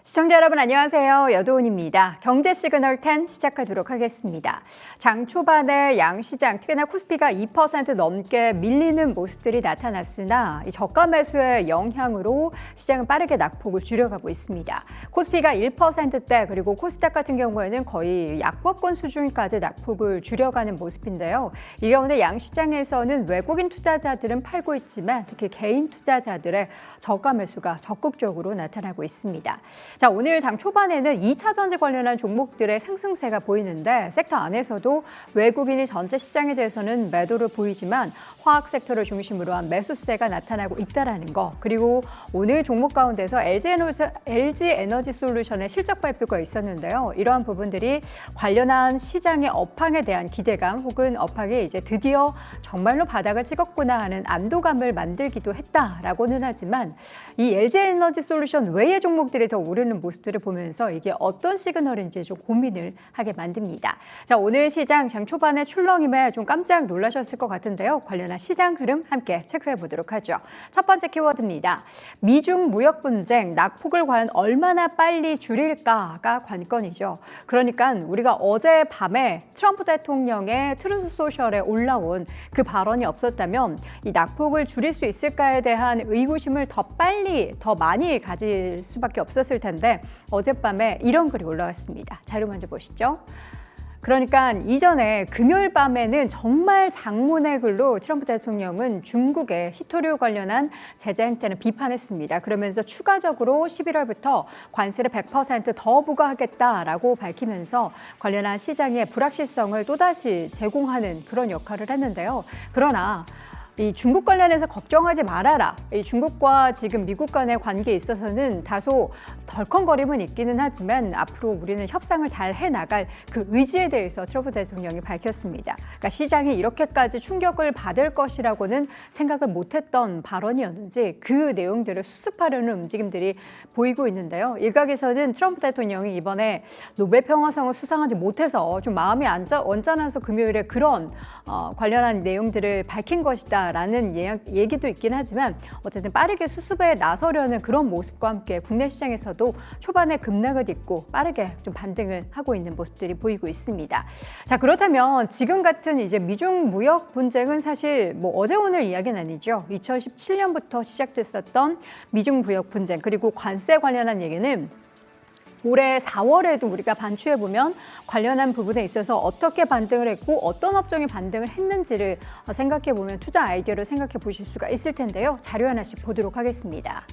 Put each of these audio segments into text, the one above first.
시청자 여러분 안녕하세요. 여도은입니다. 경제 시그널 10 시작하도록 하겠습니다. 장 초반에 양시장, 특히나 코스피가 2% 넘게 밀리는 모습들이 나타났으나 이 저가 매수의 영향으로 시장은 빠르게 낙폭을 줄여가고 있습니다. 코스피가 1%대 그리고 코스닥 같은 경우에는 거의 약보권 수준까지 낙폭을 줄여가는 모습인데요. 이 가운데 양시장에서는 외국인 투자자들은 팔고 있지만 특히 개인 투자자들의 저가 매수가 적극적으로 나타나고 있습니다. 자, 오늘 장 초반에는 2차 전지 관련한 종목들의 상승세가 보이는데 섹터 안에서도 외국인이 전체 시장에 대해서는 매도를 보이지만 화학 섹터를 중심으로 한 매수세가 나타나고 있다는 거. 그리고 오늘 종목 가운데서 LG 에너지 솔루션의 실적 발표가 있었는데요. 이러한 부분들이 관련한 시장의 업황에 대한 기대감 혹은 업황이 이제 드디어 정말로 바닥을 찍었구나 하는 안도감을 만들기도 했다라고는 하지만 이 LG 에너지 솔루션 외의 종목들이 더 오르는 모습들을 보면서 이게 어떤 시그널인지 좀 고민을 하게 만듭니다. 자, 오늘 시장 장 초반에 출렁임에 좀 깜짝 놀라셨을 것 같은데요. 관련한 시장 흐름 함께 체크해 보도록 하죠. 첫 번째 키워드입니다. 미중 무역 분쟁, 낙폭을 과연 얼마나 빨리 줄일까가 관건이죠. 그러니까 우리가 어제 밤에 트럼프 대통령의 트루스 소셜에 올라온 그 발언이 없었다면 이 낙폭을 줄일 수 있을까에 대한 의구심을 더 빨리, 더 많이 가질 수밖에 없었을 텐데 어젯밤에 이런 글이 올라왔습니다. 자료 먼저 보시죠. 그러니까 이전에 금요일 밤에는 정말 장문의 글로 트럼프 대통령은 중국의 히토류 관련한 제재 행태는 비판했습니다. 그러면서 추가적으로 11월부터 관세를 100% 더 부과하겠다라고 밝히면서 관련한 시장의 불확실성을 또다시 제공하는 그런 역할을 했는데요. 그러나 이 중국 관련해서 걱정하지 말아라. 이 중국과 지금 미국 간의 관계에 있어서는 다소 덜컹거림은 있기는 하지만 앞으로 우리는 협상을 잘 해나갈 그 의지에 대해서 트럼프 대통령이 밝혔습니다. 그러니까 시장이 이렇게까지 충격을 받을 것이라고는 생각을 못했던 발언이었는지 그 내용들을 수습하려는 움직임들이 보이고 있는데요. 일각에서는 트럼프 대통령이 이번에 노벨 평화상을 수상하지 못해서 좀 마음이 언짢아서 금요일에 그런 관련한 내용들을 밝힌 것이다. 라는 얘기도 있긴 하지만 어쨌든 빠르게 수습에 나서려는 그런 모습과 함께 국내 시장에서도 초반에 급락을 딛고 빠르게 좀 반등을 하고 있는 모습들이 보이고 있습니다. 자, 그렇다면 지금 같은 이제 미중 무역 분쟁은 사실 뭐 어제 오늘 이야기는 아니죠. 2017년부터 시작됐었던 미중 무역 분쟁 그리고 관세 관련한 얘기는 올해 4월에도 우리가 반추해보면 관련한 부분에 있어서 어떻게 반등을 했고 어떤 업종이 반등을 했는지를 생각해보면 투자 아이디어를 생각해 보실 수가 있을 텐데요. 자료 하나씩 보도록 하겠습니다.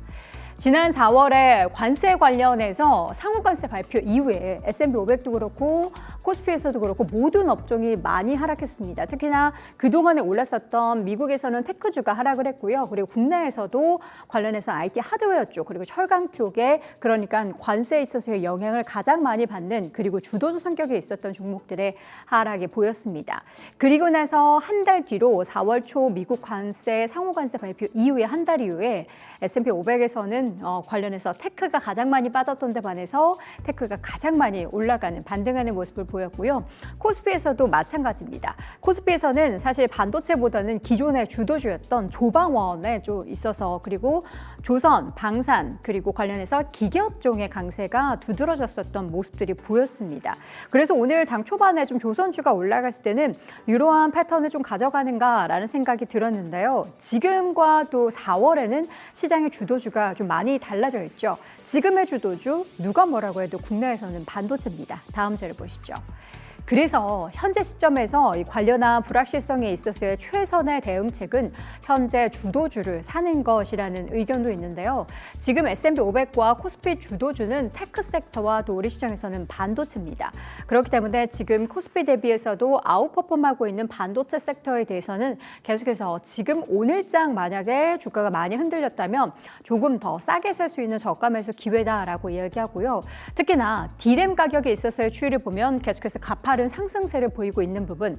지난 4월에 관세 관련해서 상호관세 발표 이후에 S&P 500도 그렇고 코스피에서도 그렇고 모든 업종이 많이 하락했습니다. 특히나 그동안에 올랐었던 미국에서는 테크주가 하락을 했고요. 그리고 국내에서도 관련해서 IT 하드웨어 쪽 그리고 철강 쪽에 그러니까 관세에 있어서의 영향을 가장 많이 받는 그리고 주도주 성격에 있었던 종목들의 하락이 보였습니다. 그리고 나서 한 달 뒤로 4월 초 미국 관세 상호관세 발표 이후에 한 달 이후에 S&P 500에서는 관련해서 테크가 가장 많이 빠졌던 데 반해서 테크가 가장 많이 올라가는 반등하는 모습을 보였고요. 코스피에서도 마찬가지입니다. 코스피에서는 사실 반도체보다는 기존의 주도주였던 조방원에 좀 있어서 그리고 조선, 방산 그리고 관련해서 기계업종의 강세가 두드러졌었던 모습들이 보였습니다. 그래서 오늘 장 초반에 좀 조선주가 올라갔을 때는 이러한 패턴을 좀 가져가는가라는 생각이 들었는데요. 지금과 또 4월에는 시장의 주도주가 좀 많이 달라져 있죠. 지금의 주도주 누가 뭐라고 해도 국내에서는 반도체입니다. 다음 자료 보시죠. 그래서 현재 시점에서 이 관련한 불확실성에 있어서의 최선의 대응책은 현재 주도주를 사는 것이라는 의견도 있는데요. 지금 S&P 500과 코스피 주도주는 테크 섹터와 또 우리 시장에서는 반도체입니다. 그렇기 때문에 지금 코스피 대비해서도 아웃퍼폼하고 있는 반도체 섹터에 대해서는 계속해서 지금 오늘장 만약에 주가가 많이 흔들렸다면 조금 더 싸게 살 수 있는 저가 매수 기회다라고 이야기하고요. 특히나 D램 가격에 있어서의 추이를 보면 계속해서 가파른 빠른 상승세를 보이고 있는 부분,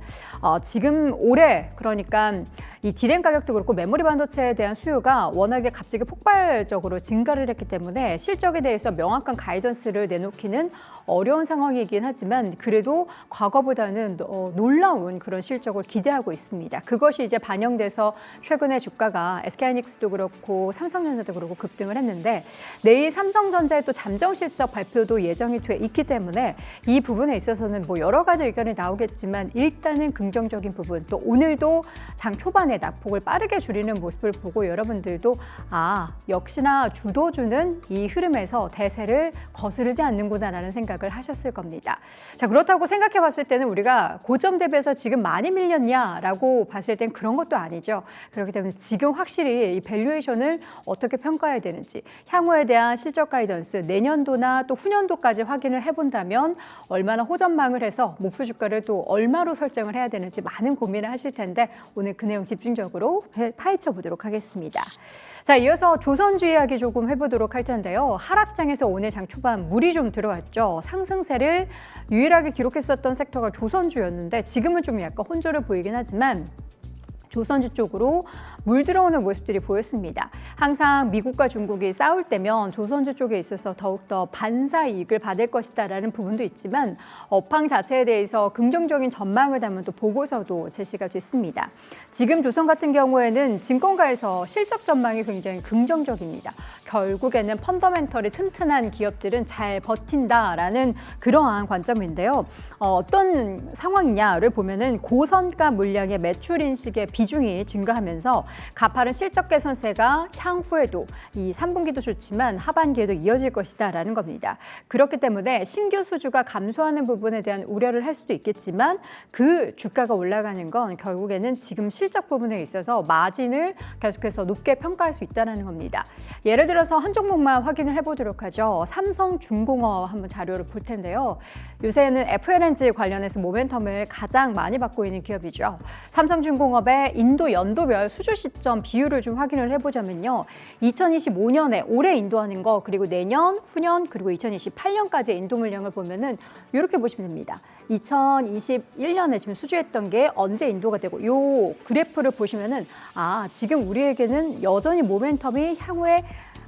지금 올해 그러니까 이 디램 가격도 그렇고 메모리 반도체에 대한 수요가 워낙에 갑자기 폭발적으로 증가를 했기 때문에 실적에 대해서 명확한 가이던스를 내놓기는 어려운 상황이긴 하지만 그래도 과거보다는 놀라운 그런 실적을 기대하고 있습니다. 그것이 이제 반영돼서 최근에 주가가 SK하이닉스도 그렇고 삼성전자도 그렇고 급등을 했는데 내일 삼성전자의 또 잠정 실적 발표도 예정이 돼 있기 때문에 이 부분에 있어서는 뭐 여러 가지 의견이 나오겠지만 일단은 긍정적인 부분, 또 오늘도 장 초반에 낙폭을 빠르게 줄이는 모습을 보고 여러분들도 역시나 주도주는 이 흐름에서 대세를 거스르지 않는구나라는 생각을 하셨을 겁니다. 자, 그렇다고 생각해 봤을 때는 우리가 고점 대비해서 지금 많이 밀렸냐라고 봤을 땐 그런 것도 아니죠. 그렇기 때문에 지금 확실히 이 밸류에이션을 어떻게 평가해야 되는지, 향후에 대한 실적 가이던스, 내년도나 또 후년도까지 확인을 해본다면 얼마나 호전망을 해서 목표 주가를 또 얼마로 설정을 해야 되는지 많은 고민을 하실 텐데 오늘 그 내용 집중적으로 파헤쳐 보도록 하겠습니다. 자, 이어서 조선주 이야기 조금 해보도록 할 텐데요. 하락장에서 오늘 장 초반 물이 좀 들어왔죠. 상승세를 유일하게 기록했었던 섹터가 조선주였는데 지금은 좀 약간 혼조를 보이긴 하지만 조선주 쪽으로 물 들어오는 모습들이 보였습니다. 항상 미국과 중국이 싸울 때면 조선주 쪽에 있어서 더욱더 반사 이익을 받을 것이다라는 부분도 있지만 업황 자체에 대해서 긍정적인 전망을 담은 또 보고서도 제시가 됐습니다. 지금 조선 같은 경우에는 증권가에서 실적 전망이 굉장히 긍정적입니다. 결국에는 펀더멘털이 튼튼한 기업들은 잘 버틴다라는 그러한 관점인데요. 어떤 상황이냐를 보면은 고선가 물량의 매출 인식의 비중이 증가하면서 가파른 실적 개선세가 향후에도 이 3분기도 좋지만 하반기에도 이어질 것이다라는 겁니다. 그렇기 때문에 신규 수주가 감소하는 부분에 대한 우려를 할 수도 있겠지만 그 주가가 올라가는 건 결국에는 지금 실적 부분에 있어서 마진을 계속해서 높게 평가할 수 있다는 겁니다. 예를 들어서 한 종목만 확인을 해보도록 하죠. 삼성중공업 한번 자료를 볼 텐데요. 요새는 FLNG 관련해서 모멘텀을 가장 많이 받고 있는 기업이죠. 삼성중공업의 인도 연도별 수주 시점 비율을 좀 확인을 해보자면요. 2025년에 올해 인도하는 거 그리고 내년, 후년 그리고 2028년까지의 인도 물량을 보면은 이렇게 보시면 됩니다. 2021년에 지금 수주했던 게 언제 인도가 되고 요 그래프를 보시면은 지금 우리에게는 여전히 모멘텀이 향후에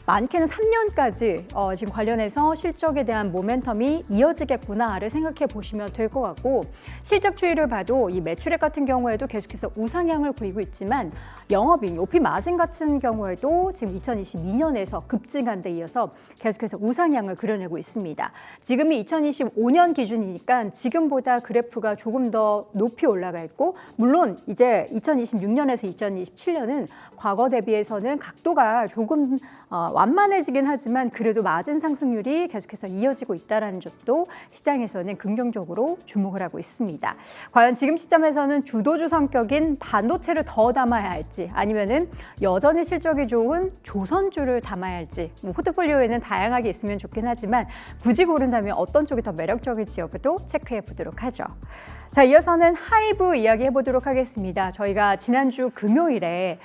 많게는 3년까지 지금 관련해서 실적에 대한 모멘텀이 이어지겠구나를 생각해 보시면 될 것 같고 실적 추이를 봐도 이 매출액 같은 경우에도 계속해서 우상향을 보이고 있지만 영업이익, OP 마진 같은 경우에도 지금 2022년에서 급증한 데 이어서 계속해서 우상향을 그려내고 있습니다. 지금이 2025년 기준이니까 지금보다 그래프가 조금 더 높이 올라가 있고 물론 이제 2026년에서 2027년은 과거 대비해서는 각도가 조금 완만해지긴 하지만 그래도 마진 상승률이 계속해서 이어지고 있다는 점도 시장에서는 긍정적으로 주목을 하고 있습니다. 과연 지금 시점에서는 주도주 성격인 반도체를 더 담아야 할지 아니면은 여전히 실적이 좋은 조선주를 담아야 할지 포트폴리오에는 다양하게 있으면 좋긴 하지만 굳이 고른다면 어떤 쪽이 더 매력적일지 여부도 체크해 보도록 하죠. 자, 이어서는 하이브 이야기 해보도록 하겠습니다. 저희가 지난주 금요일에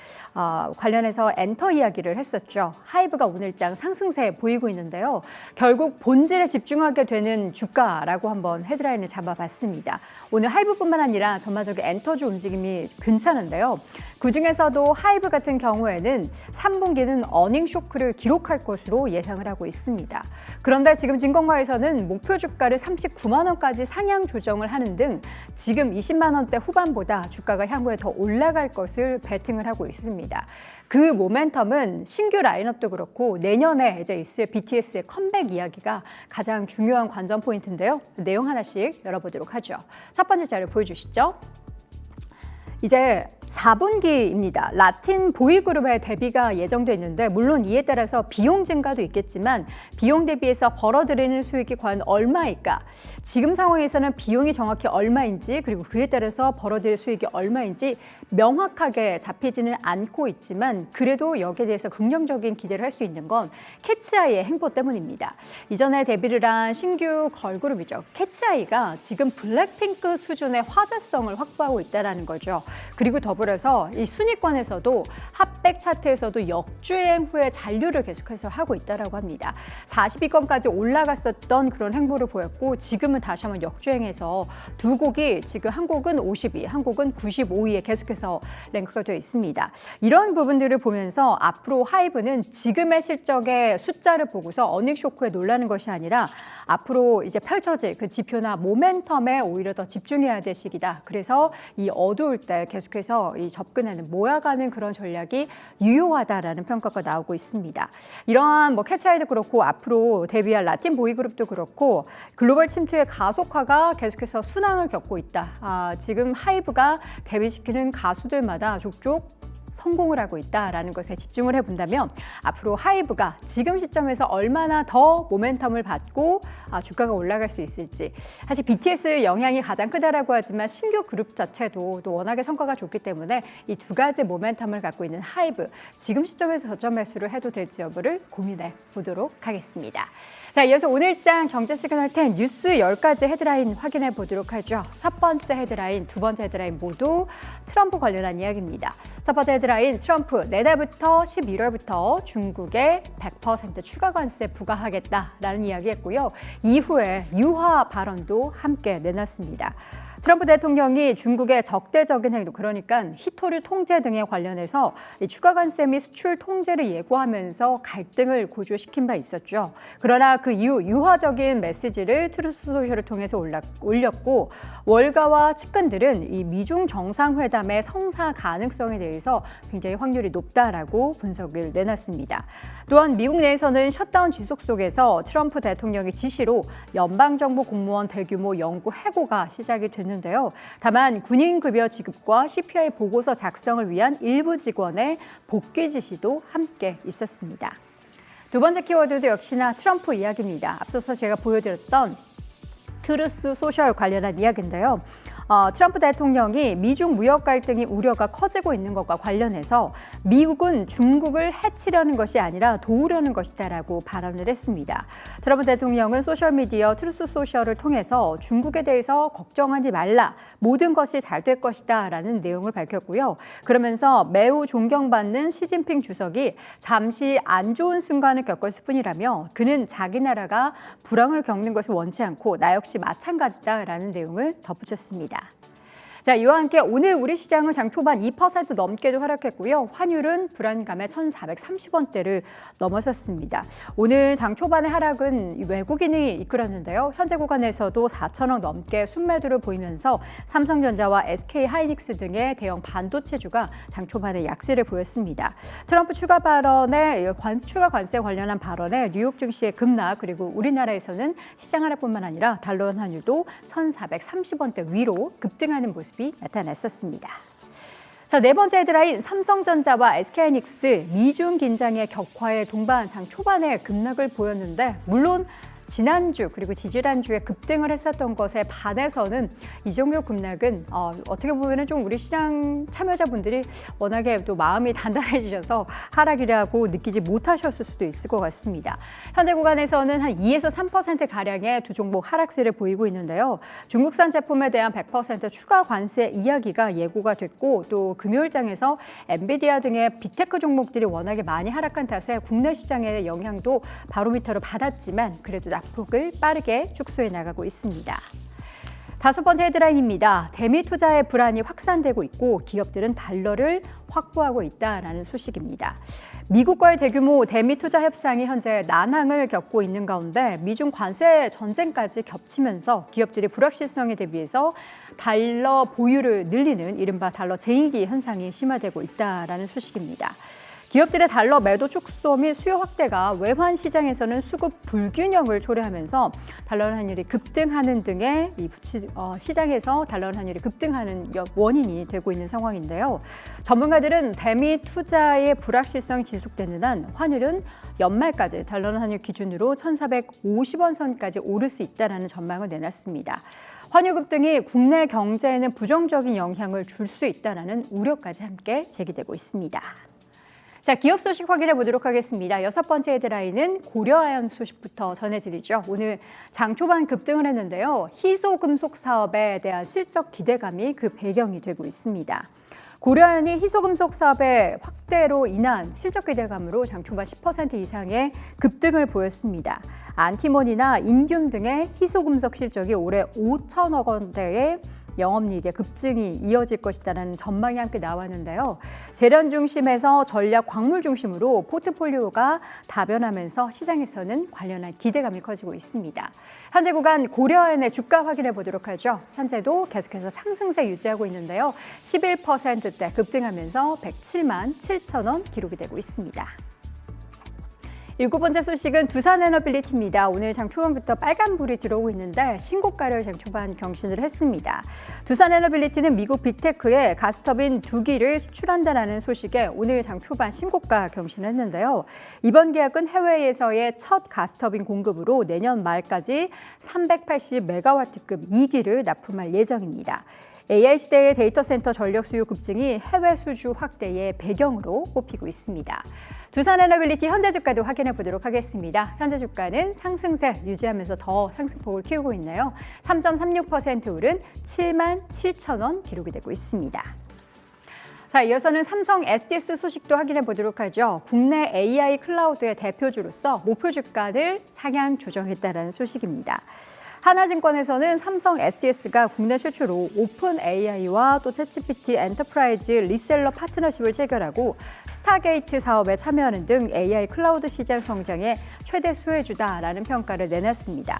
관련해서 엔터 이야기를 했었죠. 하이브가 오늘장 상승세 보이고 있는데요. 결국 본질에 집중하게 되는 주가라고 한번 헤드라인을 잡아봤습니다. 오늘 하이브뿐만 아니라 전반적인 엔터주 움직임이 괜찮은데요. 그중에서도 하이브 같은 경우에는 3분기는 어닝 쇼크를 기록할 것으로 예상을 하고 있습니다. 그런데 지금 증권가에서는 목표 주가를 39만 원까지 상향 조정을 하는 등 지금 20만 원대 후반보다 주가가 향후에 더 올라갈 것을 베팅을 하고 있습니다. 그 모멘텀은 신규 라인업도 그렇고 내년에 이제 있을 BTS의 컴백 이야기가 가장 중요한 관전 포인트인데요. 내용 하나씩 열어보도록 하죠. 첫 번째 자료 보여주시죠. 이제 4분기입니다. 라틴 보이그룹의 데뷔가 예정돼 있는데 물론 이에 따라서 비용 증가도 있겠지만 비용 대비해서 벌어들이는 수익이 과연 얼마일까? 지금 상황에서는 비용이 정확히 얼마인지 그리고 그에 따라서 벌어들일 수익이 얼마인지 명확하게 잡히지는 않고 있지만 그래도 여기에 대해서 긍정적인 기대를 할 수 있는 건 캐치아이의 행보 때문입니다. 이전에 데뷔를 한 신규 걸그룹이죠. 캐치아이가 지금 블랙핑크 수준의 화제성을 확보하고 있다는 거죠. 그리고 더불어서 이 순위권에서도 핫백 차트에서도 역주행 후에 잔류를 계속해서 하고 있다라고 합니다. 40위권까지 올라갔었던 그런 행보를 보였고 지금은 다시 한번 역주행해서 두 곡이 지금 한 곡은 52, 한 곡은 95위에 계속해서 랭크가 되어 있습니다. 이런 부분들을 보면서 앞으로 하이브는 지금의 실적의 숫자를 보고서 어닝 쇼크에 놀라는 것이 아니라 앞으로 이제 펼쳐질 그 지표나 모멘텀에 오히려 더 집중해야 될 시기다. 그래서 이 어두울 때 계속해서 이 접근하는 모아가는 그런 전략이 유효하다라는 평가가 나오고 있습니다. 이러한 뭐 캐치아이도 그렇고 앞으로 데뷔할 라틴 보이그룹도 그렇고 글로벌 침투의 가속화가 계속해서 순항을 겪고 있다. 지금 하이브가 데뷔시키는 가수들마다 족족 성공을 하고 있다라는 것에 집중을 해본다면 앞으로 하이브가 지금 시점에서 얼마나 더 모멘텀을 받고 주가가 올라갈 수 있을지. 사실 BTS 영향이 가장 크다라고 하지만 신규 그룹 자체도 또 워낙에 성과가 좋기 때문에 이 두 가지 모멘텀을 갖고 있는 하이브, 지금 시점에서 저점 매수를 해도 될지 여부를 고민해 보도록 하겠습니다. 자, 이어서 오늘장 경제 시그널 10 뉴스 10가지 헤드라인 확인해 보도록 하죠. 첫 번째 헤드라인, 두 번째 헤드라인 모두 트럼프 관련한 이야기입니다. 첫 번째 헤드라인, 트럼프 내달부터 11월부터 중국에 100% 추가 관세 부과하겠다라는 이야기했고요. 이후에 유화 발언도 함께 내놨습니다. 트럼프 대통령이 중국의 적대적인 행동, 그러니까 히토류 통제 등에 관련해서 추가 관세 및 수출 통제를 예고하면서 갈등을 고조시킨 바 있었죠. 그러나 그 이후 유화적인 메시지를 트루스 소셜을 통해서 올렸고 월가와 측근들은 이 미중 정상회담의 성사 가능성에 대해서 굉장히 확률이 높다라고 분석을 내놨습니다. 또한 미국 내에서는 셧다운 지속 속에서 트럼프 대통령의 지시로 연방정부 공무원 대규모 연구 해고가 시작이 됐는데요. 다만 군인급여 지급과 CPI 보고서 작성을 위한 일부 직원의 복귀 지시도 함께 있었습니다. 두 번째 키워드도 역시나 트럼프 이야기입니다. 앞서서 제가 보여드렸던 트루스 소셜 관련한 이야기인데요. 트럼프 대통령이 미중 무역 갈등이 우려가 커지고 있는 것과 관련해서 미국은 중국을 해치려는 것이 아니라 도우려는 것이다라고 발언을 했습니다. 트럼프 대통령은 소셜미디어 트루스 소셜을 통해서 중국에 대해서 걱정하지 말라, 모든 것이 잘 될 것이다라는 내용을 밝혔고요. 그러면서 매우 존경받는 시진핑 주석이 잠시 안 좋은 순간을 겪었을 뿐이라며 그는 자기 나라가 불황을 겪는 것을 원치 않고 나 역시 마찬가지다라는 내용을 덧붙였습니다. 자, 이와 함께 오늘 우리 시장은 장 초반 2% 넘게도 하락했고요. 환율은 불안감의 1,430원대를 넘어섰습니다. 오늘 장 초반의 하락은 외국인이 이끌었는데요. 현재 구간에서도 4천억 넘게 순매도를 보이면서 삼성전자와 SK하이닉스 등의 대형 반도체주가 장 초반에 약세를 보였습니다. 트럼프 추가 관세 관련한 발언에 뉴욕 증시의 급락, 그리고 우리나라에서는 시장 하락뿐만 아니라 달러 원 환율도 1,430원대 위로 급등하는 모습 나타났었습니다. 자, 네 번째 헤드라인, 삼성전자와 SK하이닉스 미중 긴장의 격화에 동반 장 초반에 급락을 보였는데 물론 지난주 그리고 지지난주에 급등을 했었던 것에 반해서는 이 정도 급락은 어떻게 보면 좀 우리 시장 참여자분들이 워낙에 또 마음이 단단해지셔서 하락이라고 느끼지 못하셨을 수도 있을 것 같습니다. 현재 구간에서는 한 2에서 3%가량의 두 종목 하락세를 보이고 있는데요. 중국산 제품에 대한 100% 추가 관세 이야기가 예고가 됐고 또 금요일장에서 엔비디아 등의 빅테크 종목들이 워낙에 많이 하락한 탓에 국내 시장의 영향도 바로미터로 받았지만 그래도 낙폭을 빠르게 축소해 나가고 있습니다. 다섯 번째 헤드라인입니다. 대미 투자의 불안이 확산되고 있고 기업들은 달러를 확보하고 있다라는 소식입니다. 미국과의 대규모 대미 투자 협상이 현재 난항을 겪고 있는 가운데 미중 관세 전쟁까지 겹치면서 기업들이 불확실성에 대비해서 달러 보유를 늘리는 이른바 달러 재인기 현상이 심화되고 있다라는 소식입니다. 기업들의 달러 매도 축소 및 수요 확대가 외환 시장에서는 수급 불균형을 초래하면서 달러 환율이 급등하는 등의 시장에서 달러 환율이 급등하는 원인이 되고 있는 상황인데요. 전문가들은 대미 투자의 불확실성이 지속되는 한 환율은 연말까지 달러 환율 기준으로 1,450원 선까지 오를 수 있다는 전망을 내놨습니다. 환율 급등이 국내 경제에는 부정적인 영향을 줄 수 있다는 우려까지 함께 제기되고 있습니다. 자, 기업 소식 확인해 보도록 하겠습니다. 여섯 번째 헤드라인은 고려아연 소식부터 전해드리죠. 오늘 장 초반 급등을 했는데요. 희소금속 사업에 대한 실적 기대감이 그 배경이 되고 있습니다. 고려은이 희소금속 사업의 확대로 인한 실적 기대감으로 장 초반 10% 이상의 급등을 보였습니다. 안티몬이나 인듐 등의 희소금속 실적이 올해 5천억 원대의 영업이익의 급증이 이어질 것이라는 전망이 함께 나왔는데요. 재련 중심에서 전략 광물 중심으로 포트폴리오가 다변하면서 시장에서는 관련한 기대감이 커지고 있습니다. 현재 구간 고려은의 주가 확인해 보도록 하죠. 현재도 계속해서 상승세 유지하고 있는데요. 11%대 급등하면서 107만 7천 원 기록이 되고 있습니다. 7번째 소식은 두산에너빌리티입니다. 오늘 장 초반부터 빨간불이 들어오고 있는데 신고가를 장 초반 경신을 했습니다. 두산에너빌리티는 미국 빅테크에 가스터빈 2기를 수출한다는 소식에 오늘 장 초반 신고가 경신했는데요. 이번 계약은 해외에서의 첫 가스터빈 공급으로 내년 말까지 380메가와트급 2기를 납품할 예정입니다. AI 시대의 데이터 센터 전력 수요 급증이 해외 수주 확대의 배경으로 꼽히고 있습니다. 두산에너빌리티 현재 주가도 확인해 보도록 하겠습니다. 현재 주가는 상승세 유지하면서 더 상승폭을 키우고 있네요. 3.36% 오른 7만 7천 원 기록이 되고 있습니다. 자, 이어서는 삼성 SDS 소식도 확인해 보도록 하죠. 국내 AI 클라우드의 대표주로서 목표 주가를 상향 조정했다는 소식입니다. 하나증권에서는 삼성 SDS가 국내 최초로 오픈 AI와 또 챗GPT 엔터프라이즈 리셀러 파트너십을 체결하고 스타게이트 사업에 참여하는 등 AI 클라우드 시장 성장의 최대 수혜주다라는 평가를 내놨습니다.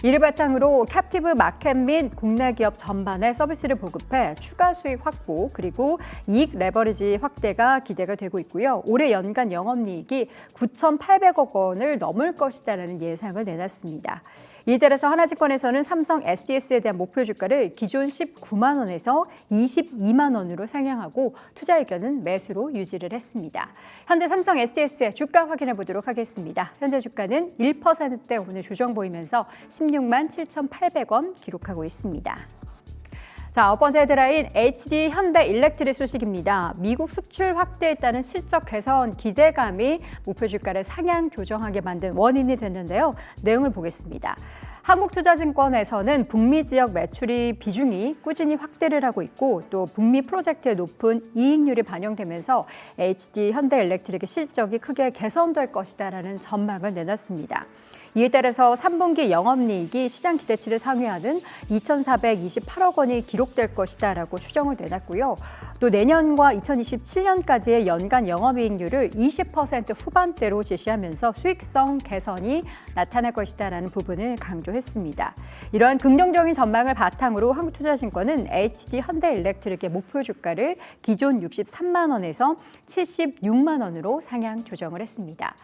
이를 바탕으로 캡티브 마켓 및 국내 기업 전반에 서비스를 보급해 추가 수익 확보 그리고 이익 레버리지 확대가 기대가 되고 있고요. 올해 연간 영업이익이 9,800억 원을 넘을 것이다라는 예상을 내놨습니다. 이에 따라서 하나증권에서는 삼성 SDS에 대한 목표 주가를 기존 19만 원에서 22만 원으로 상향하고 투자 의견은 매수로 유지를 했습니다. 현재 삼성 SDS의 주가 확인해 보도록 하겠습니다. 현재 주가는 1%대 오늘 조정 보이면서 16만 7,800원 기록하고 있습니다. 자, 9번째 헤드라인 HD 현대 일렉트릭 소식입니다. 미국 수출 확대에 따른 실적 개선 기대감이 목표 주가를 상향 조정하게 만든 원인이 됐는데요. 내용을 보겠습니다. 한국투자증권에서는 북미 지역 매출이 비중이 꾸준히 확대를 하고 있고 또 북미 프로젝트의 높은 이익률이 반영되면서 HD 현대 일렉트릭의 실적이 크게 개선될 것이다라는 전망을 내놨습니다. 이에 따라서 3분기 영업이익이 시장 기대치를 상회하는 2,428억 원이 기록될 것이다라고 추정을 내놨고요. 또 내년과 2027년까지의 연간 영업이익률을 20% 후반대로 제시하면서 수익성 개선이 나타날 것이다라는 부분을 강조했습니다. 이러한 긍정적인 전망을 바탕으로 한국투자증권은 HD 현대일렉트릭의 목표 주가를 기존 63만 원에서 76만 원으로 상향 조정을 했습니다.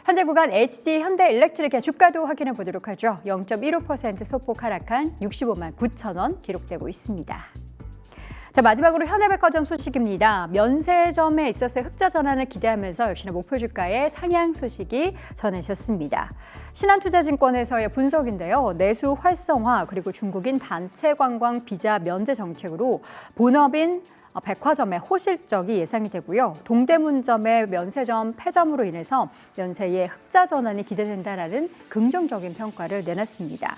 현재 구간 HD 현대일렉트릭의 주가도 확인해 보도록 하죠. 0.15% 소폭 하락한 65만 9천 원 기록되고 있습니다. 자, 마지막으로 현대백화점 소식입니다. 면세점에 있어서의 흑자 전환을 기대하면서 역시나 목표 주가의 상향 소식이 전해졌습니다. 신한투자증권에서의 분석인데요. 내수 활성화 그리고 중국인 단체 관광 비자 면제 정책으로 본업인 백화점의 호실적이 예상이 되고요. 동대문점의 면세점 폐점으로 인해서 면세의 흑자 전환이 기대된다라는 긍정적인 평가를 내놨습니다.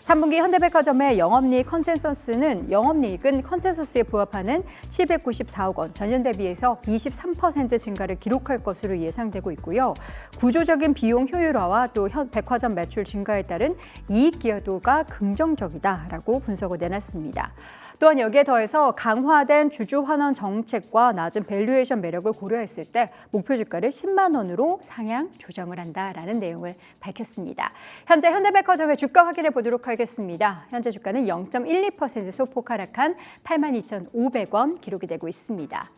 3분기 현대백화점의 영업이익 컨센서스는 영업이익은 컨센서스에 부합하는 794억 원, 전년 대비해서 23% 증가를 기록할 것으로 예상되고 있고요. 구조적인 비용 효율화와 또 백화점 매출 증가에 따른 이익 기여도가 긍정적이다라고 분석을 내놨습니다. 또한 여기에 더해서 강화된 주주 환원 정책과 낮은 밸류에이션 매력을 고려했을 때 목표 주가를 10만 원으로 상향 조정을 한다라는 내용을 밝혔습니다. 현재 현대백화점의 주가 확인해 보도록 하겠습니다. 현재 주가는 0.12% 소폭 하락한 82,500원 기록이 되고 있습니다.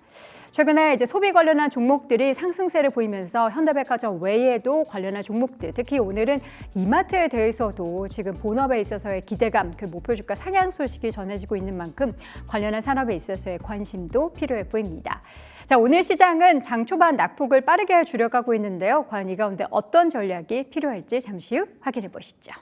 최근에 이제 소비 관련한 종목들이 상승세를 보이면서 현대백화점 외에도 관련한 종목들, 특히 오늘은 이마트에 대해서도 지금 본업에 있어서의 기대감, 그 목표 주가 상향 소식이 전해지고 있는 만큼 관련한 산업에 있어서의 관심도 필요해 보입니다. 자, 오늘 시장은 장 초반 낙폭을 빠르게 줄여가고 있는데요. 과연 이 가운데 어떤 전략이 필요할지 잠시 후 확인해 보시죠.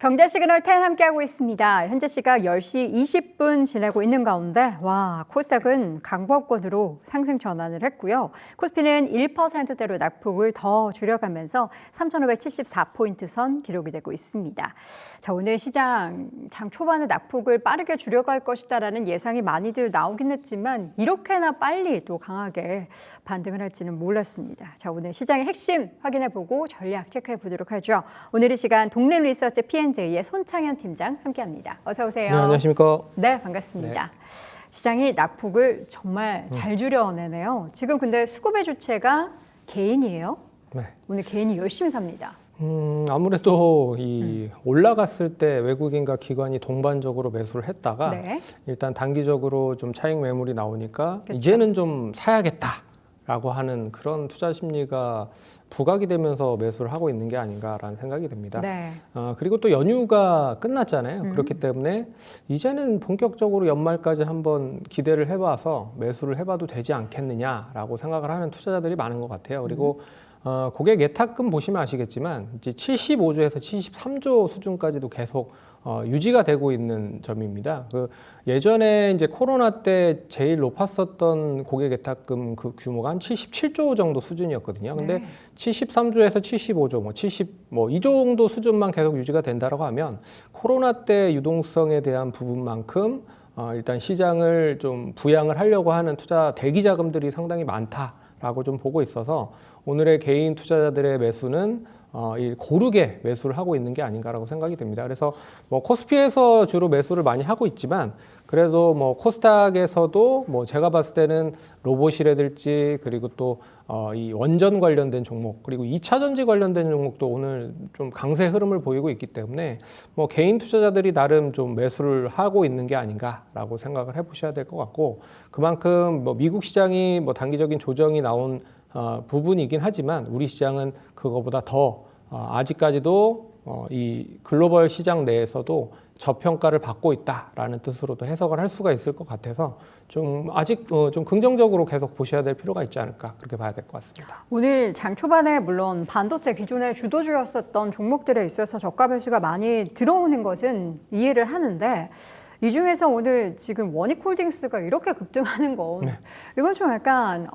경제 시그널 10 함께하고 있습니다. 현재 시각 10시 20분 지나고 있는 가운데 코스닥은 강보합권으로 상승 전환을 했고요. 코스피는 1%대로 낙폭을 더 줄여가면서 3,574포인트 선 기록이 되고 있습니다. 자, 오늘 시장 장 초반에 낙폭을 빠르게 줄여갈 것이다라는 예상이 많이들 나오긴 했지만 이렇게나 빨리 또 강하게 반등을 할지는 몰랐습니다. 자, 오늘 시장의 핵심 확인해보고 전략 체크해 보도록 하죠. 오늘 이 시간 동래리서치 P&J의 손창현 팀장 함께합니다. 어서 오세요. 네, 안녕하십니까? 네, 반갑습니다. 네. 시장이 낙폭을 정말 잘 줄여내네요. 지금 근데 수급의 주체가 개인이에요. 네. 오늘 개인이 열심히 삽니다. 아무래도 올라갔을 때 외국인과 기관이 동반적으로 매수를 했다가 네. 일단 단기적으로 좀 차익 매물이 나오니까 그쵸. 이제는 좀 사야겠다라고 하는 그런 투자 심리가 부각이 되면서 매수를 하고 있는 게 아닌가라는 생각이 듭니다. 네. 그리고 또 연휴가 끝났잖아요. 그렇기 때문에 이제는 본격적으로 연말까지 한번 기대를 해봐서 매수를 해봐도 되지 않겠느냐라고 생각을 하는 투자자들이 많은 것 같아요. 그리고 고객 예탁금 보시면 아시겠지만 이제 75조에서 73조 수준까지도 계속 유지가 되고 있는 점입니다. 예전에 이제 코로나 때 제일 높았었던 고객 예탁금 그 규모가 한 77조 정도 수준이었거든요. 근데 네. 73조에서 75조, 이 정도 수준만 계속 유지가 된다라고 하면 코로나 때 유동성에 대한 부분만큼 일단 시장을 좀 부양을 하려고 하는 투자 대기 자금들이 상당히 많다라고 좀 보고 있어서 오늘의 개인 투자자들의 매수는 고르게 매수를 하고 있는 게 아닌가라고 생각이 됩니다. 그래서 코스피에서 주로 매수를 많이 하고 있지만 그래도 코스닥에서도 제가 봤을 때는 로봇이라든지 그리고 또 이 원전 관련된 종목 그리고 2차 전지 관련된 종목도 오늘 좀 강세 흐름을 보이고 있기 때문에 개인 투자자들이 나름 좀 매수를 하고 있는 게 아닌가라고 생각을 해보셔야 될 것 같고 그만큼 미국 시장이 단기적인 조정이 나온 부분이긴 하지만 우리 시장은 그거보다 더 아직까지도 이 글로벌 시장 내에서도 저평가를 받고 있다라는 뜻으로도 해석을 할 수가 있을 것 같아서 좀 아직 좀 긍정적으로 계속 보셔야 될 필요가 있지 않을까 그렇게 봐야 될 것 같습니다. 오늘 장 초반에 물론 반도체 기존의 주도주였었던 종목들에 있어서 저가 매수가 많이 들어오는 것은 이해를 하는데 이 중에서 오늘 지금 원익홀딩스가 이렇게 급등하는 건 네. 이건 좀 약간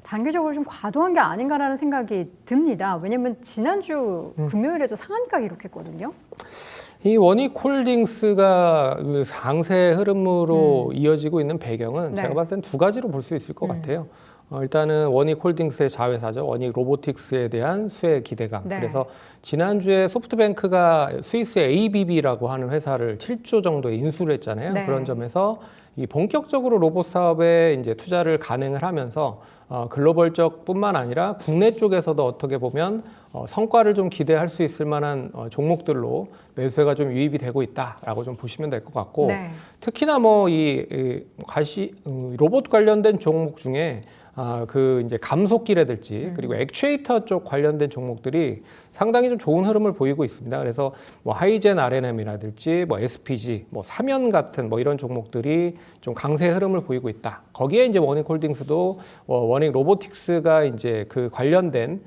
단기적으로 좀 과도한 게 아닌가라는 생각이 듭니다. 왜냐하면 지난주 금요일에도 상한가 기록했거든요. 이 원익홀딩스가 그 강세 흐름으로 이어지고 있는 배경은 네. 제가 봤을 땐 두 가지로 볼 수 있을 것 같아요. 일단은 원익홀딩스의 자회사죠. 원익로보틱스에 대한 수혜 기대감. 네. 그래서 지난주에 소프트뱅크가 스위스 ABB라고 하는 회사를 7조 정도에 인수를 했잖아요. 네. 그런 점에서 이 본격적으로 로봇 사업에 이제 투자를 간행을 하면서 글로벌적뿐만 아니라 국내 쪽에서도 어떻게 보면 성과를 좀 기대할 수 있을 만한 종목들로 매수세가 좀 유입이 되고 있다라고 좀 보시면 될 것 같고 네. 특히나 로봇 관련된 종목 중에 이제 감속기라든지 그리고 액추에이터 쪽 관련된 종목들이 상당히 좀 좋은 흐름을 보이고 있습니다. 그래서 하이젠 RNM이라든지 SPG, 사면 같은 이런 종목들이 좀 강세 흐름을 보이고 있다. 거기에 이제 원익홀딩스도 원익 로보틱스가 이제 그 관련된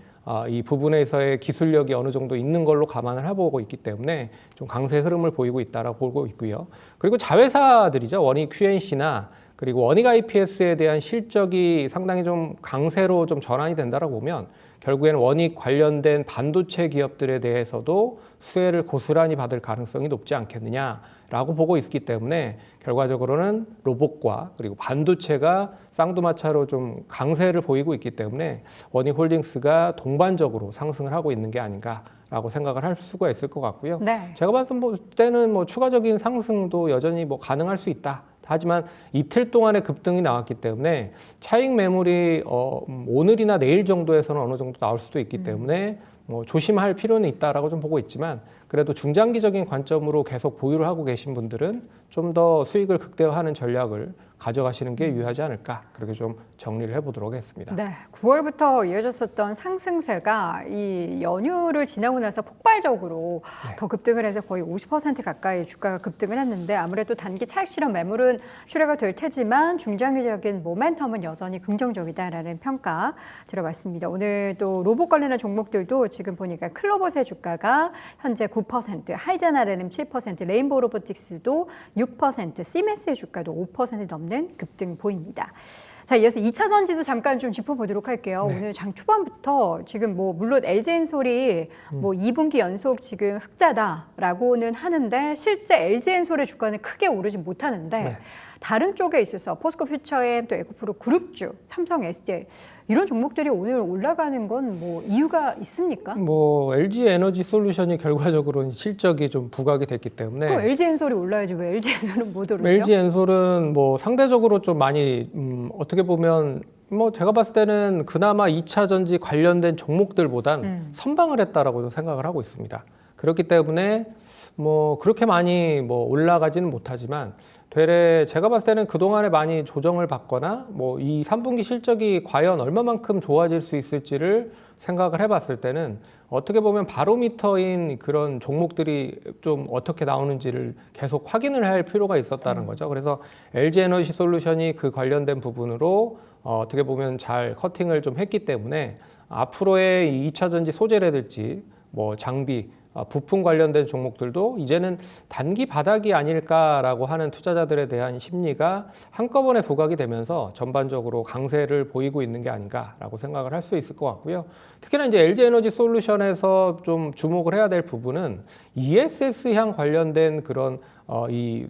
이 부분에서의 기술력이 어느 정도 있는 걸로 감안을 해보고 있기 때문에 좀 강세 흐름을 보이고 있다라고 보고 있고요. 그리고 자회사들이죠. 원익 QNC나 그리고 원익 IPS에 대한 실적이 상당히 좀 강세로 좀 전환이 된다라고 보면 결국에는 원익 관련된 반도체 기업들에 대해서도 수혜를 고스란히 받을 가능성이 높지 않겠느냐라고 보고 있기 때문에 결과적으로는 로봇과 그리고 반도체가 쌍두마차로 좀 강세를 보이고 있기 때문에 원익홀딩스가 동반적으로 상승을 하고 있는 게 아닌가라고 생각을 할 수가 있을 것 같고요. 네. 제가 봤을 때는 추가적인 상승도 여전히 가능할 수 있다. 하지만 이틀 동안의 급등이 나왔기 때문에 차익 매물이 오늘이나 내일 정도에서는 어느 정도 나올 수도 있기 때문에 조심할 필요는 있다라고 좀 보고 있지만 그래도 중장기적인 관점으로 계속 보유를 하고 계신 분들은 좀 더 수익을 극대화하는 전략을 가져가시는 게 유효하지 않을까 그렇게 좀 정리를 해보도록 하겠습니다. 네, 9월부터 이어졌었던 상승세가 이 연휴를 지나고 나서 폭발적으로 더 급등을 해서 거의 50% 가까이 주가가 급등을 했는데 아무래도 단기 차익 실현 매물은 출회가 될 테지만 중장기적인 모멘텀은 여전히 긍정적이다라는 평가 들어봤습니다. 오늘 또 로봇 관련한 종목들도 지금 보니까 클로봇의 주가가 현재 9%, 하이젠 RNM 7%, 레인보우 로보틱스도 6%, 시메스의 주가도 5% 넘는 급등 보입니다. 자, 이어서 2차 전지도 잠깐 좀 짚어보도록 할게요. 네. 오늘 장 초반부터 지금 뭐 물론 LG엔솔이 뭐 2분기 연속 지금 흑자다라고는 하는데 실제 LG엔솔의 주가는 크게 오르지 못하는데 네. 다른 쪽에 있어서 포스코 퓨처엠 또 에코프로 그룹주, 삼성 SDI 이런 종목들이 오늘 올라가는 건 뭐 이유가 있습니까? 뭐 LG 에너지 솔루션이 결과적으로는 실적이 좀 부각이 됐기 때문에 그럼 LG엔솔이 올라야지 왜 LG엔솔은 못 오르죠? LG 엔솔은 뭐 상대적으로 좀 많이 어떻게 보면 뭐 제가 봤을 때는 그나마 2차 전지 관련된 종목들보단 선방을 했다라고 좀 생각을 하고 있습니다. 그렇기 때문에 뭐 그렇게 많이 뭐 올라가지는 못하지만 되레 제가 봤을 때는 그동안에 많이 조정을 받거나 뭐 이 3분기 실적이 과연 얼마만큼 좋아질 수 있을지를 생각을 해봤을 때는 어떻게 보면 바로미터인 그런 종목들이 좀 어떻게 나오는지를 계속 확인을 할 필요가 있었다는 거죠. 그래서 LG 에너지 솔루션이 그 관련된 부분으로 어떻게 보면 잘 커팅을 좀 했기 때문에 앞으로의 이 2차 전지 소재라든지 뭐 장비 부품 관련된 종목들도 이제는 단기 바닥이 아닐까라고 하는 투자자들에 대한 심리가 한꺼번에 부각이 되면서 전반적으로 강세를 보이고 있는 게 아닌가라고 생각을 할 수 있을 것 같고요. 특히나 이제 LG 에너지 솔루션에서 좀 주목을 해야 될 부분은 ESS향 관련된 그런 이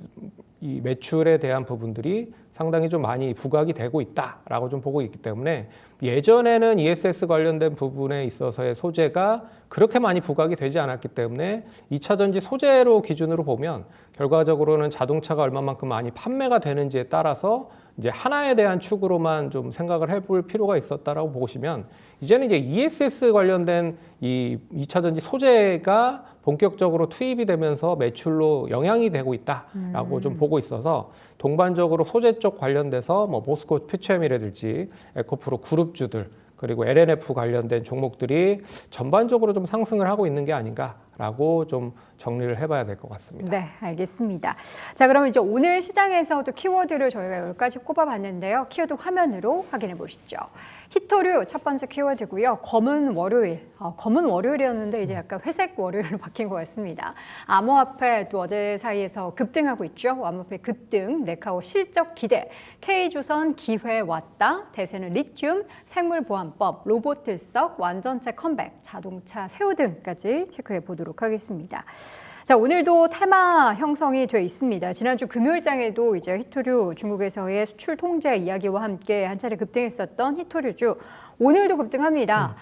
매출에 대한 부분들이 상당히 좀 많이 부각이 되고 있다라고 좀 보고 있기 때문에 예전에는 ESS 관련된 부분에 있어서의 소재가 그렇게 많이 부각이 되지 않았기 때문에 2차 전지 소재로 기준으로 보면 결과적으로는 자동차가 얼마만큼 많이 판매가 되는지에 따라서 이제 하나에 대한 축으로만 좀 생각을 해볼 필요가 있었다라고 보시면 이제는 이제 ESS 관련된 이 2차 전지 소재가 본격적으로 투입이 되면서 매출로 영향이 되고 있다라고 좀 보고 있어서 동반적으로 소재 쪽 관련돼서 뭐 포스코 퓨처엠이라든지 에코프로 그룹주들 그리고 LNF 관련된 종목들이 전반적으로 좀 상승을 하고 있는 게 아닌가라고 좀 정리를 해봐야 될 것 같습니다. 네, 알겠습니다. 자, 그럼 이제 오늘 시장에서도 키워드를 저희가 10가지 꼽아봤는데요. 키워드 화면으로 확인해 보시죠. 히토류 첫 번째 키워드고요. 검은 월요일. 검은 월요일이었는데 이제 약간 회색 월요일로 바뀐 것 같습니다. 암호화폐 또 어제 사이에서 급등하고 있죠. 암호화폐 급등, 네카오 실적 기대, K조선 기회 왔다, 대세는 리튬, 생물보안법, 로봇 들썩, 완전체 컴백, 자동차 새우 등까지 체크해 보도록 하겠습니다. 자, 오늘도 테마 형성이 돼 있습니다. 지난주 금요일장에도 이제 히토류 중국에서의 수출 통제 이야기와 함께 한 차례 급등했었던 히토류주 오늘도 급등합니다.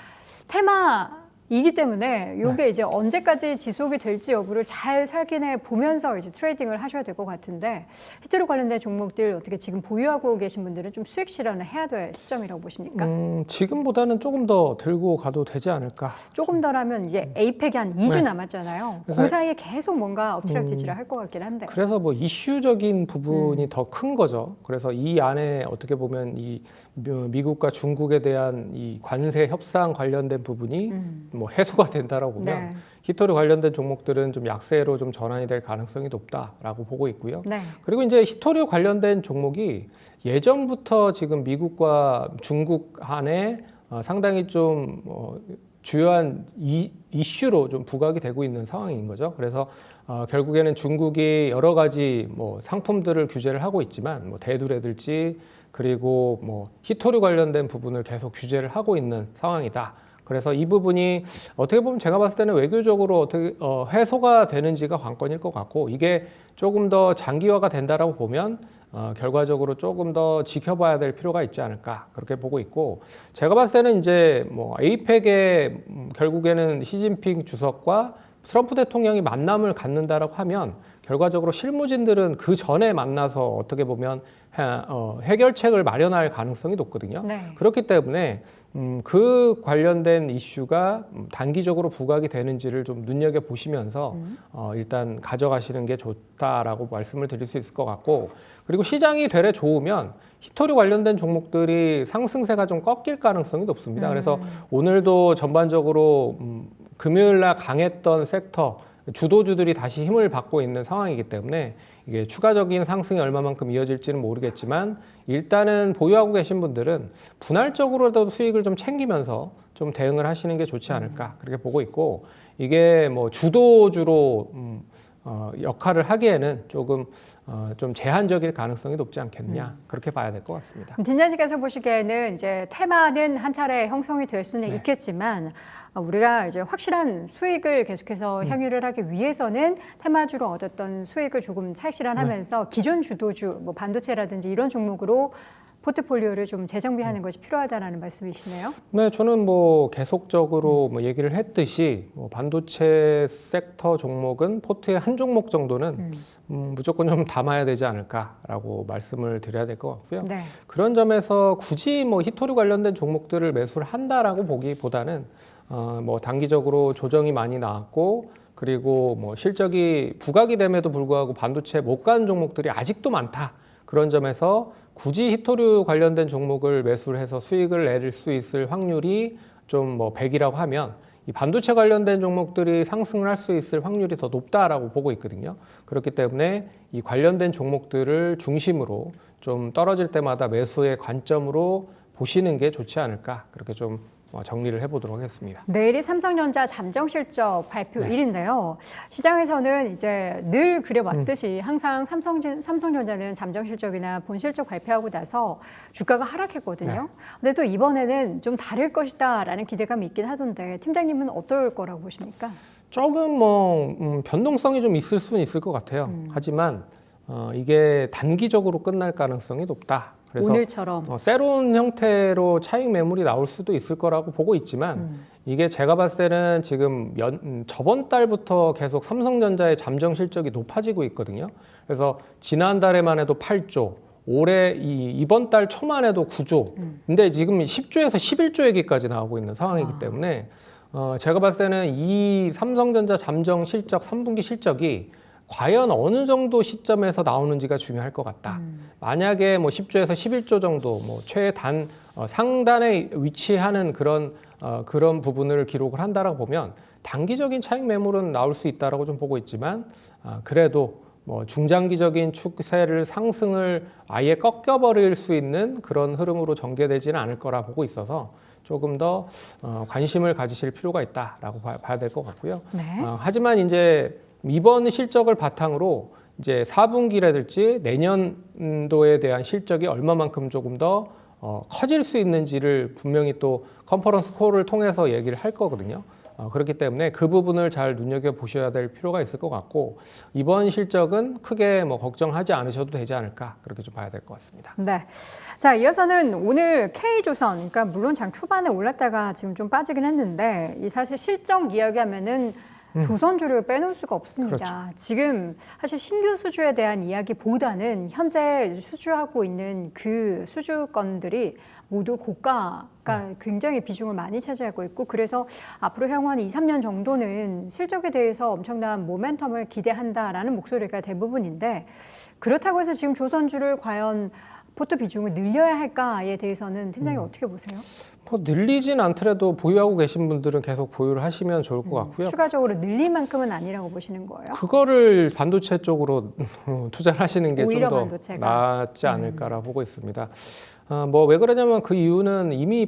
테마이기 때문에 이게 이제 언제까지 지속이 될지 여부를 잘 확인해 보면서 이제 트레이딩을 하셔야 될 것 같은데 히토류 관련된 종목들 어떻게 지금 보유하고 계신 분들은 좀 수익 실현을 해야 될 시점이라고 보십니까? 지금보다는 조금 더 들고 가도 되지 않을까. 조금 더라면 이제 에이펙이 한 2주 네. 남았잖아요. 그 사이에 계속 뭔가 엎치락뒤치락 할 것 같긴 한데. 그래서 뭐 이슈적인 부분이 더 큰 거죠. 그래서 이 안에 어떻게 보면 이 미국과 중국에 대한 이 관세 협상 관련된 부분이 뭐 해소가 된다라고 보면 네. 히토류 관련된 종목들은 좀 약세로 좀 전환이 될 가능성이 높다라고 보고 있고요. 네. 그리고 이제 히토류 관련된 종목이 예전부터 지금 미국과 중국 안에 상당히 좀 주요한 이슈로 좀 부각이 되고 있는 상황인 거죠. 그래서 결국에는 중국이 여러 가지 뭐 상품들을 규제를 하고 있지만 뭐 대두라든지 그리고 뭐 히토류 관련된 부분을 계속 규제를 하고 있는 상황이다. 그래서 이 부분이 어떻게 보면 제가 봤을 때는 외교적으로 어떻게 해소가 되는지가 관건일 것 같고 이게 조금 더 장기화가 된다라고 보면 결과적으로 조금 더 지켜봐야 될 필요가 있지 않을까 그렇게 보고 있고 제가 봤을 때는 이제 뭐 에이펙에 결국에는 시진핑 주석과 트럼프 대통령이 만남을 갖는다라고 하면 결과적으로 실무진들은 그 전에 만나서 어떻게 보면 해결책을 마련할 가능성이 높거든요. 네. 그렇기 때문에 그 관련된 이슈가 단기적으로 부각이 되는지를 좀 눈여겨 보시면서 일단 가져가시는 게 좋다라고 말씀을 드릴 수 있을 것 같고, 그리고 시장이 되레 좋으면 히토류 관련된 종목들이 상승세가 좀 꺾일 가능성이 높습니다. 그래서 오늘도 전반적으로 금요일 날 강했던 섹터 주도주들이 다시 힘을 받고 있는 상황이기 때문에 이게 추가적인 상승이 얼마만큼 이어질지는 모르겠지만, 일단은 보유하고 계신 분들은 분할적으로라도 수익을 좀 챙기면서 좀 대응을 하시는 게 좋지 않을까 그렇게 보고 있고, 이게 뭐 주도주로 역할을 하기에는 조금 좀 제한적일 가능성이 높지 않겠느냐 그렇게 봐야 될 것 같습니다. 팀장님께서 보시기에는 이제 테마는 한 차례 형성이 될 수는 네. 있겠지만 우리가 이제 확실한 수익을 계속해서 향유를 하기 위해서는 테마주로 얻었던 수익을 조금 착실한하면서 기존 주도주, 뭐 반도체라든지 이런 종목으로 포트폴리오를 좀 재정비하는 것이 필요하다라는 말씀이시네요. 네, 저는 뭐 계속적으로 뭐 얘기를 했듯이 뭐 반도체 섹터 종목은 포트의 한 종목 정도는 무조건 좀 담아야 되지 않을까라고 말씀을 드려야 될 것 같고요. 네. 그런 점에서 굳이 뭐 히토류 관련된 종목들을 매수를 한다라고 보기보다는 뭐 단기적으로 조정이 많이 나왔고, 그리고 뭐 실적이 부각이 됨에도 불구하고 반도체 못 간 종목들이 아직도 많다. 그런 점에서 굳이 히토류 관련된 종목을 매수를 해서 수익을 낼 수 있을 확률이 좀 뭐 100이라고 하면, 이 반도체 관련된 종목들이 상승을 할 수 있을 확률이 더 높다라고 보고 있거든요. 그렇기 때문에 이 관련된 종목들을 중심으로 좀 떨어질 때마다 매수의 관점으로 보시는 게 좋지 않을까, 그렇게 좀 정리를 해보도록 하겠습니다. 내일이 삼성전자 잠정 실적 발표일인데요. 시장에서는 이제 늘 그려왔듯이 항상 삼성전자는 잠정 실적이나 본 실적 발표하고 나서 주가가 하락했거든요. 근데 또 이번에는 좀 다를 것이다라는 기대감이 있긴 하던데 팀장님은 어떨 거라고 보십니까? 조금 뭐 변동성이 좀 있을 수는 있을 것 같아요. 하지만 이게 단기적으로 끝날 가능성이 높다. 그래서 오늘처럼 새로운 형태로 차익 매물이 나올 수도 있을 거라고 보고 있지만, 이게 제가 봤을 때는 지금 저번 달부터 계속 삼성전자의 잠정 실적이 높아지고 있거든요. 그래서 지난달에만 해도 8조, 올해 이번 달 초만 해도 9조. 근데 지금 10조에서 11조 얘기까지 나오고 있는 상황이기 때문에 제가 봤을 때는 이 삼성전자 잠정 실적 3분기 실적이 과연 어느 정도 시점에서 나오는지가 중요할 것 같다. 만약에 뭐 10조에서 11조 정도, 뭐 최단 상단에 위치하는 그런 부분을 기록을 한다라고 보면 단기적인 차익 매물은 나올 수 있다라고 좀 보고 있지만, 그래도 뭐 중장기적인 추세를 상승을 아예 꺾여버릴 수 있는 그런 흐름으로 전개되지는 않을 거라 보고 있어서 조금 더 관심을 가지실 필요가 있다라고 봐야 될 것 같고요. 네. 하지만 이제 이번 실적을 바탕으로 이제 4분기라든지 내년도에 대한 실적이 얼마만큼 조금 더 커질 수 있는지를 분명히 또 컨퍼런스 콜을 통해서 얘기를 할 거거든요. 그렇기 때문에 그 부분을 잘 눈여겨 보셔야 될 필요가 있을 것 같고, 이번 실적은 크게 뭐 걱정하지 않으셔도 되지 않을까, 그렇게 좀 봐야 될 것 같습니다. 네. 자, 이어서는 오늘 K조선, 그러니까 물론 장 초반에 올랐다가 지금 좀 빠지긴 했는데, 이 사실 실적 이야기하면은 조선주를 빼놓을 수가 없습니다. 그렇죠. 지금 사실 신규 수주에 대한 이야기보다는 현재 수주하고 있는 그 수주건들이 모두 고가가 굉장히 비중을 많이 차지하고 있고, 그래서 앞으로 향후 한 2, 3년 정도는 실적에 대해서 엄청난 모멘텀을 기대한다라는 목소리가 대부분인데, 그렇다고 해서 지금 조선주를 과연 포트 비중을 늘려야 할까에 대해서는 팀장님 어떻게 보세요? 뭐 늘리진 않더라도 보유하고 계신 분들은 계속 보유를 하시면 좋을 것 같고요. 추가적으로 늘릴 만큼은 아니라고 보시는 거예요? 그거를 반도체 쪽으로 투자를 하시는 게 좀 오히려 더 반도체가. 낫지 않을까라고 보고 있습니다. 뭐 왜 그러냐면 그 이유는 이미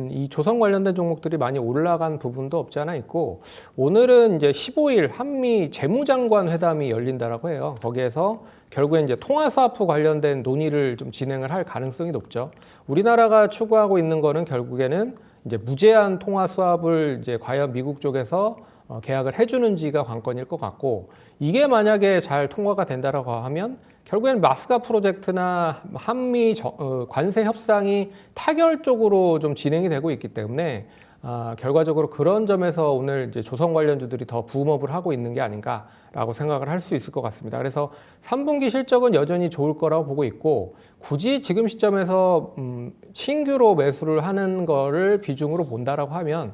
이 조선 관련된 종목들이 많이 올라간 부분도 없지 않아 있고, 오늘은 이제 15일 한미 재무장관 회담이 열린다라고 해요. 거기에서 결국에 이제 통화 스와프 관련된 논의를 좀 진행을 할 가능성이 높죠. 우리나라가 추구하고 있는 거는 결국에는 이제 무제한 통화 스왑을 이제 과연 미국 쪽에서 계약을 해주는지가 관건일 것 같고, 이게 만약에 잘 통과가 된다라고 하면 결국에는 마스가 프로젝트나 한미 관세 협상이 타결적으로 좀 진행이 되고 있기 때문에 결과적으로 그런 점에서 오늘 이제 조선 관련주들이 더 붐업을 하고 있는 게 아닌가라고 생각을 할 수 있을 것 같습니다. 그래서 3분기 실적은 여전히 좋을 거라고 보고 있고 굳이 지금 시점에서 신규로 매수를 하는 거를 비중으로 본다라고 하면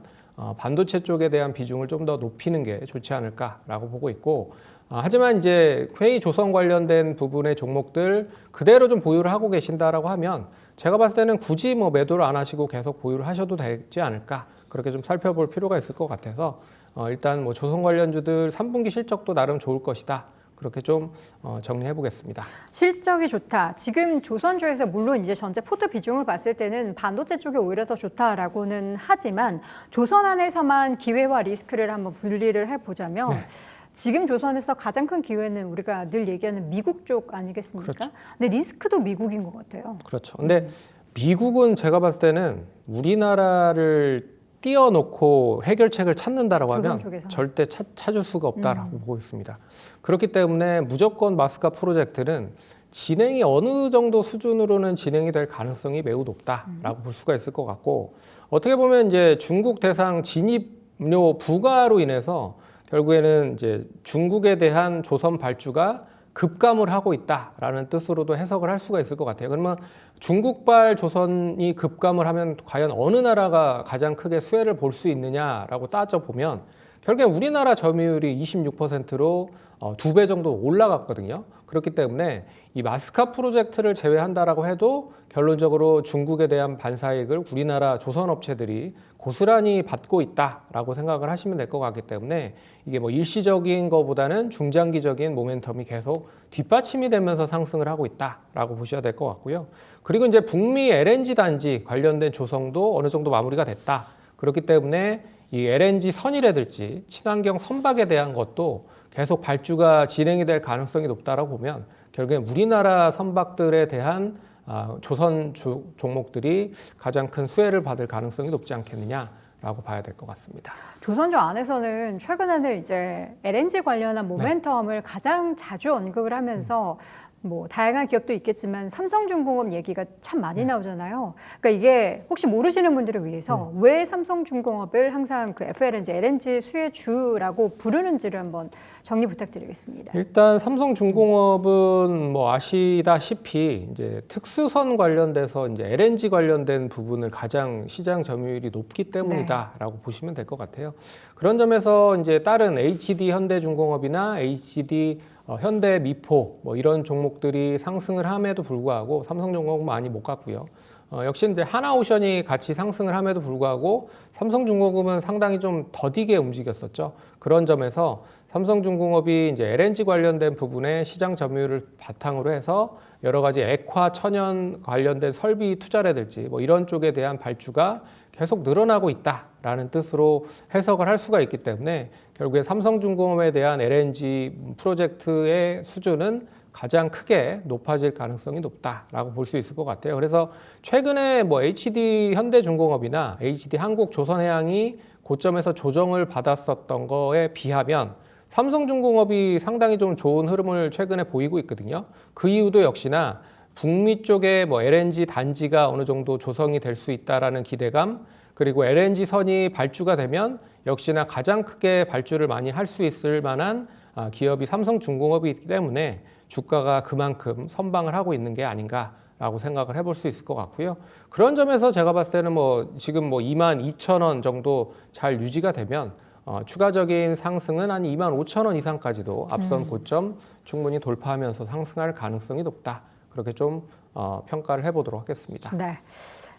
반도체 쪽에 대한 비중을 좀 더 높이는 게 좋지 않을까라고 보고 있고 하지만 이제 회의 조선 관련된 부분의 종목들 그대로 좀 보유를 하고 계신다라고 하면 제가 봤을 때는 굳이 뭐 매도를 안 하시고 계속 보유를 하셔도 되지 않을까 그렇게 좀 살펴볼 필요가 있을 것 같아서 일단 뭐 조선 관련주들 3분기 실적도 나름 좋을 것이다. 그렇게 좀 정리해 보겠습니다. 실적이 좋다. 지금 조선주에서 물론 이제 전체 포트 비중을 봤을 때는 반도체 쪽이 오히려 더 좋다라고는 하지만 조선 안에서만 기회와 리스크를 한번 분리를 해보자면 네. 지금 조선에서 가장 큰 기회는 우리가 늘 얘기하는 미국 쪽 아니겠습니까? 그렇죠. 근데 리스크도 미국인 것 같아요. 그렇죠. 근데 미국은 제가 봤을 때는 우리나라를 띄워놓고 해결책을 찾는다라고 조선 하면 쪽에서. 절대 찾을 수가 없다라고 보고 있습니다. 그렇기 때문에 무조건 마스카 프로젝트는 진행이 어느 정도 수준으로는 진행이 될 가능성이 매우 높다라고 볼 수가 있을 것 같고 어떻게 보면 이제 중국 대상 진입료 부과로 인해서 결국에는 이제 중국에 대한 조선 발주가 급감을 하고 있다라는 뜻으로도 해석을 할 수가 있을 것 같아요. 그러면 중국발 조선이 급감을 하면 과연 어느 나라가 가장 크게 수혜를 볼 수 있느냐라고 따져보면 결국에 우리나라 점유율이 26%로 2배 정도 올라갔거든요. 그렇기 때문에 이 마스카 프로젝트를 제외한다라고 해도 결론적으로 중국에 대한 반사이익을 우리나라 조선 업체들이 고스란히 받고 있다라고 생각을 하시면 될 것 같기 때문에 이게 뭐 일시적인 것보다는 중장기적인 모멘텀이 계속 뒷받침이 되면서 상승을 하고 있다라고 보셔야 될 것 같고요. 그리고 이제 북미 LNG 단지 관련된 조성도 어느 정도 마무리가 됐다. 그렇기 때문에 이 LNG 선이라든지 친환경 선박에 대한 것도 계속 발주가 진행이 될 가능성이 높다라고 보면 결국엔 우리나라 선박들에 대한 조선 종목들이 가장 큰 수혜를 받을 가능성이 높지 않겠느냐라고 봐야 될 것 같습니다. 조선주 안에서는 최근에는 이제 LNG 관련한 모멘텀을 가장 자주 언급을 하면서 뭐 다양한 기업도 있겠지만 삼성중공업 얘기가 참 많이 나오잖아요. 그러니까 이게 혹시 모르시는 분들을 위해서 왜 삼성중공업을 항상 그 FLNG, LNG 수혜주라고 부르는지를 한번 정리 부탁드리겠습니다. 일단 삼성중공업은 뭐 아시다시피 이제 특수선 관련돼서 이제 LNG 관련된 부분을 가장 시장 점유율이 높기 때문이다라고 보시면 될 것 같아요. 그런 점에서 이제 다른 HD 현대중공업이나 HD 현대 미포 뭐 이런 종목들이 상승을 함에도 불구하고 삼성중공업은 많이 못 갔고요. 역시 이제 하나오션이 같이 상승을 함에도 불구하고 삼성중공업은 상당히 좀 더디게 움직였었죠. 그런 점에서 삼성중공업이 이제 LNG 관련된 부분에 시장 점유율을 바탕으로 해서 여러 가지 액화 천연 관련된 설비 투자라든지 뭐 이런 쪽에 대한 발주가 계속 늘어나고 있다라는 뜻으로 해석을 할 수가 있기 때문에 결국에 삼성중공업에 대한 LNG 프로젝트의 수준은 가장 크게 높아질 가능성이 높다라고 볼 수 있을 것 같아요. 그래서 최근에 뭐 HD 현대중공업이나 HD 한국조선해양이 고점에서 조정을 받았었던 거에 비하면 삼성중공업이 상당히 좀 좋은 흐름을 최근에 보이고 있거든요. 그 이유도 역시나 북미 쪽에 뭐 LNG 단지가 어느 정도 조성이 될 수 있다라는 기대감, 그리고 LNG 선이 발주가 되면 역시나 가장 크게 발주를 많이 할 수 있을 만한 기업이 삼성중공업이기 때문에 주가가 그만큼 선방을 하고 있는 게 아닌가라고 생각을 해볼 수 있을 것 같고요. 그런 점에서 제가 봤을 때는 뭐 지금 뭐 22,000원 정도 잘 유지가 되면 추가적인 상승은 한 25,000원 이상까지도 앞선 고점 충분히 돌파하면서 상승할 가능성이 높다. 그렇게 좀 평가를 해보도록 하겠습니다. 네.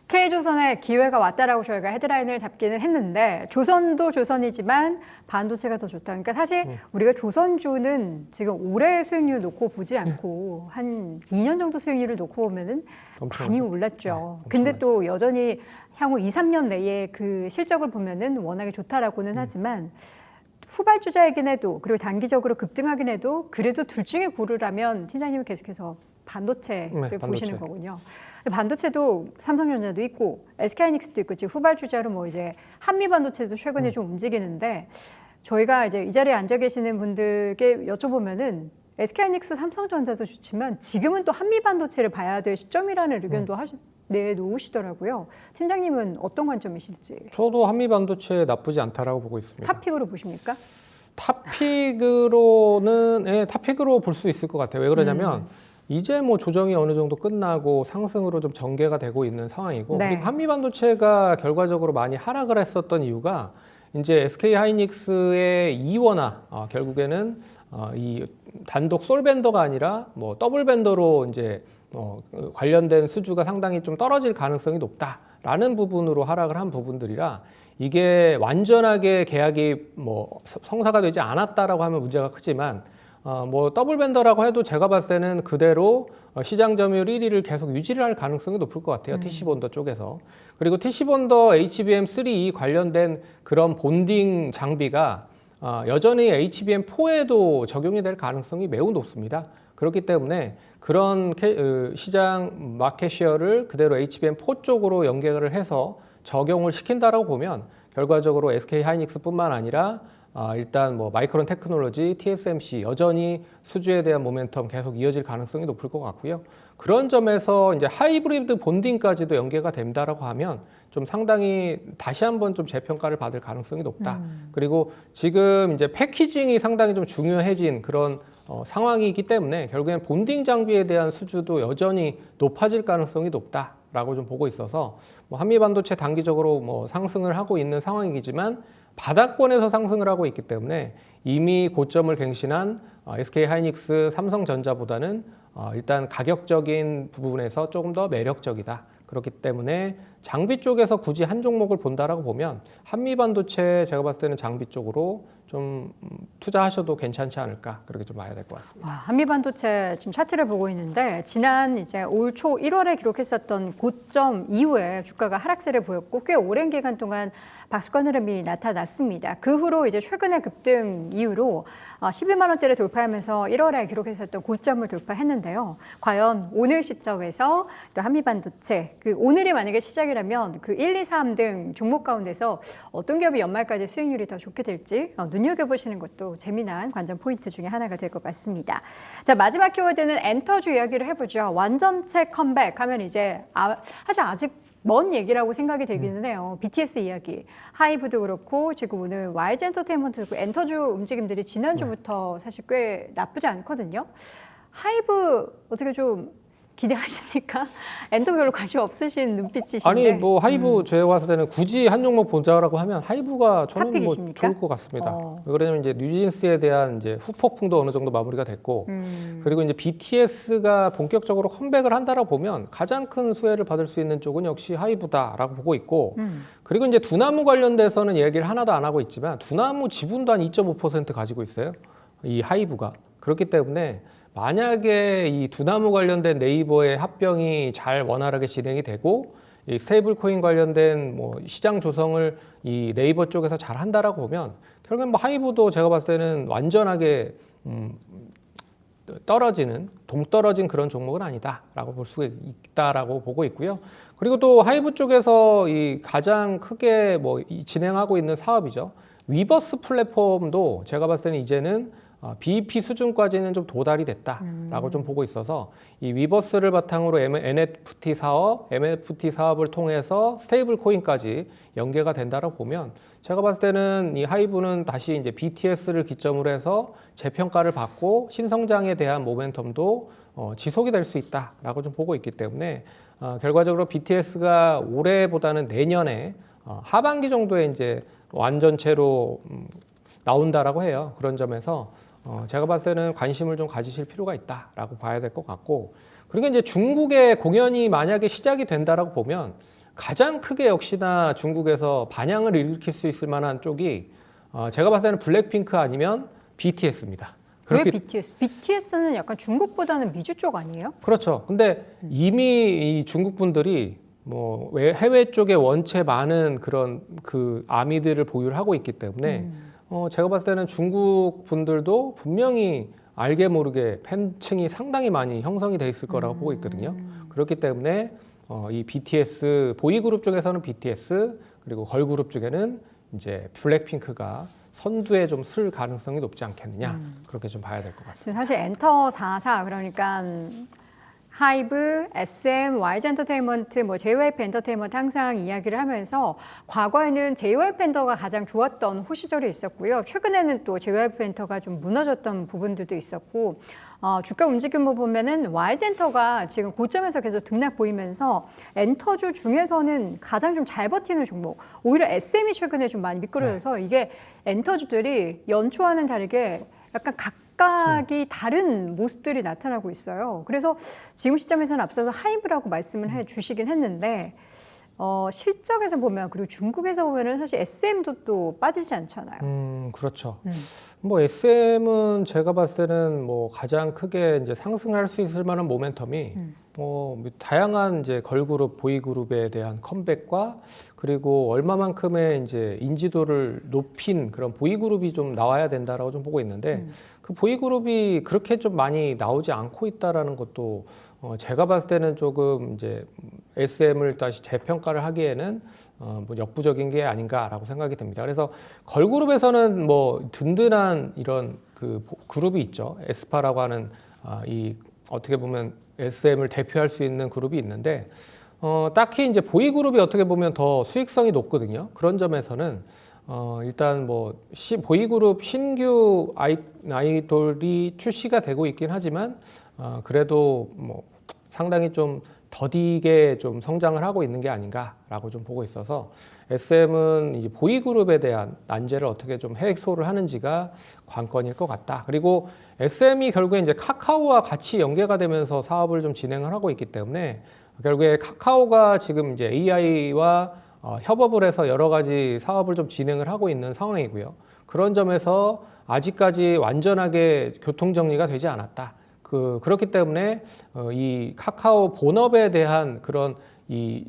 K조선의 기회가 왔다라고 저희가 헤드라인을 잡기는 했는데 조선도 조선이지만 반도체가 더 좋다. 그러니까 사실 우리가 조선주는 지금 올해 수익률 놓고 보지 않고 한 2년 정도 수익률을 놓고 보면은 많이 올랐죠. 근데 또 여전히 향후 2, 3년 내에 그 실적을 보면은 워낙에 좋다라고는 하지만 후발주자이긴 해도 그리고 단기적으로 급등하긴 해도 그래도 둘 중에 고르라면 팀장님은 계속해서 반도체를 보시는 거군요. 반도체도 삼성전자도 있고 SK하이닉스도 있고 지금 후발주자로 뭐 이제 한미반도체도 최근에 좀 움직이는데 저희가 이제 이 자리에 앉아 계시는 분들께 여쭤보면은 SK하이닉스, 삼성전자도 좋지만 지금은 또 한미반도체를 봐야 될 시점이라는 의견도 내놓으시더라고요. 팀장님은 어떤 관점이실지? 저도 한미 반도체 나쁘지 않다라고 보고 있습니다. 탑픽으로 보십니까? 탑픽으로 볼 수 있을 것 같아요. 왜 그러냐면 이제 뭐 조정이 어느 정도 끝나고 상승으로 좀 전개가 되고 있는 상황이고 네. 그리고 한미 반도체가 결과적으로 많이 하락을 했었던 이유가 이제 SK 하이닉스의 이원화 결국에는 이 단독 솔 벤더가 아니라 뭐 더블 벤더로 이제 관련된 수주가 상당히 좀 떨어질 가능성이 높다라는 부분으로 하락을 한 부분들이라 이게 완전하게 계약이 뭐 성사가 되지 않았다라고 하면 문제가 크지만 뭐 더블 벤더라고 해도 제가 봤을 때는 그대로 시장 점유율 1위를 계속 유지를 할 가능성이 높을 것 같아요. TC 본더 쪽에서. 그리고 TC 본더 HBM3 관련된 그런 본딩 장비가 여전히 HBM4에도 적용이 될 가능성이 매우 높습니다. 그렇기 때문에 그런 시장 마켓 쉐어를 그대로 HBM4 쪽으로 연결을 해서 적용을 시킨다라고 보면 결과적으로 SK 하이닉스뿐만 아니라 일단 뭐 마이크론 테크놀로지, TSMC 여전히 수주에 대한 모멘텀 계속 이어질 가능성이 높을 것 같고요. 그런 점에서 이제 하이브리드 본딩까지도 연계가 된다라고 하면 좀 상당히 다시 한번 좀 재평가를 받을 가능성이 높다. 그리고 지금 이제 패키징이 상당히 좀 중요해진 그런 상황이기 때문에 결국엔 본딩 장비에 대한 수주도 여전히 높아질 가능성이 높다라고 좀 보고 있어서 뭐 한미 반도체 단기적으로 뭐 상승을 하고 있는 상황이지만 바닥권에서 상승을 하고 있기 때문에 이미 고점을 갱신한 SK 하이닉스, 삼성전자보다는 일단 가격적인 부분에서 조금 더 매력적이다. 그렇기 때문에 장비 쪽에서 굳이 한 종목을 본다라고 보면 한미 반도체 제가 봤을 때는 장비 쪽으로 좀 투자하셔도 괜찮지 않을까 그렇게 좀 봐야 될 것 같습니다. 한미 반도체 지금 차트를 보고 있는데 지난 이제 올 초 1월에 기록했었던 고점 이후에 주가가 하락세를 보였고 꽤 오랜 기간 동안 박스권 흐름이 나타났습니다. 그 후로 이제 최근의 급등 이후로 11만 원대를 돌파하면서 1월에 기록했었던 고점을 돌파했는데요. 과연 오늘 시점에서 또 한미 반도체 오늘이 만약에 시작이라면 그 1, 2, 3 등 종목 가운데서 어떤 기업이 연말까지 수익률이 더 좋게 될지 눈여겨보시는 것도 재미난 관전 포인트 중에 하나가 될 것 같습니다. 자, 마지막 키워드는 엔터주 이야기를 해보죠. 완전체 컴백하면 이제 사실 아직 먼 얘기라고 생각이 되기는 해요. BTS 이야기, 하이브도 그렇고 지금 오늘 YG 엔터테인먼트 그리고 엔터주 움직임들이 지난주부터 사실 꽤 나쁘지 않거든요. 하이브 어떻게 좀 기대하십니까? 엔터 별로 관심 없으신 눈빛이신데. 아니 뭐 하이브 제가 봤을 때는 굳이 한 종목 보자라고 하면 하이브가 저는 뭐 탑픽이십니까? 좋을 것 같습니다. 왜 그러냐면 이제 뉴진스에 대한 이제 후폭풍도 어느 정도 마무리가 됐고 그리고 이제 BTS가 본격적으로 컴백을 한다라고 보면 가장 큰 수혜를 받을 수 있는 쪽은 역시 하이브다라고 보고 있고 그리고 이제 두나무 관련돼서는 얘기를 하나도 안 하고 있지만 두나무 지분도 한 2.5% 가지고 있어요. 이 하이브가. 그렇기 때문에 만약에 이 두나무 관련된 네이버의 합병이 잘 원활하게 진행이 되고 이 스테이블 코인 관련된 뭐 시장 조성을 이 네이버 쪽에서 잘 한다라고 보면 결국엔 뭐 하이브도 제가 봤을 때는 완전하게 동떨어진 그런 종목은 아니다라고 볼 수 있다라고 보고 있고요. 그리고 또 하이브 쪽에서 이 가장 크게 뭐 진행하고 있는 사업이죠. 위버스 플랫폼도 제가 봤을 때는 이제는 BEP 수준까지는 좀 도달이 됐다라고 좀 보고 있어서 이 위버스를 바탕으로 NFT 사업을 통해서 스테이블 코인까지 연계가 된다라고 보면 제가 봤을 때는 이 하이브는 다시 이제 BTS를 기점으로 해서 재평가를 받고 신성장에 대한 모멘텀도 지속이 될 수 있다라고 좀 보고 있기 때문에 결과적으로 BTS가 올해보다는 내년에 하반기 정도에 이제 완전체로 나온다라고 해요. 그런 점에서 제가 봤을 때는 관심을 좀 가지실 필요가 있다라고 봐야 될 것 같고 그리고 이제 중국의 공연이 만약에 시작이 된다라고 보면 가장 크게 역시나 중국에서 반향을 일으킬 수 있을 만한 쪽이 제가 봤을 때는 블랙핑크 아니면 BTS입니다. 왜 BTS? BTS는 약간 중국보다는 미주 쪽 아니에요? 그렇죠. 근데 이미 이 중국 분들이 뭐 해외 쪽에 원체 많은 그런 그 아미들을 보유를 하고 있기 때문에 제가 봤을 때는 중국 분들도 분명히 알게 모르게 팬층이 상당히 많이 형성이 돼 있을 거라고 보고 있거든요. 그렇기 때문에 이 BTS 보이그룹 쪽에서는 BTS 그리고 걸그룹 쪽에는 이제 블랙핑크가 선두에 좀 쓸 가능성이 높지 않겠느냐 그렇게 좀 봐야 될 것 같습니다. 지금 사실 엔터 44 그러니까 하이브, SM, YG 엔터테인먼트, 뭐 JYP 엔터테인먼트 항상 이야기를 하면서 과거에는 JYP 엔터가 가장 좋았던 호시절이 있었고요. 최근에는 또 JYP 엔터가 좀 무너졌던 부분들도 있었고 주가 움직임을 보면은 YG 엔터가 지금 고점에서 계속 등락 보이면서 엔터주 중에서는 가장 좀 잘 버티는 종목. 오히려 SM이 최근에 좀 많이 미끄러져서 이게 엔터주들이 연초와는 다르게 약간 각각이 다른 모습들이 나타나고 있어요. 그래서 지금 시점에서는 앞서서 하이브라고 말씀을 해주시긴 했는데 실적에서 보면 그리고 중국에서 보면은 사실 SM도 또 빠지지 않잖아요. 그렇죠. 뭐 SM은 제가 봤을 때는 뭐 가장 크게 이제 상승할 수 있을 만한 모멘텀이 뭐 다양한 이제 걸그룹, 보이그룹에 대한 컴백과 그리고 얼마만큼의 이제 인지도를 높인 그런 보이그룹이 좀 나와야 된다라고 좀 보고 있는데 그 보이그룹이 그렇게 좀 많이 나오지 않고 있다라는 것도 제가 봤을 때는 조금 이제 SM을 다시 재평가를 하기에는 뭐 역부족인 게 아닌가라고 생각이 듭니다. 그래서 걸그룹에서는 뭐 든든한 이런 그 그룹이 있죠. 에스파라고 하는 이 어떻게 보면 SM을 대표할 수 있는 그룹이 있는데 딱히 이제 보이그룹이 어떻게 보면 더 수익성이 높거든요. 그런 점에서는 일단 뭐 보이그룹 신규 아이돌이 출시가 되고 있긴 하지만 그래도 뭐 상당히 좀 더디게 좀 성장을 하고 있는 게 아닌가라고 좀 보고 있어서 SM은 이제 보이그룹에 대한 난제를 어떻게 좀 해소를 하는지가 관건일 것 같다. 그리고 SM이 결국에 이제 카카오와 같이 연계가 되면서 사업을 좀 진행을 하고 있기 때문에 결국에 카카오가 지금 이제 AI와 협업을 해서 여러 가지 사업을 좀 진행을 하고 있는 상황이고요. 그런 점에서 아직까지 완전하게 교통정리가 되지 않았다. 그렇기 때문에 이 카카오 본업에 대한 그런 이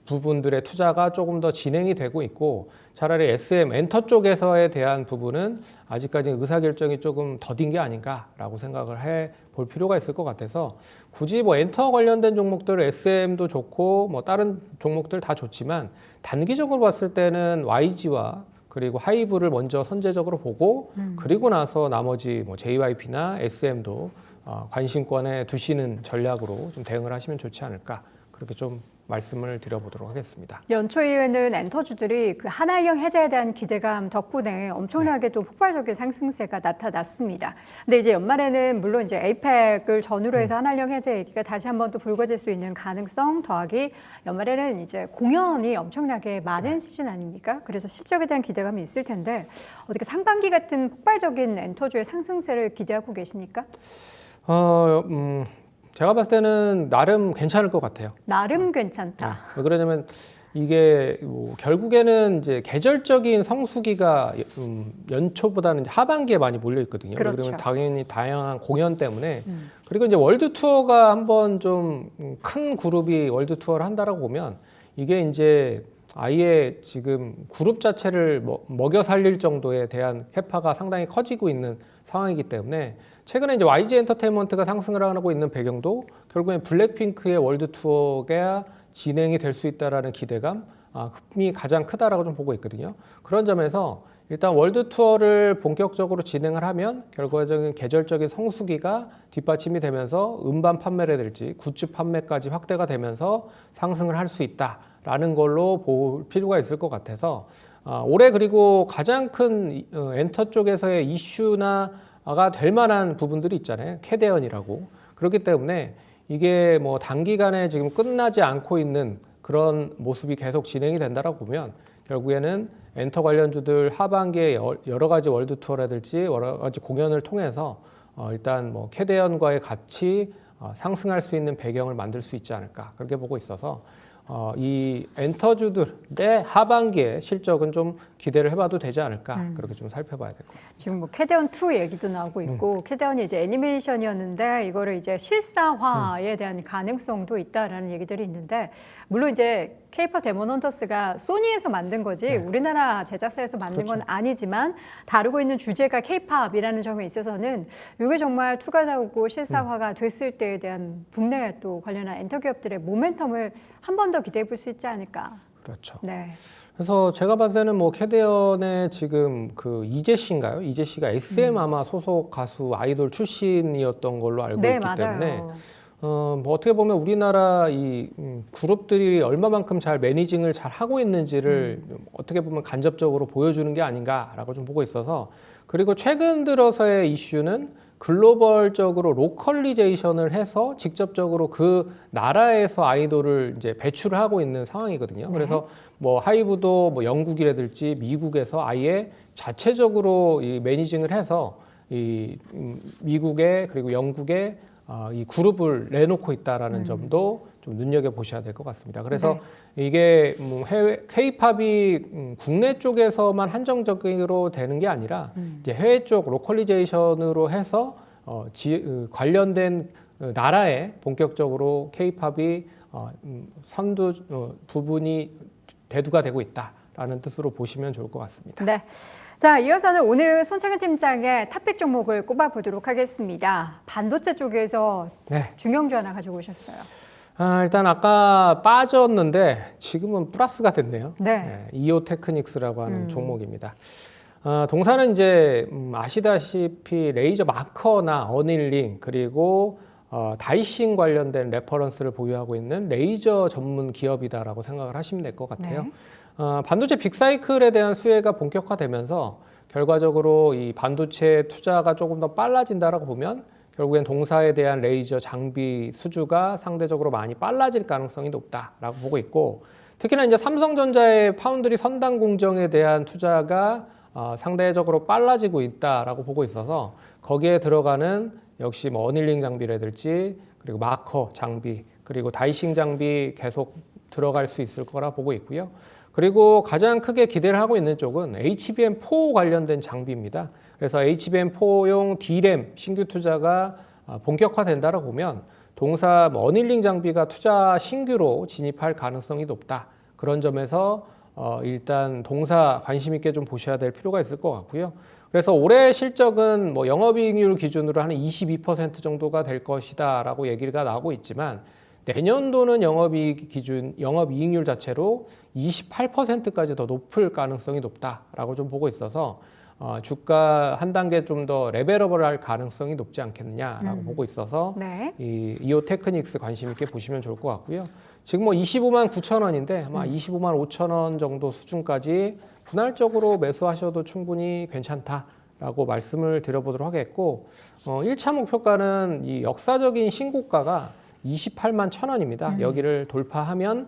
부분들의 투자가 조금 더 진행이 되고 있고 차라리 SM 엔터 쪽에서에 대한 부분은 아직까지 의사결정이 조금 더딘 게 아닌가라고 생각을 해 볼 필요가 있을 것 같아서 굳이 뭐 엔터 관련된 종목들 SM도 좋고 뭐 다른 종목들 다 좋지만 단기적으로 봤을 때는 YG와 그리고 하이브를 먼저 선제적으로 보고 그리고 나서 나머지 뭐 JYP나 SM도 관심권에 두시는 전략으로 좀 대응을 하시면 좋지 않을까 그렇게 좀 말씀을 드려보도록 하겠습니다. 연초 이후에는 엔터주들이 그 한알령 해제에 대한 기대감 덕분에 엄청나게 또 폭발적인 상승세가 나타났습니다. 근데 이제 연말에는 물론 이제 에이펙을 전후로 해서 한알령 해제 얘기가 다시 한번 또 불거질 수 있는 가능성 더하기 연말에는 이제 공연이 엄청나게 많은 시즌 아닙니까? 그래서 실적에 대한 기대감이 있을 텐데 어떻게 상반기 같은 폭발적인 엔터주의 상승세를 기대하고 계십니까? 제가 봤을 때는 나름 괜찮을 것 같아요. 나름 괜찮다. 왜 그러냐면 이게 뭐 결국에는 이제 계절적인 성수기가 연초보다는 이제 하반기에 많이 몰려 있거든요. 그렇죠. 그러면 당연히 다양한 공연 때문에 그리고 이제 월드 투어가 한번 좀 큰 그룹이 월드 투어를 한다라고 보면 이게 이제 아예 지금 그룹 자체를 먹여 살릴 정도에 대한 해파가 상당히 커지고 있는 상황이기 때문에 최근에 이제 YG 엔터테인먼트가 상승을 하고 있는 배경도 결국엔 블랙핑크의 월드 투어가 진행이 될 수 있다라는 기대감이 가장 크다라고 좀 보고 있거든요. 그런 점에서 일단 월드 투어를 본격적으로 진행을 하면 결과적인 계절적인 성수기가 뒷받침이 되면서 음반 판매라든지 굿즈 판매까지 확대가 되면서 상승을 할 수 있다라는 걸로 볼 필요가 있을 것 같아서 올해 그리고 가장 큰 엔터 쪽에서의 이슈나가 될 만한 부분들이 있잖아요. 캐대언이라고. 그렇기 때문에 이게 뭐 단기간에 지금 끝나지 않고 있는 그런 모습이 계속 진행이 된다라고 보면 결국에는 엔터 관련주들 하반기에 여러 가지 월드 투어라든지 여러 가지 공연을 통해서 일단 뭐 캐대언과의 같이 상승할 수 있는 배경을 만들 수 있지 않을까 그렇게 보고 있어서 이 엔터주들의 하반기에 실적은 좀 기대를 해봐도 되지 않을까 그렇게 좀 살펴봐야 될 것 같습니다. 지금 뭐 캐대언 2 얘기도 나오고 있고 캐대언이 이제 애니메이션이었는데 이거를 이제 실사화에 대한 가능성도 있다라는 얘기들이 있는데 물론 이제 K-pop 데몬 헌터스가 소니에서 만든 거지 우리나라 제작사에서 만든 건 아니지만 다루고 있는 주제가 K-팝이라는 점에 있어서는 이게 정말 2가 나오고 실사화가 됐을 때에 대한 국내 또 관련한 엔터 기업들의 모멘텀을 한 번 더 기대해 볼 수 있지 않을까. 그렇죠. 네. 그래서 제가 봤을 때는 뭐 캐대언의 지금 그 이재 씨인가요? 이재 씨가 SM 아마 소속 가수 아이돌 출신이었던 걸로 알고 네, 있기 맞아요. 때문에 뭐 어떻게 보면 우리나라 이 그룹들이 얼마만큼 잘 매니징을 잘 하고 있는지를 어떻게 보면 간접적으로 보여주는 게 아닌가라고 좀 보고 있어서, 그리고 최근 들어서의 이슈는 글로벌적으로 로컬리제이션을 해서 직접적으로 그 나라에서 아이돌을 이제 배출을 하고 있는 상황이거든요. 그래서 뭐 하이브도 뭐 영국이라든지 미국에서 아예 자체적으로 이 매니징을 해서 이 미국에 그리고 영국에 이 그룹을 내놓고 있다라는 점도 좀 눈여겨 보셔야 될 것 같습니다. 그래서 이게 해외 K-팝이 국내 쪽에서만 한정적으로 되는 게 아니라 이제 해외 쪽 로컬리제이션으로 해서 관련된 나라에 본격적으로 K-팝이 선두 부분이 대두가 되고 있다라는 뜻으로 보시면 좋을 것 같습니다. 네. 자, 이어서는 오늘 손창현 팀장의 탑픽 종목을 꼽아보도록 하겠습니다. 반도체 쪽에서 중요주 하나 가지고 오셨어요. 일단 아까 빠졌는데 지금은 플러스가 됐네요. 네. 이오테크닉스라고 하는 종목입니다. 동사는 이제 아시다시피 레이저 마커나 어닐링 그리고 다이싱 관련된 레퍼런스를 보유하고 있는 레이저 전문 기업이다라고 생각을 하시면 될 것 같아요. 반도체 빅사이클에 대한 수혜가 본격화되면서 결과적으로 이 반도체 투자가 조금 더 빨라진다라고 보면 결국엔 동사에 대한 레이저 장비 수주가 상대적으로 많이 빨라질 가능성이 높다라고 보고 있고, 특히나 이제 삼성전자의 파운드리 선단 공정에 대한 투자가 상대적으로 빨라지고 있다라고 보고 있어서 거기에 들어가는 역시 뭐 어닐링 장비라든지 그리고 마커 장비 그리고 다이싱 장비 계속 들어갈 수 있을 거라 보고 있고요. 그리고 가장 크게 기대를 하고 있는 쪽은 HBM4 관련된 장비입니다. 그래서 HBM4용 D램 신규 투자가 본격화된다라고 보면 동사 어닐링 장비가 투자 신규로 진입할 가능성이 높다. 그런 점에서 일단 동사 관심 있게 좀 보셔야 될 필요가 있을 것 같고요. 그래서 올해 실적은 뭐 영업이익률 기준으로 한 22% 정도가 될 것이다라고 얘기가 나오고 있지만 내년도는 영업이익률 자체로 28%까지 더 높을 가능성이 높다라고 좀 보고 있어서 주가 한 단계 좀 더 레벨업을 할 가능성이 높지 않겠느냐라고 보고 있어서 이 이오테크닉스 관심 있게 보시면 좋을 것 같고요. 지금 뭐 25만 9천 원인데 아마 25만 5천 원 정도 수준까지 분할적으로 매수하셔도 충분히 괜찮다라고 말씀을 드려보도록 하겠고, 1차 목표가는 이 역사적인 신고가가 28만 1천 원입니다. 여기를 돌파하면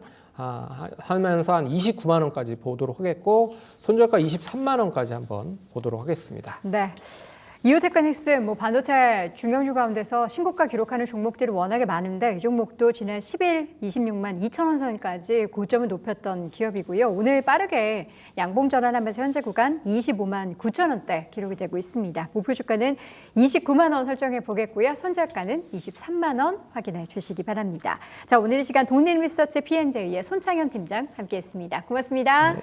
하면서 한 29만 원까지 보도록 하겠고, 손절가 23만 원까지 한번 보도록 하겠습니다. 네. 이오테크닉스 반도체 중형주 가운데서 신고가 기록하는 종목들이 워낙에 많은데 이 종목도 지난 10일 26만 2천 원 선까지 고점을 높였던 기업이고요. 오늘 빠르게 양봉 전환하면서 현재 구간 25만 9천 원대 기록이 되고 있습니다. 목표 주가는 29만 원 설정해 보겠고요. 손절가는 23만 원 확인해 주시기 바랍니다. 자, 오늘 이 시간 독립리서치 P&J의 손창현 팀장 함께했습니다. 고맙습니다. 네.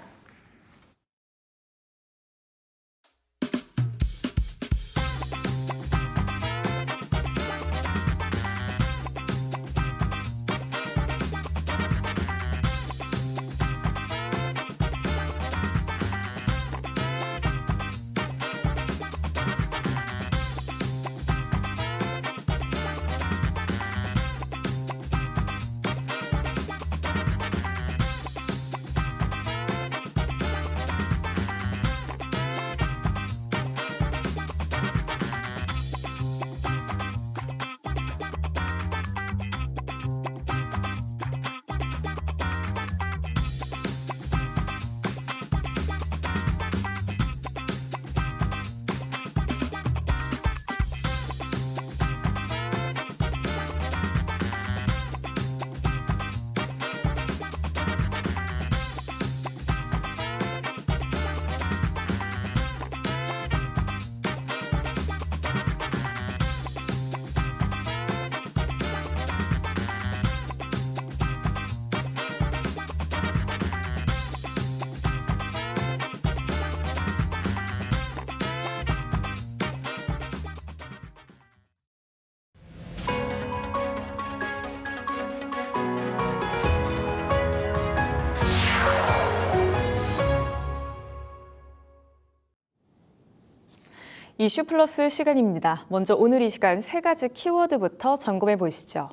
이슈 플러스 시간입니다. 먼저 오늘 이 시간 세 가지 키워드부터 점검해 보시죠.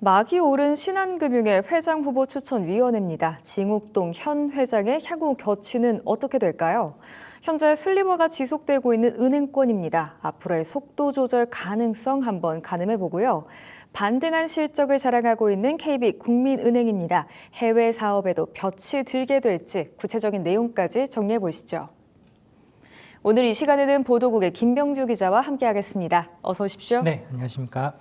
막이 오른 신한금융의 회장 후보 추천위원회입니다. 징옥동 현 회장의 향후 겨취는 어떻게 될까요? 현재 슬림화가 지속되고 있는 은행권입니다. 앞으로의 속도 조절 가능성 한번 가늠해 보고요. 반등한 실적을 자랑하고 있는 KB국민은행입니다. 해외 사업에도 볕이 들게 될지 구체적인 내용까지 정리해 보시죠. 오늘 이 시간에는 보도국의 김병주 기자와 함께하겠습니다. 어서 오십시오. 네, 안녕하십니까.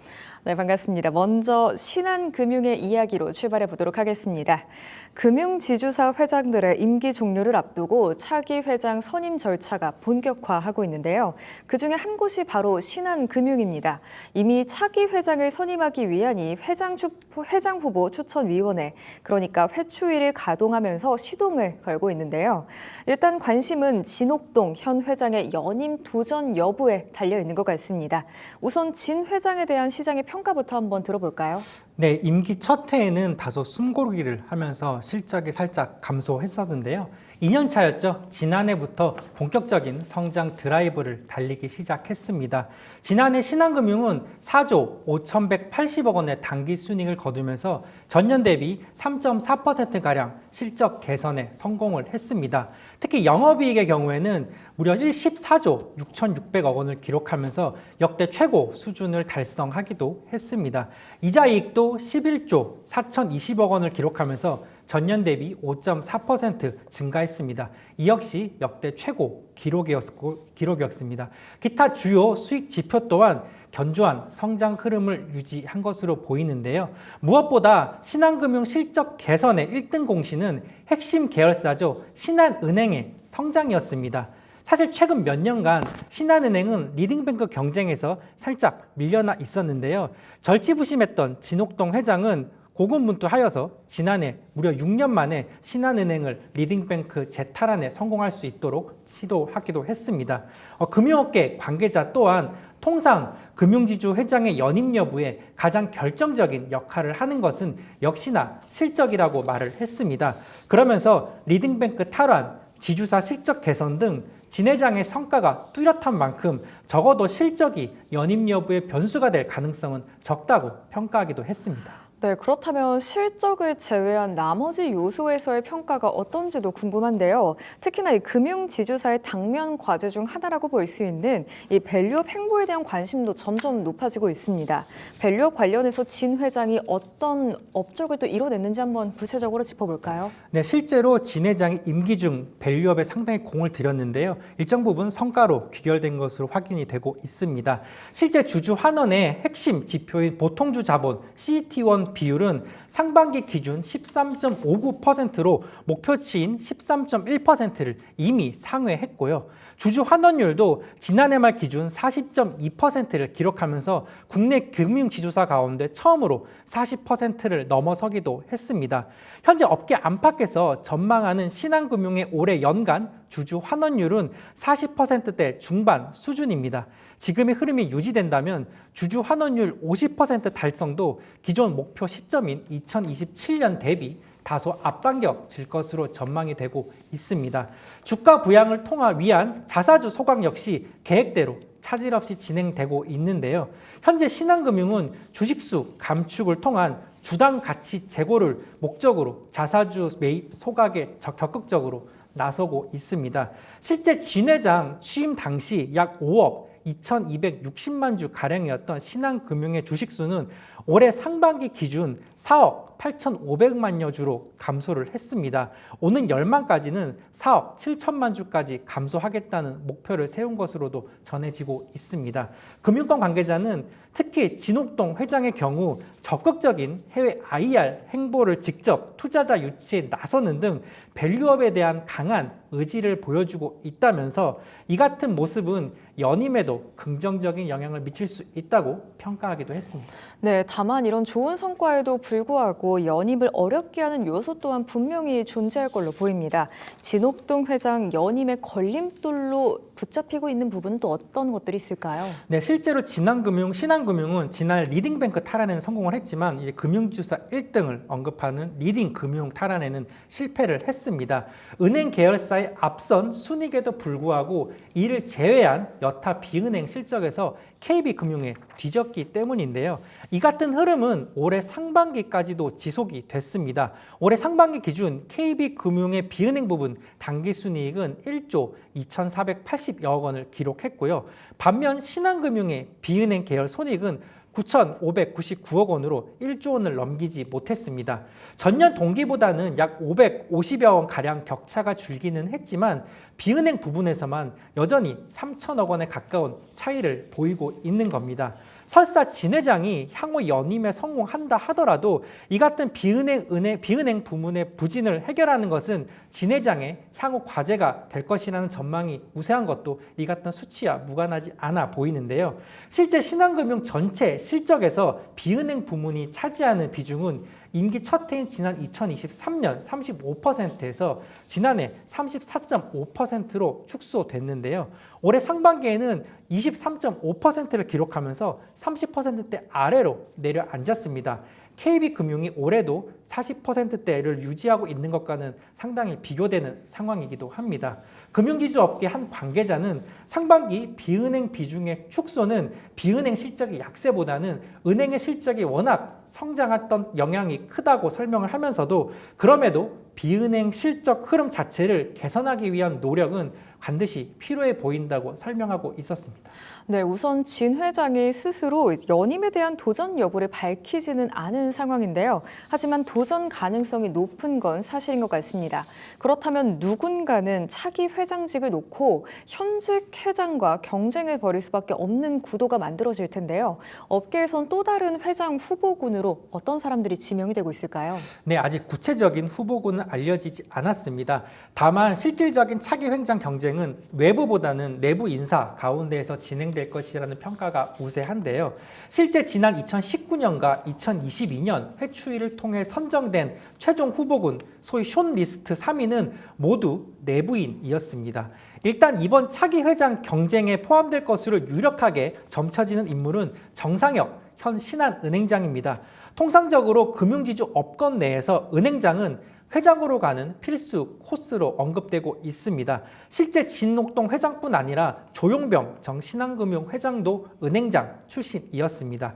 네, 반갑습니다. 먼저 신한금융의 이야기로 출발해 보도록 하겠습니다. 금융지주사 회장들의 임기 종료를 앞두고 차기 회장 선임 절차가 본격화하고 있는데요. 그중에 한 곳이 바로 신한금융입니다. 이미 차기 회장을 선임하기 위한 이 회장 후보 추천위원회, 그러니까 회추위를 가동하면서 시동을 걸고 있는데요. 일단 관심은 진옥동 현 회장의 연임 도전 여부에 달려 있는 것 같습니다. 우선 진 회장에 대한 시장의 평가부터 한번 들어볼까요? 네, 임기 첫 해에는 다소 숨고르기를 하면서 실적이 살짝 감소했었는데요. 2년 차였죠. 지난해부터 본격적인 성장 드라이브를 달리기 시작했습니다. 지난해 신한금융은 4조 5,180억 원의 단기 순이익을 거두면서 전년 대비 3.4%가량 실적 개선에 성공을 했습니다. 특히 영업이익의 경우에는 무려 14조 6,600억 원을 기록하면서 역대 최고 수준을 달성하기도 했습니다. 이자이익도 11조 4,020억 원을 기록하면서 전년 대비 5.4% 증가했습니다. 이 역시 역대 최고 기록이었습니다. 기타 주요 수익 지표 또한 견조한 성장 흐름을 유지한 것으로 보이는데요. 무엇보다 신한금융 실적 개선의 1등 공신은 핵심 계열사죠. 신한은행의 성장이었습니다. 사실 최근 몇 년간 신한은행은 리딩뱅크 경쟁에서 살짝 밀려나 있었는데요. 절치부심했던 진옥동 회장은 고군분투하여서 지난해 무려 6년 만에 신한은행을 리딩뱅크 재탈환에 성공할 수 있도록 시도하기도 했습니다. 금융업계 관계자 또한 통상 금융지주 회장의 연임 여부에 가장 결정적인 역할을 하는 것은 역시나 실적이라고 말을 했습니다. 그러면서 리딩뱅크 탈환, 지주사 실적 개선 등 진 회장의 성과가 뚜렷한 만큼 적어도 실적이 연임 여부의 변수가 될 가능성은 적다고 평가하기도 했습니다. 네, 그렇다면 실적을 제외한 나머지 요소에서의 평가가 어떤지도 궁금한데요. 특히나 이 금융지주사의 당면 과제 중 하나라고 볼 수 있는 이 밸류업 행보에 대한 관심도 점점 높아지고 있습니다. 밸류업 관련해서 진 회장이 어떤 업적을 또 이뤄냈는지 한번 구체적으로 짚어볼까요? 네, 실제로 진 회장이 임기 중 밸류업에 상당히 공을 들였는데요. 일정 부분 성과로 귀결된 것으로 확인이 되고 있습니다. 실제 주주 환원의 핵심 지표인 보통주 자본 CET1 비율은 상반기 기준 13.59%로 목표치인 13.1%를 이미 상회했고요. 주주 환원율도 지난해 말 기준 40.2%를 기록하면서 국내 금융지주사 가운데 처음으로 40%를 넘어서기도 했습니다. 현재 업계 안팎에서 전망하는 신한금융의 올해 연간 주주 환원율은 40%대 중반 수준입니다. 지금의 흐름이 유지된다면 주주 환원율 50% 달성도 기존 목표 시점인 2027년 대비 다소 앞당겨질 것으로 전망이 되고 있습니다. 주가 부양을 위한 자사주 소각 역시 계획대로 차질 없이 진행되고 있는데요. 현재 신한금융은 주식수 감축을 통한 주당 가치 제고를 목적으로 자사주 매입 소각에 적극적으로 나서고 있습니다. 실제 진 회장 취임 당시 약 5억 2,260만 주 가량이었던 신한금융의 주식수는 올해 상반기 기준 4억 8,500만여 주로 감소를 했습니다. 오는 열망까지는 4억 7천만 주까지 감소하겠다는 목표를 세운 것으로도 전해지고 있습니다. 금융권 관계자는 특히 진옥동 회장의 경우 적극적인 해외 IR 행보를 직접 투자자 유치에 나서는 등 밸류업에 대한 강한 의지를 보여주고 있다면서 이 같은 모습은 연임에도 긍정적인 영향을 미칠 수 있다고 평가하기도 했습니다. 네, 다만 이런 좋은 성과에도 불구하고 연임을 어렵게 하는 요소 또한 분명히 존재할 걸로 보입니다. 진옥동 회장 연임의 걸림돌로 붙잡히고 있는 부분은 또 어떤 것들이 있을까요? 네, 실제로 신한금융은 지난 리딩뱅크 탈환에는 성공을 했지만 이제 금융지주사 1등을 언급하는 리딩금융 탈환에는 실패를 했습니다. 은행 계열사의 앞선 순이익에도 불구하고 이를 제외한 여타 비은행 실적에서 KB금융에 뒤졌기 때문인데요. 이 같은 흐름은 올해 상반기까지도 지속이 됐습니다. 올해 상반기 기준 KB금융의 비은행 부분 당기순이익은 1조 2,480여억 원을 기록했고요. 반면 신한금융의 비은행 계열 손익은 9,599억 원으로 1조 원을 넘기지 못했습니다. 전년 동기보다는 약 550여 원가량 격차가 줄기는 했지만 비은행 부분에서만 여전히 3천억 원에 가까운 차이를 보이고 있는 겁니다. 설사 진 회장이 향후 연임에 성공한다 하더라도 이 같은 비은행 부문의 부진을 해결하는 것은 진 회장의 향후 과제가 될 것이라는 전망이 우세한 것도 이 같은 수치와 무관하지 않아 보이는데요. 실제 신한금융 전체 실적에서 비은행 부문이 차지하는 비중은 임기 첫 해인 지난 2023년 35%에서 지난해 34.5%로 축소됐는데요. 올해 상반기에는 23.5%를 기록하면서 30%대 아래로 내려앉았습니다. KB금융이 올해도 40%대를 유지하고 있는 것과는 상당히 비교되는 상황이기도 합니다. 금융지주업계 한 관계자는 상반기 비은행 비중의 축소는 비은행 실적의 약세보다는 은행의 실적이 워낙 성장했던 영향이 크다고 설명을 하면서도 그럼에도 비은행 실적 흐름 자체를 개선하기 위한 노력은 반드시 필요해 보인다고 설명하고 있었습니다. 네, 우선 진 회장이 스스로 연임에 대한 도전 여부를 밝히지는 않은 상황인데요. 하지만 도전 가능성이 높은 건 사실인 것 같습니다. 그렇다면 누군가는 차기 회장직을 놓고 현직 회장과 경쟁을 벌일 수밖에 없는 구도가 만들어질 텐데요. 업계에선 또 다른 회장 후보군으로 어떤 사람들이 지명이 되고 있을까요? 네, 아직 구체적인 후보군은 알려지지 않았습니다. 다만 실질적인 차기 회장 경쟁은 외부보다는 내부 인사 가운데에서 진행될 것이라는 평가가 우세한데요. 실제 지난 2019년과 2022년 회추위를 통해 선정된 최종 후보군, 소위 숏리스트 3위는 모두 내부인이었습니다. 일단 이번 차기 회장 경쟁에 포함될 것으로 유력하게 점쳐지는 인물은 정상혁 현 신한은행장입니다. 통상적으로 금융지주 업권 내에서 은행장은 회장으로 가는 필수 코스로 언급되고 있습니다. 실제 진옥동 회장뿐 아니라 조용병 전 신한금융 회장도 은행장 출신이었습니다.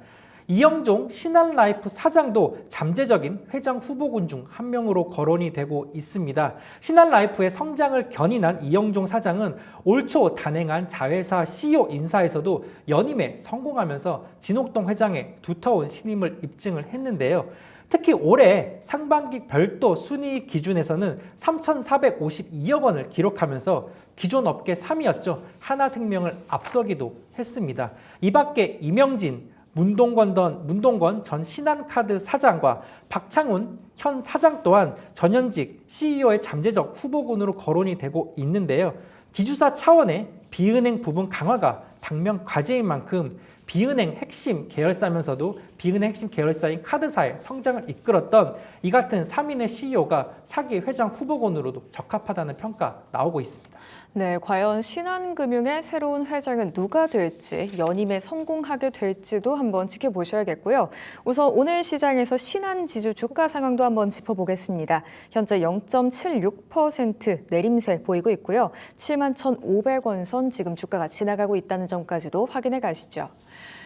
이영종 신한라이프 사장도 잠재적인 회장 후보군 중 한 명으로 거론이 되고 있습니다. 신한라이프의 성장을 견인한 이영종 사장은 올 초 단행한 자회사 CEO 인사에서도 연임에 성공하면서 진옥동 회장의 두터운 신임을 입증을 했는데요. 특히 올해 상반기 별도 순이익 기준에서는 3,452억 원을 기록하면서 기존 업계 3위였죠. 하나생명을 앞서기도 했습니다. 이 밖에 이명진, 문동건 전 신한카드 사장과 박창훈 현 사장 또한 전현직 CEO의 잠재적 후보군으로 거론이 되고 있는데요. 지주사 차원의 비은행 부분 강화가 당면 과제인 만큼 비은행 핵심 계열사면서도 비은행 핵심 계열사인 카드사의 성장을 이끌었던 이 같은 3인의 CEO가 차기 회장 후보군으로도 적합하다는 평가 나오고 있습니다. 네, 과연 신한금융의 새로운 회장은 누가 될지, 연임에 성공하게 될지도 한번 지켜보셔야겠고요. 우선 오늘 시장에서 신한지주 주가 상황도 한번 짚어보겠습니다. 현재 0.76% 내림세 보이고 있고요. 71,500원 선 지금 주가가 지나가고 있다는 점까지도 확인해 가시죠.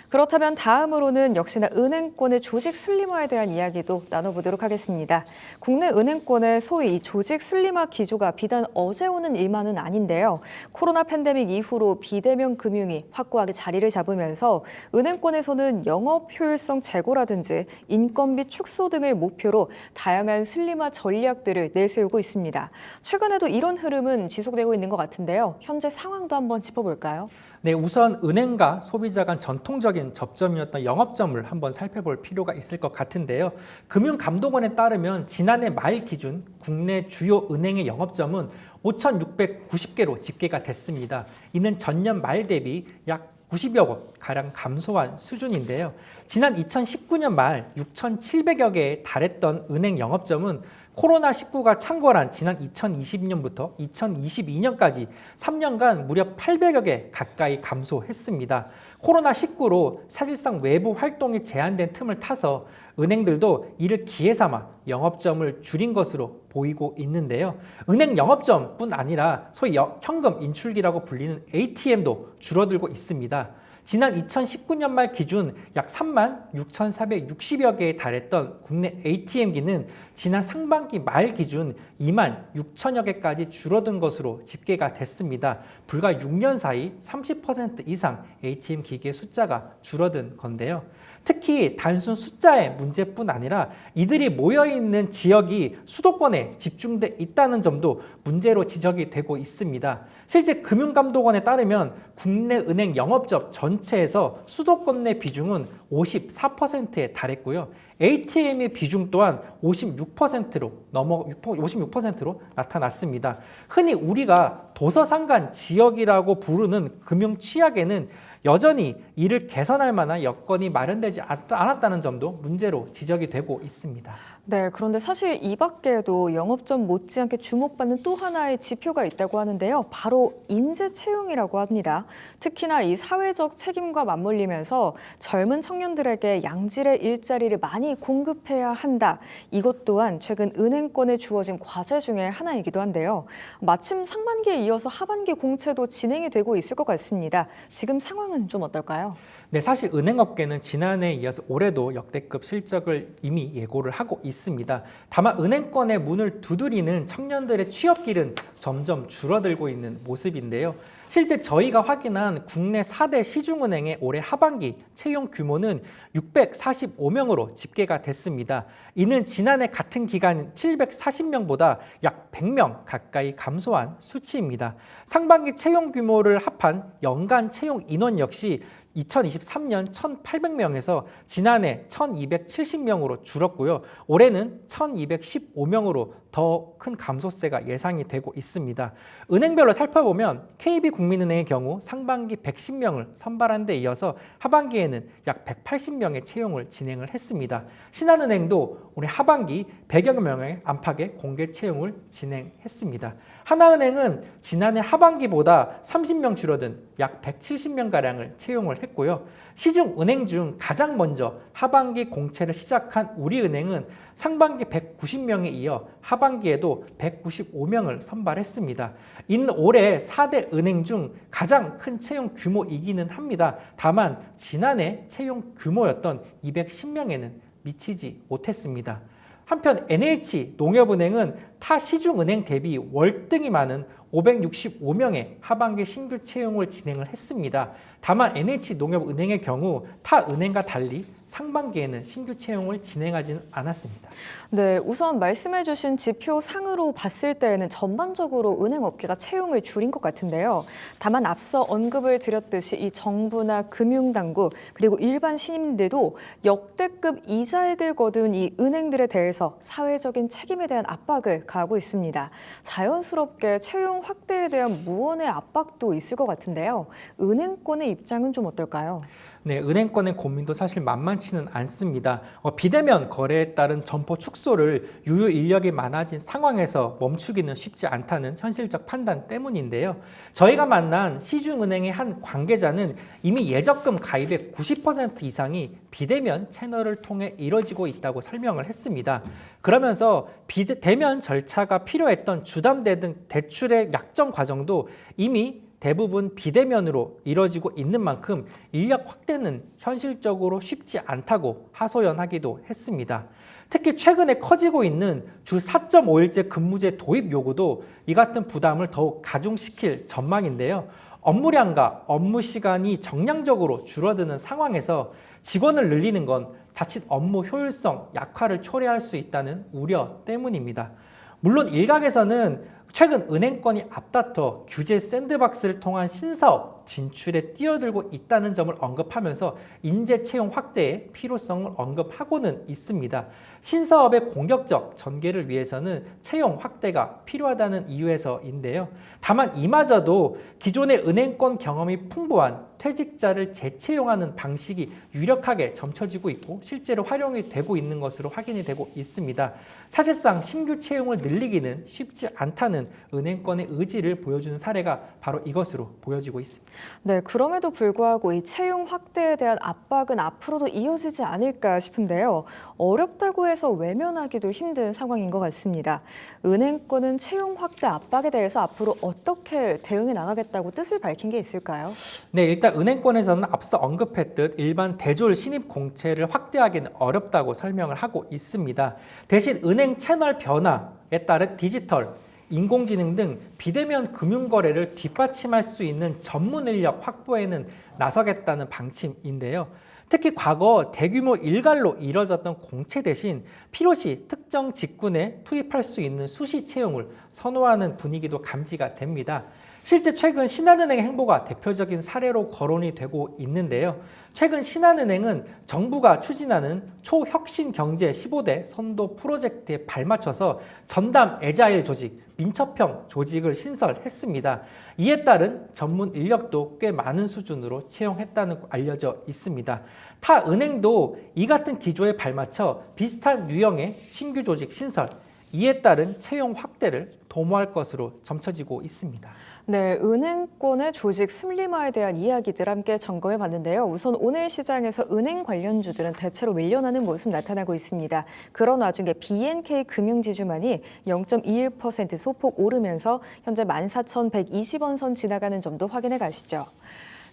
그렇다면 다음으로는 역시나 은행권의 조직 슬림화에 대한 이야기도 나눠보도록 하겠습니다. 국내 은행권의 소위 조직 슬림화 기조가 비단 어제 오는 일만은 아닌데요. 코로나 팬데믹 이후로 비대면 금융이 확고하게 자리를 잡으면서 은행권에서는 영업 효율성 제고라든지 인건비 축소 등을 목표로 다양한 슬림화 전략들을 내세우고 있습니다. 최근에도 이런 흐름은 지속되고 있는 것 같은데요. 현재 상황도 한번 짚어볼까요? 네, 우선 은행과 소비자 간 전통적인 접점이었던 영업점을 한번 살펴볼 필요가 있을 것 같은데요. 금융감독원에 따르면 지난해 말 기준 국내 주요 은행의 영업점은 5,690개로 집계가 됐습니다. 이는 전년 말 대비 약 90여 곳 가량 감소한 수준인데요. 지난 2019년 말 6,700여 개에 달했던 은행 영업점은 코로나19가 창궐한 지난 2020년부터 2022년까지 3년간 무려 800여 개 가까이 감소했습니다. 코로나19로 사실상 외부 활동이 제한된 틈을 타서 은행들도 이를 기회 삼아 영업점을 줄인 것으로 보이고 있는데요. 은행 영업점뿐 아니라 소위 현금 인출기라고 불리는 ATM도 줄어들고 있습니다. 지난 2019년 말 기준 약 36,460여 개에 달했던 국내 ATM기는 지난 상반기 말 기준 26,000여 개까지 줄어든 것으로 집계가 됐습니다. 불과 6년 사이 30% 이상 ATM 기기의 숫자가 줄어든 건데요. 특히 단순 숫자의 문제뿐 아니라 이들이 모여있는 지역이 수도권에 집중돼 있다는 점도 문제로 지적이 되고 있습니다. 실제 금융감독원에 따르면 국내 은행 영업점 전체에서 수도권 내 비중은 54%에 달했고요. ATM의 비중 또한 56%로 나타났습니다. 흔히 우리가 도서상관 지역이라고 부르는 금융 취약에는 여전히 이를 개선할 만한 여건이 마련되지 않았다는 점도 문제로 지적이 되고 있습니다. 네, 그런데 사실 이 밖에도 영업점 못지않게 주목받는 또 하나의 지표가 있다고 하는데요. 바로 인재 채용이라고 합니다. 특히나 이 사회적 책임과 맞물리면서 젊은 청년들에게 양질의 일자리를 많이 공급해야 한다. 이것 또한 최근 은행권에 주어진 과제 중에 하나이기도 한데요. 마침 상반기에 이어서 하반기 공채도 진행이 되고 있을 것 같습니다. 지금 상황은 좀 어떨까요? 네, 사실 은행업계는 지난해에 이어서 올해도 역대급 실적을 이미 예고를 하고 있습니다. 다만 은행권의 문을 두드리는 청년들의 취업길은 점점 줄어들고 있는 모습인데요. 실제 저희가 확인한 국내 4대 시중은행의 올해 하반기 채용 규모는 645명으로 집계가 됐습니다. 이는 지난해 같은 기간 740명보다 약 100명 가까이 감소한 수치입니다. 상반기 채용 규모를 합한 연간 채용 인원 역시 2023년 1,800명에서 지난해 1,270명으로 줄었고요. 올해는 1,215명으로 더 큰 감소세가 예상이 되고 있습니다. 은행별로 살펴보면 KB국민은행의 경우 상반기 110명을 선발한 데 이어서 하반기에는 약 180명의 채용을 진행을 했습니다. 신한은행도 올해 하반기 100여 명의 안팎의 공개 채용을 진행했습니다. 하나은행은 지난해 하반기보다 30명 줄어든 약 170명가량을 채용을 했고요. 시중은행 중 가장 먼저 하반기 공채를 시작한 우리은행은 상반기 190명에 이어 하반기에도 195명을 선발했습니다. 이는 올해 4대 은행 중 가장 큰 채용 규모이기는 합니다. 다만 지난해 채용 규모였던 210명에는 미치지 못했습니다. 한편 NH농협은행은 타 시중은행 대비 월등히 많은 565명의 하반기 신규 채용을 진행을 했습니다. 다만 NH농협은행의 경우 타 은행과 달리 상반기에는 신규 채용을 진행하지는 않았습니다. 네, 우선 말씀해 주신 지표 상으로 봤을 때에는 전반적으로 은행업계가 채용을 줄인 것 같은데요. 다만 앞서 언급을 드렸듯이 이 정부나 금융당국 그리고 일반 시민들도 역대급 이자액을 거둔 이 은행들에 대해서 사회적인 책임에 대한 압박을 가하고 있습니다. 자연스럽게 채용 확대에 대한 무언의 압박도 있을 것 같은데요. 은행권의 입장은 좀 어떨까요? 네, 은행권의 고민도 사실 만만치는 않습니다. 비대면 거래에 따른 점포 축소를 유효 인력이 많아진 상황에서 멈추기는 쉽지 않다는 현실적 판단 때문인데요. 저희가 만난 시중은행의 한 관계자는 이미 예적금 가입의 90% 이상이 비대면 채널을 통해 이뤄지고 있다고 설명을 했습니다. 그러면서 비대면 절차가 필요했던 주담대 등 대출의 약정 과정도 이미 대부분 비대면으로 이뤄지고 있는 만큼 인력 확대는 현실적으로 쉽지 않다고 하소연하기도 했습니다. 특히 최근에 커지고 있는 주 4.5일제 근무제 도입 요구도 이 같은 부담을 더욱 가중시킬 전망인데요. 업무량과 업무 시간이 정량적으로 줄어드는 상황에서 직원을 늘리는 건 자칫 업무 효율성 약화를 초래할 수 있다는 우려 때문입니다. 물론 일각에서는 최근 은행권이 앞다퉈 규제 샌드박스를 통한 신사업 신사업 진출에 뛰어들고 있다는 점을 언급하면서 인재 채용 확대의 필요성을 언급하고는 있습니다. 신사업의 공격적 전개를 위해서는 채용 확대가 필요하다는 이유에서인데요. 다만 이마저도 기존의 은행권 경험이 풍부한 퇴직자를 재채용하는 방식이 유력하게 점쳐지고 있고 실제로 활용이 되고 있는 것으로 확인이 되고 있습니다. 사실상 신규 채용을 늘리기는 쉽지 않다는 은행권의 의지를 보여주는 사례가 바로 이것으로 보여지고 있습니다. 네, 그럼에도 불구하고 이 채용 확대에 대한 압박은 앞으로도 이어지지 않을까 싶은데요. 어렵다고 해서 외면하기도 힘든 상황인 것 같습니다. 은행권은 채용 확대 압박에 대해서 앞으로 어떻게 대응해 나가겠다고 뜻을 밝힌 게 있을까요? 네, 일단 은행권에서는 앞서 언급했듯 일반 대졸 신입 공채를 확대하기는 어렵다고 설명을 하고 있습니다. 대신 은행 채널 변화에 따른 디지털, 인공지능 등 비대면 금융거래를 뒷받침할 수 있는 전문 인력 확보에는 나서겠다는 방침인데요. 특히 과거 대규모 일괄로 이뤄졌던 공채 대신 필요시 특정 직군에 투입할 수 있는 수시 채용을 선호하는 분위기도 감지가 됩니다. 실제 최근 신한은행의 행보가 대표적인 사례로 거론이 되고 있는데요. 최근 신한은행은 정부가 추진하는 초혁신 경제 15대 선도 프로젝트에 발맞춰서 전담 애자일 조직, 민첩형 조직을 신설했습니다. 이에 따른 전문 인력도 꽤 많은 수준으로 채용했다는 알려져 있습니다. 타 은행도 이 같은 기조에 발맞춰 비슷한 유형의 신규 조직 신설, 이에 따른 채용 확대를 도모할 것으로 점쳐지고 있습니다. 네, 은행권의 조직 슬림화에 대한 이야기들 함께 점검해 봤는데요. 우선 오늘 시장에서 은행 관련주들은 대체로 밀려나는 모습 나타나고 있습니다. 그런 와중에 BNK 금융지주만이 0.21% 소폭 오르면서 현재 14,120원 선 지나가는 점도 확인해 가시죠.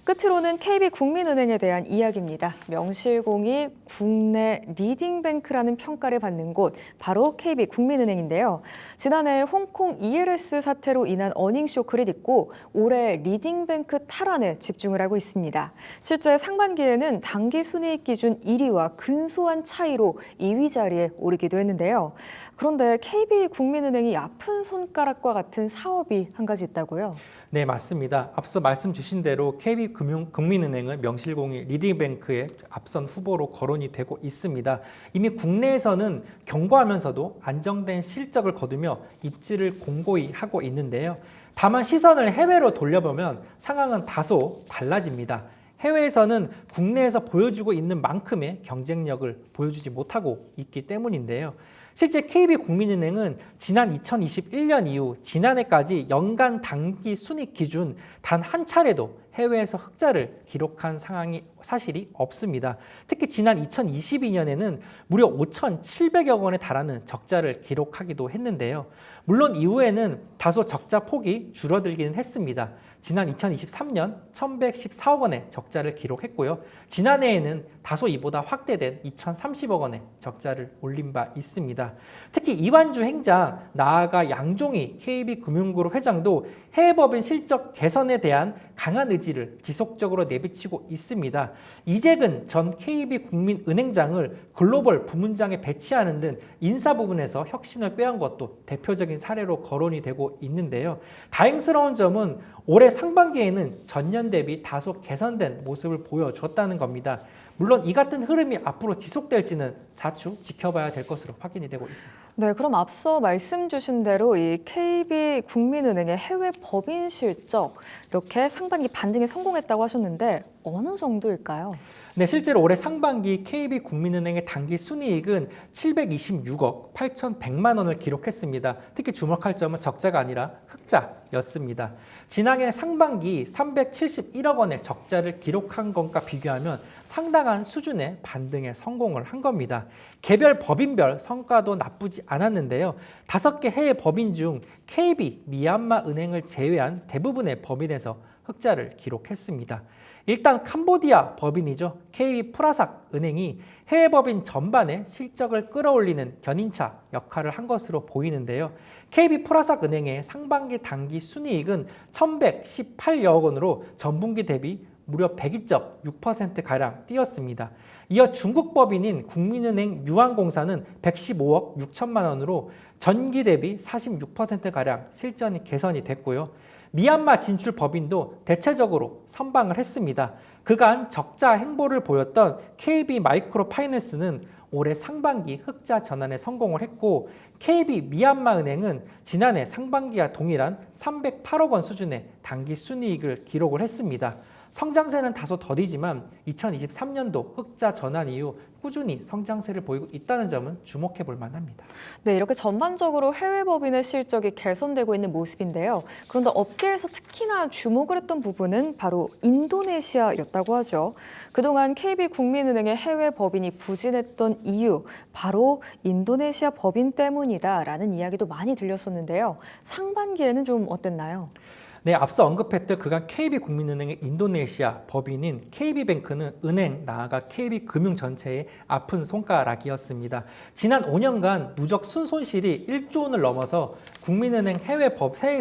끝으로는 KB국민은행에 대한 이야기입니다. 명실공히 국내 리딩뱅크라는 평가를 받는 곳, 바로 KB국민은행인데요. 지난해 홍콩 ELS 사태로 인한 어닝 쇼크를 딛고 올해 리딩뱅크 탈환에 집중을 하고 있습니다. 실제 상반기에는 당기 순이익 기준 1위와 근소한 차이로 2위 자리에 오르기도 했는데요. 그런데 KB국민은행이 아픈 손가락과 같은 사업이 한 가지 있다고요? 네, 맞습니다. 앞서 말씀 주신 대로 KB국민은행은 명실공히 리딩뱅크의 앞선 후보로 거론이 되고 있습니다. 이미 국내에서는 견고하면서도 안정된 실적을 거두며 입지를 공고히 하고 있는데요. 다만 시선을 해외로 돌려보면 상황은 다소 달라집니다. 해외에서는 국내에서 보여주고 있는 만큼의 경쟁력을 보여주지 못하고 있기 때문인데요. 실제 KB국민은행은 지난 2021년 이후 지난해까지 연간 단기 순이익 기준 단 한 차례도 해외에서 흑자를 기록한 상황이 사실이 없습니다. 특히 지난 2022년에는 무려 5,700여 원에 달하는 적자를 기록하기도 했는데요. 물론 이후에는 다소 적자 폭이 줄어들기는 했습니다. 지난 2023년 1,114억 원의 적자를 기록했고요. 지난해에는 다소 이보다 확대된 2,030억 원의 적자를 올린 바 있습니다. 특히 이완주 행장, 나아가 양종희 KB금융그룹 회장도 해외 법인 실적 개선에 대한 강한 의지를 지속적으로 내비치고 있습니다. 이재근 전 KB국민은행장을 글로벌 부문장에 배치하는 등 인사 부분에서 혁신을 꾀한 것도 대표적인 사례로 거론이 되고 있는데요. 다행스러운 점은 올해 상반기에는 전년 대비 다소 개선된 모습을 보여줬다는 겁니다. 물론 이 같은 흐름이 앞으로 지속될지는 자주 지켜봐야 될 것으로 확인이 되고 있습니다. 네, 그럼 앞서 말씀 주신 대로 이 KB국민은행의 해외 법인 실적 이렇게 상반기 반등에 성공했다고 하셨는데 어느 정도일까요? 네, 실제로 올해 상반기 KB국민은행의 단기 순이익은 726억 8,100만 원을 기록했습니다. 특히 주목할 점은 적자가 아니라 흑자였습니다. 지난해 상반기 371억 원의 적자를 기록한 것과 비교하면 상당한 수준의 반등에 성공을 한 겁니다. 개별 법인별 성과도 나쁘지 않았는데요. 5개 해외 법인 중 KB 미얀마은행을 제외한 대부분의 법인에서 흑자를 기록했습니다. 일단 캄보디아 법인이죠. KB프라삭은행이 해외 법인 전반의 실적을 끌어올리는 견인차 역할을 한 것으로 보이는데요. KB프라삭은행의 상반기 단기 순이익은 1,118억 원으로 전분기 대비 무려 102.6%가량 뛰었습니다. 이어 중국 법인인 국민은행 유한공사는 115억 6천만 원으로 전기 대비 46%가량 실전이 개선이 됐고요. 미얀마 진출 법인도 대체적으로 선방을 했습니다. 그간 적자 행보를 보였던 KB 마이크로 파이낸스는 올해 상반기 흑자 전환에 성공을 했고 KB 미얀마 은행은 지난해 상반기와 동일한 308억 원 수준의 당기 순이익을 기록을 했습니다. 성장세는 다소 더디지만 2023년도 흑자 전환 이후 꾸준히 성장세를 보이고 있다는 점은 주목해 볼 만합니다. 네, 이렇게 전반적으로 해외 법인의 실적이 개선되고 있는 모습인데요. 그런데 업계에서 특히나 주목을 했던 부분은 바로 인도네시아였다고 하죠. 그동안 KB국민은행의 해외 법인이 부진했던 이유, 바로 인도네시아 법인 때문이다라는 이야기도 많이 들렸었는데요. 상반기에는 좀 어땠나요? 네, 앞서 언급했던 그간 KB국민은행의 인도네시아 법인인 KB뱅크는 은행, 나아가 KB금융 전체의 아픈 손가락이었습니다. 지난 5년간 누적 순손실이 1조 원을 넘어서 국민은행 해외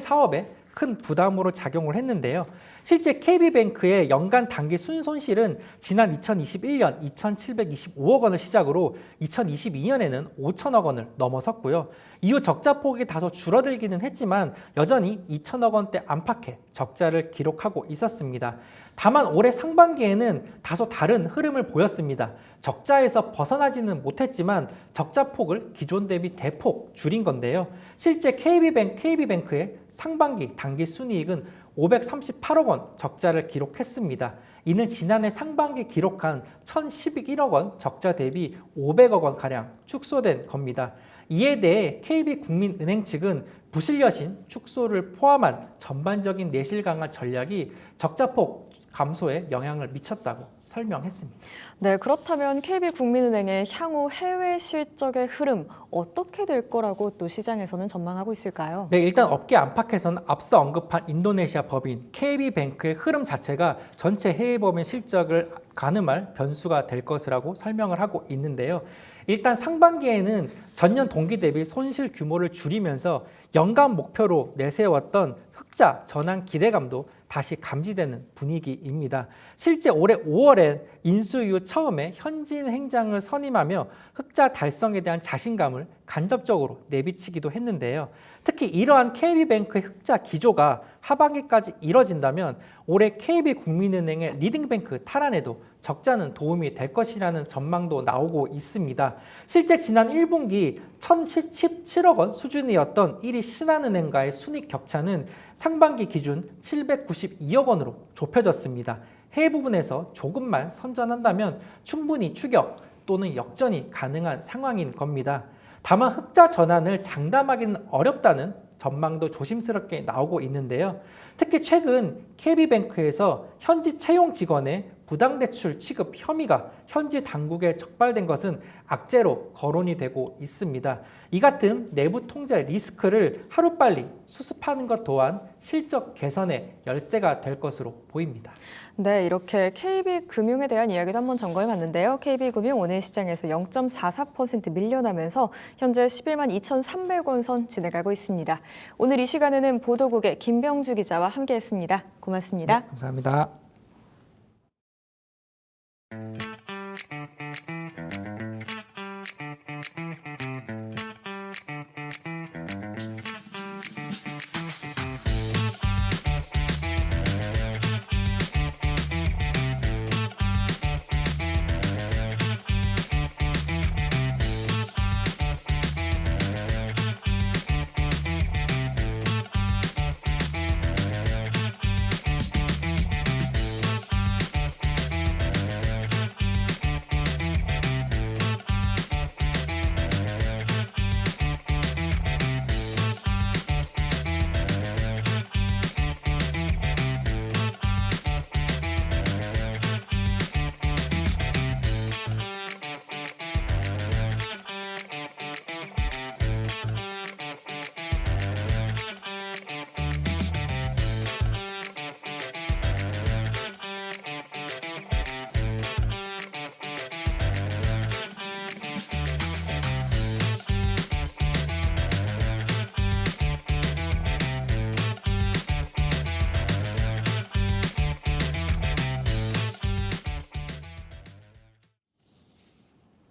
사업에 큰 부담으로 작용을 했는데요. 실제 KB뱅크의 연간 단기 순손실은 지난 2021년 2,725억 원을 시작으로 2022년에는 5천억 원을 넘어섰고요. 이후 적자 폭이 다소 줄어들기는 했지만 여전히 2천억 원대 안팎의 적자를 기록하고 있었습니다. 다만 올해 상반기에는 다소 다른 흐름을 보였습니다. 적자에서 벗어나지는 못했지만 적자 폭을 기존 대비 대폭 줄인 건데요. 실제 KB뱅크의 상반기 단기 순이익은 538억 원 적자를 기록했습니다. 이는 지난해 상반기 기록한 1,011억 원 적자 대비 500억 원가량 축소된 겁니다. 이에 대해 KB국민은행 측은 부실여신 축소를 포함한 전반적인 내실 강화 전략이 적자폭 감소에 영향을 미쳤다고 설명했습니다. 네, 그렇다면 KB국민은행의 향후 해외 실적의 흐름 어떻게 될 거라고 또 시장에서는 전망하고 있을까요? 네, 일단 업계 안팎에서는 앞서 언급한 인도네시아 법인 KB뱅크의 흐름 자체가 전체 해외 법인 실적을 가늠할 변수가 될 것이라고 설명을 하고 있는데요. 일단 상반기에는 전년 동기 대비 손실 규모를 줄이면서 연간 목표로 내세웠던 흑자 전환 기대감도 다시 감지되는 분위기입니다. 실제 올해 5월엔 인수 이후 처음에 현지인 행장을 선임하며 흑자 달성에 대한 자신감을 간접적으로 내비치기도 했는데요. 특히 이러한 KB뱅크의 흑자 기조가 하반기까지 이뤄진다면 올해 KB국민은행의 리딩뱅크 탈환에도 적자는 도움이 될 것이라는 전망도 나오고 있습니다. 실제 지난 1분기 1,017억 원 수준이었던 1위 신한은행과의 순이익 격차는 상반기 기준 792억 원으로 좁혀졌습니다. 해외 부분에서 조금만 선전한다면 충분히 추격 또는 역전이 가능한 상황인 겁니다. 다만 흑자 전환을 장담하기는 어렵다는 전망도 조심스럽게 나오고 있는데요. 특히 최근 KB뱅크에서 현지 채용 직원의 부당대출 취급 혐의가 현지 당국에 적발된 것은 악재로 거론이 되고 있습니다. 이 같은 내부 통제 리스크를 하루빨리 수습하는 것 또한 실적 개선의 열쇠가 될 것으로 보입니다. 네, 이렇게 KB금융에 대한 이야기도 한번 점검해 봤는데요. KB금융 오늘 시장에서 0.44% 밀려나면서 현재 11만 2,300원 선 지나가고 있습니다. 오늘 이 시간에는 보도국의 김병주 기자와 함께했습니다. 고맙습니다. 네, 감사합니다.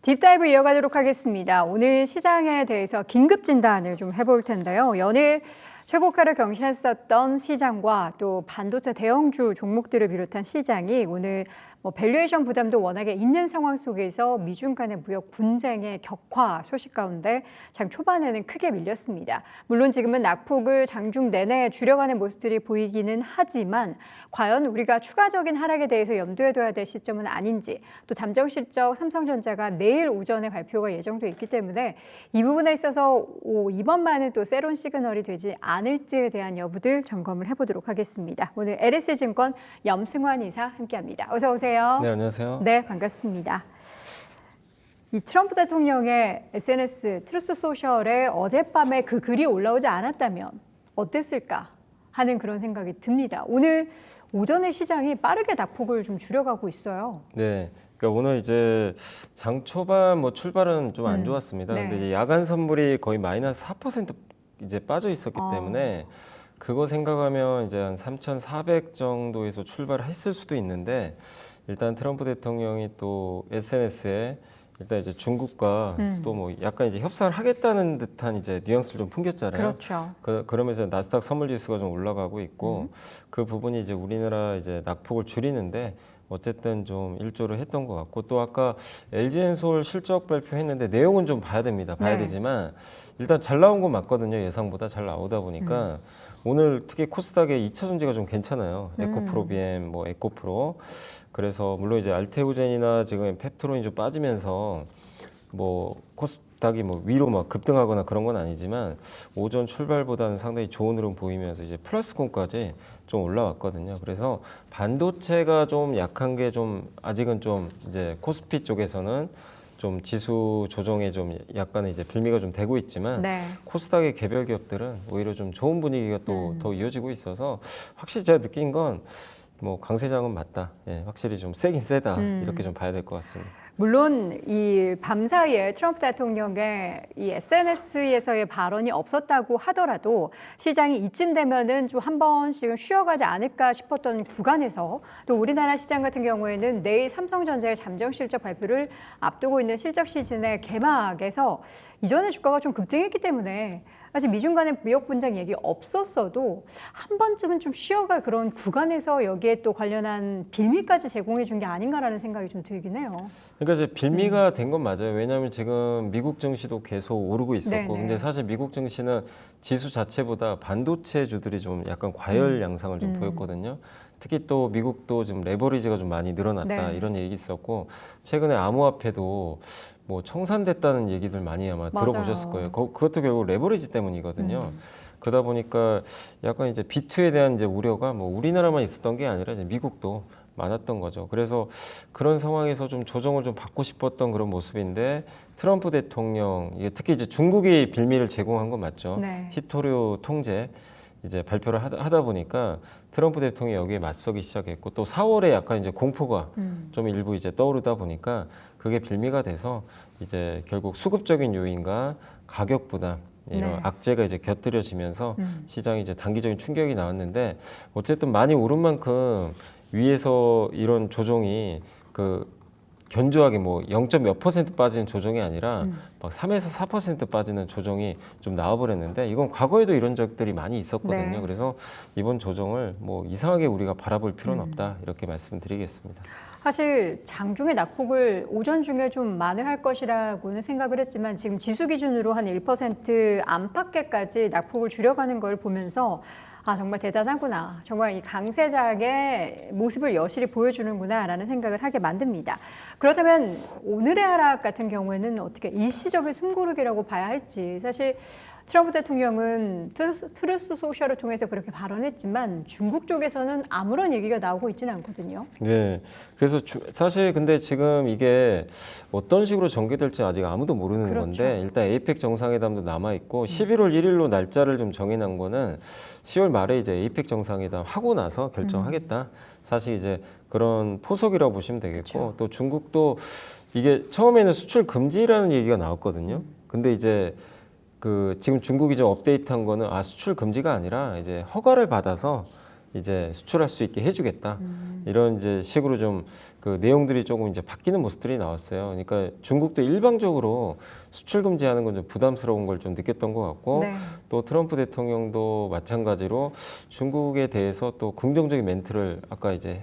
딥다이브 이어가도록 하겠습니다. 오늘 시장에 대해서 긴급 진단을 좀 해볼 텐데요. 연일 최고가를 경신했었던 시장과 또 반도체 대형주 종목들을 비롯한 시장이 오늘 밸류에이션 부담도 워낙에 있는 상황 속에서 미중 간의 무역 분쟁의 격화 소식 가운데 장 초반에는 크게 밀렸습니다. 물론 지금은 낙폭을 장중 내내 줄여가는 모습들이 보이기는 하지만 과연 우리가 추가적인 하락에 대해서 염두에 둬야 될 시점은 아닌지, 또 잠정 실적 삼성전자가 내일 오전에 발표가 예정돼 있기 때문에 이 부분에 있어서 이번만은 또 새로운 시그널이 되지 않을지에 대한 여부들 점검을 해보도록 하겠습니다. 오늘 LS증권 염승환 이사 함께합니다. 어서 오세요. 네, 안녕하세요. 네, 반갑습니다. 이 트럼프 대통령의 SNS 트루스 소셜에 어젯밤에 그 글이 올라오지 않았다면 어땠을까 하는 그런 생각이 듭니다. 오늘 오전에 시장이 빠르게 낙폭을 좀 줄여가고 있어요. 네, 그러니까 오늘 이제 장 초반 출발은 좀 안 좋았습니다. 네. 근데 이제 야간 선물이 거의 마이너스 4% 이제 빠져 있었기 때문에 그거 생각하면 이제 한 3,400 정도에서 출발했을 수도 있는데 일단 트럼프 대통령이 또 SNS에 일단 이제 중국과 또 뭐 약간 이제 협상을 하겠다는 듯한 이제 뉘앙스를 좀 풍겼잖아요. 그렇죠. 그러면서 나스닥 선물 지수가 좀 올라가고 있고 그 부분이 이제 우리나라 이제 낙폭을 줄이는데 어쨌든 좀 일조를 했던 것 같고 또 아까 LG엔솔 실적 발표했는데 내용은 좀 봐야 됩니다. 봐야 네. 되지만 일단 잘 나온 건 맞거든요. 예상보다 잘 나오다 보니까 오늘 특히 코스닥의 2차 전지가 좀 괜찮아요. 에코프로비엠, 뭐 에코프로. 그래서 물론 이제 알테오젠이나 지금 펩트론이 좀 빠지면서 뭐 코스닥이 뭐 위로 막 급등하거나 그런 건 아니지만 오전 출발보다는 상당히 좋은 흐름 보이면서 이제 플러스권까지 좀 올라왔거든요. 그래서 반도체가 좀 약한 게 좀 아직은 좀 이제 코스피 쪽에서는 좀 지수 조정에 좀 약간의 이제 빌미가 좀 되고 있지만 네. 코스닥의 개별 기업들은 오히려 좀 좋은 분위기가 또 더 이어지고 있어서 확실히 제가 느낀 건 뭐 강세장은 맞다. 예, 확실히 좀 세긴 세다. 이렇게 좀 봐야 될 것 같습니다. 물론 이 밤사이에 트럼프 대통령의 이 SNS에서의 발언이 없었다고 하더라도 시장이 이쯤 되면은 좀 한 번씩은 쉬어가지 않을까 싶었던 구간에서 또 우리나라 시장 같은 경우에는 내일 삼성전자의 잠정 실적 발표를 앞두고 있는 실적 시즌의 개막에서 이전에 주가가 좀 급등했기 때문에 사실 미중 간의 무역 분쟁 얘기 없었어도 한 번쯤은 좀 쉬어갈 그런 구간에서 여기에 또 관련한 빌미까지 제공해 준 게 아닌가라는 생각이 좀 들긴 해요. 그러니까 이제 빌미가 된 건 맞아요. 왜냐하면 지금 미국 증시도 계속 오르고 있었고, 네네. 근데 사실 미국 증시는 지수 자체보다 반도체주들이 좀 약간 과열 양상을 좀 보였거든요. 특히 또 미국도 지금 레버리지가 좀 많이 늘어났다 네. 이런 얘기 있었고, 최근에 암호화폐도 뭐 청산됐다는 얘기들 많이 아마 맞아요. 들어보셨을 거예요. 그것도 결국 레버리지 때문이거든요. 그러다 보니까 약간 이제 B2에 대한 이제 우려가 뭐 우리나라만 있었던 게 아니라 이제 미국도 많았던 거죠. 그래서 그런 상황에서 좀 조정을 좀 받고 싶었던 그런 모습인데 트럼프 대통령, 이게 특히 이제 중국이 빌미를 제공한 건 맞죠. 네. 히토류 통제 이제 발표를 하다 보니까 트럼프 대통령이 여기에 맞서기 시작했고 또 4월에 약간 이제 공포가 좀 일부 이제 떠오르다 보니까 그게 빌미가 돼서 이제 결국 수급적인 요인과 가격 부담 이런 네. 악재가 이제 곁들여지면서 시장이 이제 단기적인 충격이 나왔는데 어쨌든 많이 오른 만큼 위에서 이런 조정이 그 견조하게 뭐 0. 몇 % 빠지는 조정이 아니라 막 3에서 4% 빠지는 조정이 좀 나와버렸는데 이건 과거에도 이런 적들이 많이 있었거든요. 네. 그래서 이번 조정을 뭐 이상하게 우리가 바라볼 필요는 없다 이렇게 말씀드리겠습니다. 사실 장중에 낙폭을 오전 중에 좀 만회할 것이라고는 생각을 했지만 지금 지수 기준으로 한 1% 안팎에까지 낙폭을 줄여가는 걸 보면서 아 정말 대단하구나. 정말 이 강세장의 모습을 여실히 보여주는구나라는 생각을 하게 만듭니다. 그렇다면 오늘의 하락 같은 경우에는 어떻게 일시적인 숨고르기라고 봐야 할지 사실 트럼프 대통령은 트루스 소셜을 통해서 그렇게 발언했지만 중국 쪽에서는 아무런 얘기가 나오고 있지는 않거든요. 네. 그래서 사실 근데 지금 이게 어떤 식으로 전개될지 아직 아무도 모르는 그렇죠. 건데 일단 에이펙 정상회담도 남아 있고 11월 1일로 날짜를 좀 정해놓은 거는 10월 말에 이제 에이펙 정상회담 하고 나서 결정하겠다. 사실 이제 그런 포석이라고 보시면 되겠고 그렇죠. 또 중국도 이게 처음에는 수출 금지라는 얘기가 나왔거든요. 근데 이제 그 지금 중국이 좀 업데이트한 거는 수출 금지가 아니라 이제 허가를 받아서 이제 수출할 수 있게 해주겠다 이런 이제 식으로 좀 그 내용들이 조금 이제 바뀌는 모습들이 나왔어요. 그러니까 중국도 일방적으로 수출 금지하는 건 좀 부담스러운 걸 좀 느꼈던 것 같고 네. 또 트럼프 대통령도 마찬가지로 중국에 대해서 또 긍정적인 멘트를 아까 이제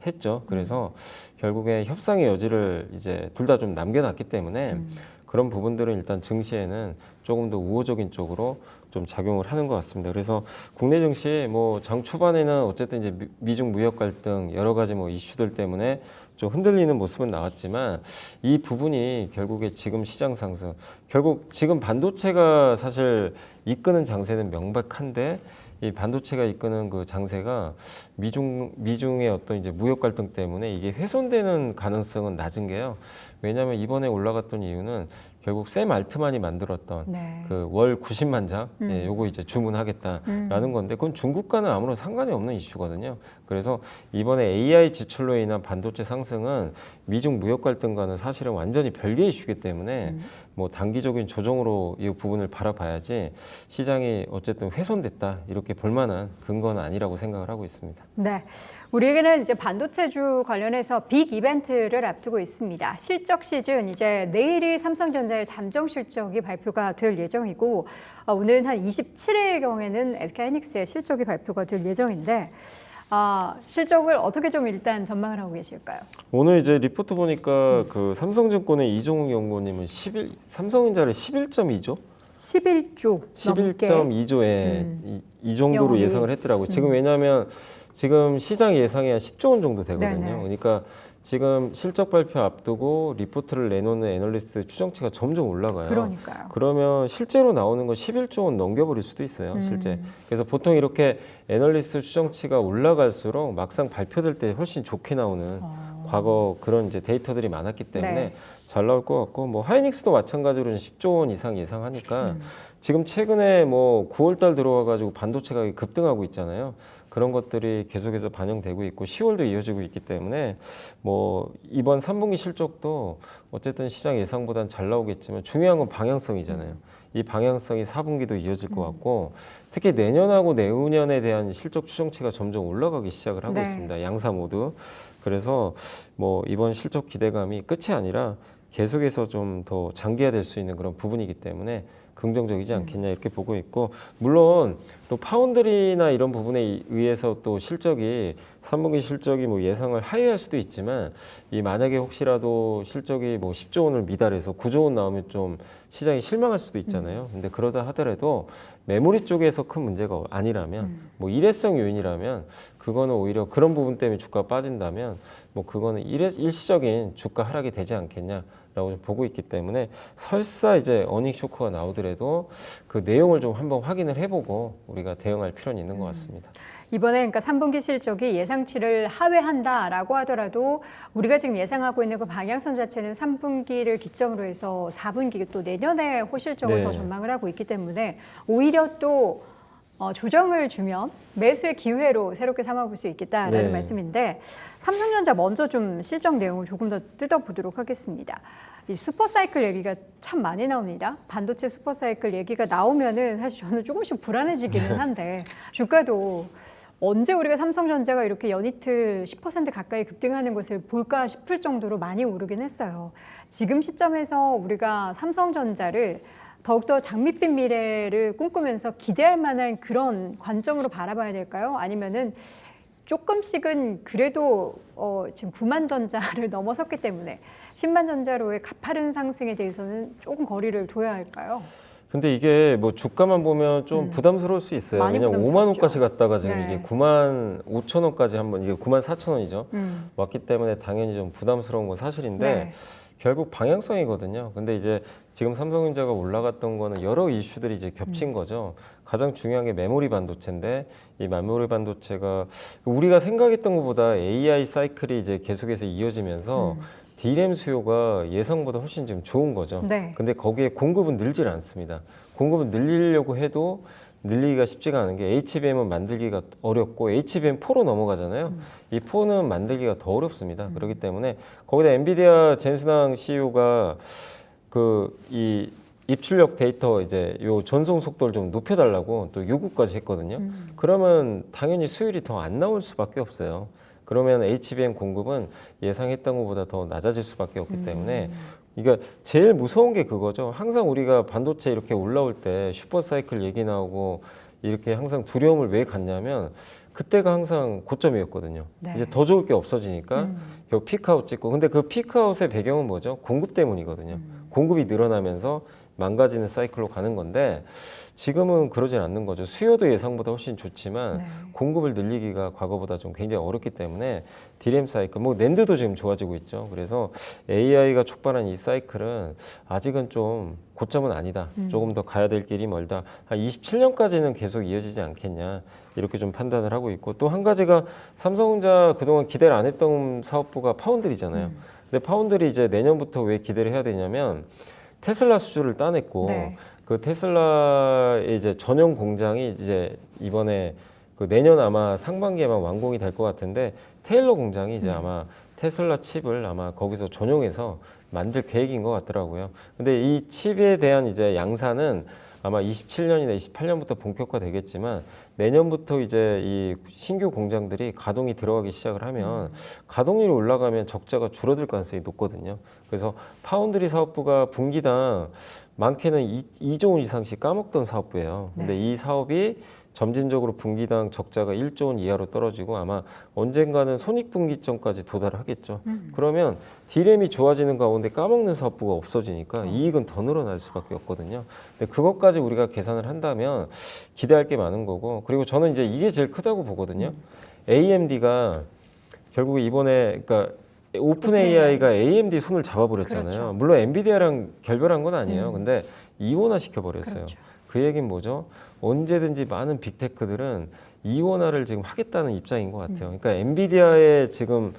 했죠. 그래서 결국에 협상의 여지를 이제 둘 다 좀 남겨놨기 때문에 그런 부분들은 일단 증시에는 조금 더 우호적인 쪽으로 좀 작용을 하는 것 같습니다. 그래서 국내 증시 뭐 장 초반에는 어쨌든 이제 미중 무역 갈등 여러 가지 뭐 이슈들 때문에 좀 흔들리는 모습은 나왔지만 이 부분이 결국에 지금 시장 상승, 결국 지금 반도체가 사실 이끄는 장세는 명백한데 이 반도체가 이끄는 그 장세가 미중의 어떤 이제 무역 갈등 때문에 이게 훼손되는 가능성은 낮은 게요. 왜냐하면 이번에 올라갔던 이유는 결국 샘 알트만이 만들었던 네. 그 월 90만 장, 예, 요거 이제 주문하겠다라는 건데 그건 중국과는 아무런 상관이 없는 이슈거든요. 그래서 이번에 AI 지출로 인한 반도체 상승은 미중 무역 갈등과는 사실은 완전히 별개의 이슈이기 때문에 뭐 단기적인 조정으로 이 부분을 바라봐야지 시장이 어쨌든 훼손됐다 이렇게 볼 만한 근거는 아니라고 생각을 하고 있습니다. 네, 우리에게는 이제 반도체주 관련해서 빅 이벤트를 앞두고 있습니다. 실적 시즌 이제 내일이 삼성전자의 잠정 실적이 발표가 될 예정이고 오는 한 27일경에는 SK하이닉스의 실적이 발표가 될 예정인데 실적을 어떻게 좀 일단 전망을 하고 계실까요? 오늘 이제 리포트 보니까 그 삼성증권의 이종욱 연구원님은 삼성전자를 11.2조? 11조 넘게 11.2조에 이 정도로 영업이. 예상을 했더라고요. 지금 왜냐하면 지금 시장 예상이 한 10조 원 정도 되거든요. 네네. 그러니까 지금 실적 발표 앞두고 리포트를 내놓는 애널리스트 추정치가 점점 올라가요. 그러니까요. 그러면 실제로 나오는 건 11조 원 넘겨버릴 수도 있어요. 실제. 그래서 보통 이렇게 애널리스트 추정치가 올라갈수록 막상 발표될 때 훨씬 좋게 나오는 과거 그런 이제 데이터들이 많았기 때문에 네. 잘 나올 것 같고 뭐 하이닉스도 마찬가지로 10조 원 이상 예상하니까 지금 최근에 뭐 9월 달 들어와 가지고 반도체 가격이 급등하고 있잖아요. 그런 것들이 계속해서 반영되고 있고 10월도 이어지고 있기 때문에 뭐 이번 3분기 실적도 어쨌든 시장 예상보다는 잘 나오겠지만 중요한 건 방향성이잖아요. 이 방향성이 4분기도 이어질 것 같고 특히 내년하고 내후년에 대한 실적 추정치가 점점 올라가기 시작을 하고 네. 있습니다. 양사 모두. 그래서 뭐 이번 실적 기대감이 끝이 아니라 계속해서 좀 더 장기화될 수 있는 그런 부분이기 때문에 긍정적이지 않겠냐 이렇게 보고 있고 물론 또 파운드리나 이런 부분에 의해서 또 실적이 3분기 실적이 뭐 예상을 하회할 수도 있지만 이 만약에 혹시라도 실적이 뭐 10조 원을 미달해서 9조 원 나오면 좀 시장이 실망할 수도 있잖아요. 근데 그러다 하더라도 메모리 쪽에서 큰 문제가 아니라면 뭐 일회성 요인이라면 그거는 오히려 그런 부분 때문에 주가가 빠진다면 뭐 그거는 일시적인 주가 하락이 되지 않겠냐. 라고 좀 보고 있기 때문에 설사 이제 어닝 쇼크가 나오더라도 그 내용을 좀 한번 확인을 해보고 우리가 대응할 필요는 있는 것 같습니다. 이번에 그러니까 3분기 실적이 예상치를 하회한다라고 하더라도 우리가 지금 예상하고 있는 그 방향선 자체는 3분기를 기점으로 해서 4분기 또 내년에 호실적을 네. 더 전망을 하고 있기 때문에 오히려 또 조정을 주면 매수의 기회로 새롭게 삼아볼 수 있겠다라는 네. 말씀인데 삼성전자 먼저 좀 실적 내용을 조금 더 뜯어보도록 하겠습니다. 이 슈퍼사이클 얘기가 참 많이 나옵니다. 반도체 슈퍼사이클 얘기가 나오면은 사실 저는 조금씩 불안해지기는 한데 주가도 언제 우리가 삼성전자가 이렇게 연이트 10% 가까이 급등하는 것을 볼까 싶을 정도로 많이 오르긴 했어요. 지금 시점에서 우리가 삼성전자를 더욱더 장밋빛 미래를 꿈꾸면서 기대할 만한 그런 관점으로 바라봐야 될까요? 아니면은 조금씩은 그래도 지금 9만 전자를 넘어섰기 때문에 10만 전자로의 가파른 상승에 대해서는 조금 거리를 둬야 할까요? 근데 이게 뭐 주가만 보면 좀 부담스러울 수 있어요. 많이 왜냐면 5만 부담스럽죠. 원까지 갔다가 지금 네. 이게 9만 5천 원까지 한번 이게 9만 4천 원이죠. 왔기 때문에 당연히 좀 부담스러운 건 사실인데 네. 결국 방향성이거든요. 근데 이제 지금 삼성전자가 올라갔던 거는 여러 이슈들이 이제 겹친 거죠. 가장 중요한 게 메모리 반도체인데 이 메모리 반도체가 우리가 생각했던 것보다 AI 사이클이 이제 계속해서 이어지면서 D램 수요가 예상보다 훨씬 지금 좋은 거죠. 네. 근데 거기에 공급은 늘질 않습니다. 공급은 늘리려고 해도 늘리기가 쉽지가 않은 게 HBM은 만들기가 어렵고 HBM4로 넘어가잖아요. 이 4는 만들기가 더 어렵습니다. 그렇기 때문에 거기다 엔비디아 젠슨왕 CEO가 그 이 입출력 데이터 이제 요 전송 속도를 좀 높여달라고 또 요구까지 했거든요. 그러면 당연히 수율이 더 안 나올 수밖에 없어요. 그러면 HBM 공급은 예상했던 것보다 더 낮아질 수밖에 없기 때문에 그러니까 제일 무서운 게 그거죠. 항상 우리가 반도체 이렇게 올라올 때 슈퍼사이클 얘기 나오고 이렇게 항상 두려움을 왜 갖냐면 그때가 항상 고점이었거든요. 네. 이제 더 좋을 게 없어지니까 결국 피크아웃 찍고 근데 그 피크아웃의 배경은 뭐죠? 공급 때문이거든요. 공급이 늘어나면서 망가지는 사이클로 가는 건데 지금은 그러진 않는 거죠. 수요도 예상보다 훨씬 좋지만 네. 공급을 늘리기가 과거보다 좀 굉장히 어렵기 때문에 디램 사이클, 뭐 낸드도 지금 좋아지고 있죠. 그래서 AI가 촉발한 이 사이클은 아직은 좀 고점은 아니다. 조금 더 가야 될 길이 멀다. 한 27년까지는 계속 이어지지 않겠냐. 이렇게 좀 판단을 하고 있고 또 한 가지가 삼성전자 그동안 기대를 안 했던 사업부가 파운드리잖아요. 근데 파운드리 이제 내년부터 왜 기대를 해야 되냐면 테슬라 수주를 따냈고 네. 그 테슬라의 이제 전용 공장이 이제 이번에 그 내년 아마 상반기에만 완공이 될 것 같은데 테일러 공장이 이제 아마 테슬라 칩을 아마 거기서 전용해서 만들 계획인 것 같더라고요. 근데 이 칩에 대한 이제 양산은 아마 27년이나 28년부터 본격화되겠지만 내년부터 이제 이 신규 공장들이 가동이 들어가기 시작을 하면 가동률이 올라가면 적자가 줄어들 가능성이 높거든요. 그래서 파운드리 사업부가 분기당 많게는 2조 원 이상씩 까먹던 사업부예요. 근데 이 사업이 점진적으로 분기당 적자가 1조 원 이하로 떨어지고 아마 언젠가는 손익분기점까지 도달을 하겠죠. 그러면 디램이 좋아지는 가운데 까먹는 사업부가 없어지니까 이익은 더 늘어날 수밖에 없거든요. 근데 그것까지 우리가 계산을 한다면 기대할 게 많은 거고 그리고 저는 이제 이게 제일 크다고 보거든요. AMD가 결국에 이번에 그러니까 오픈 AI가 AMD 손을 잡아버렸잖아요. 그렇죠. 물론 엔비디아랑 결별한 건 아니에요. 근데 이원화 시켜버렸어요. 그렇죠. 그 얘기는 뭐죠? 언제든지 많은 빅테크들은 이원화를 지금 하겠다는 입장인 것 같아요. 그러니까 엔비디아의 지금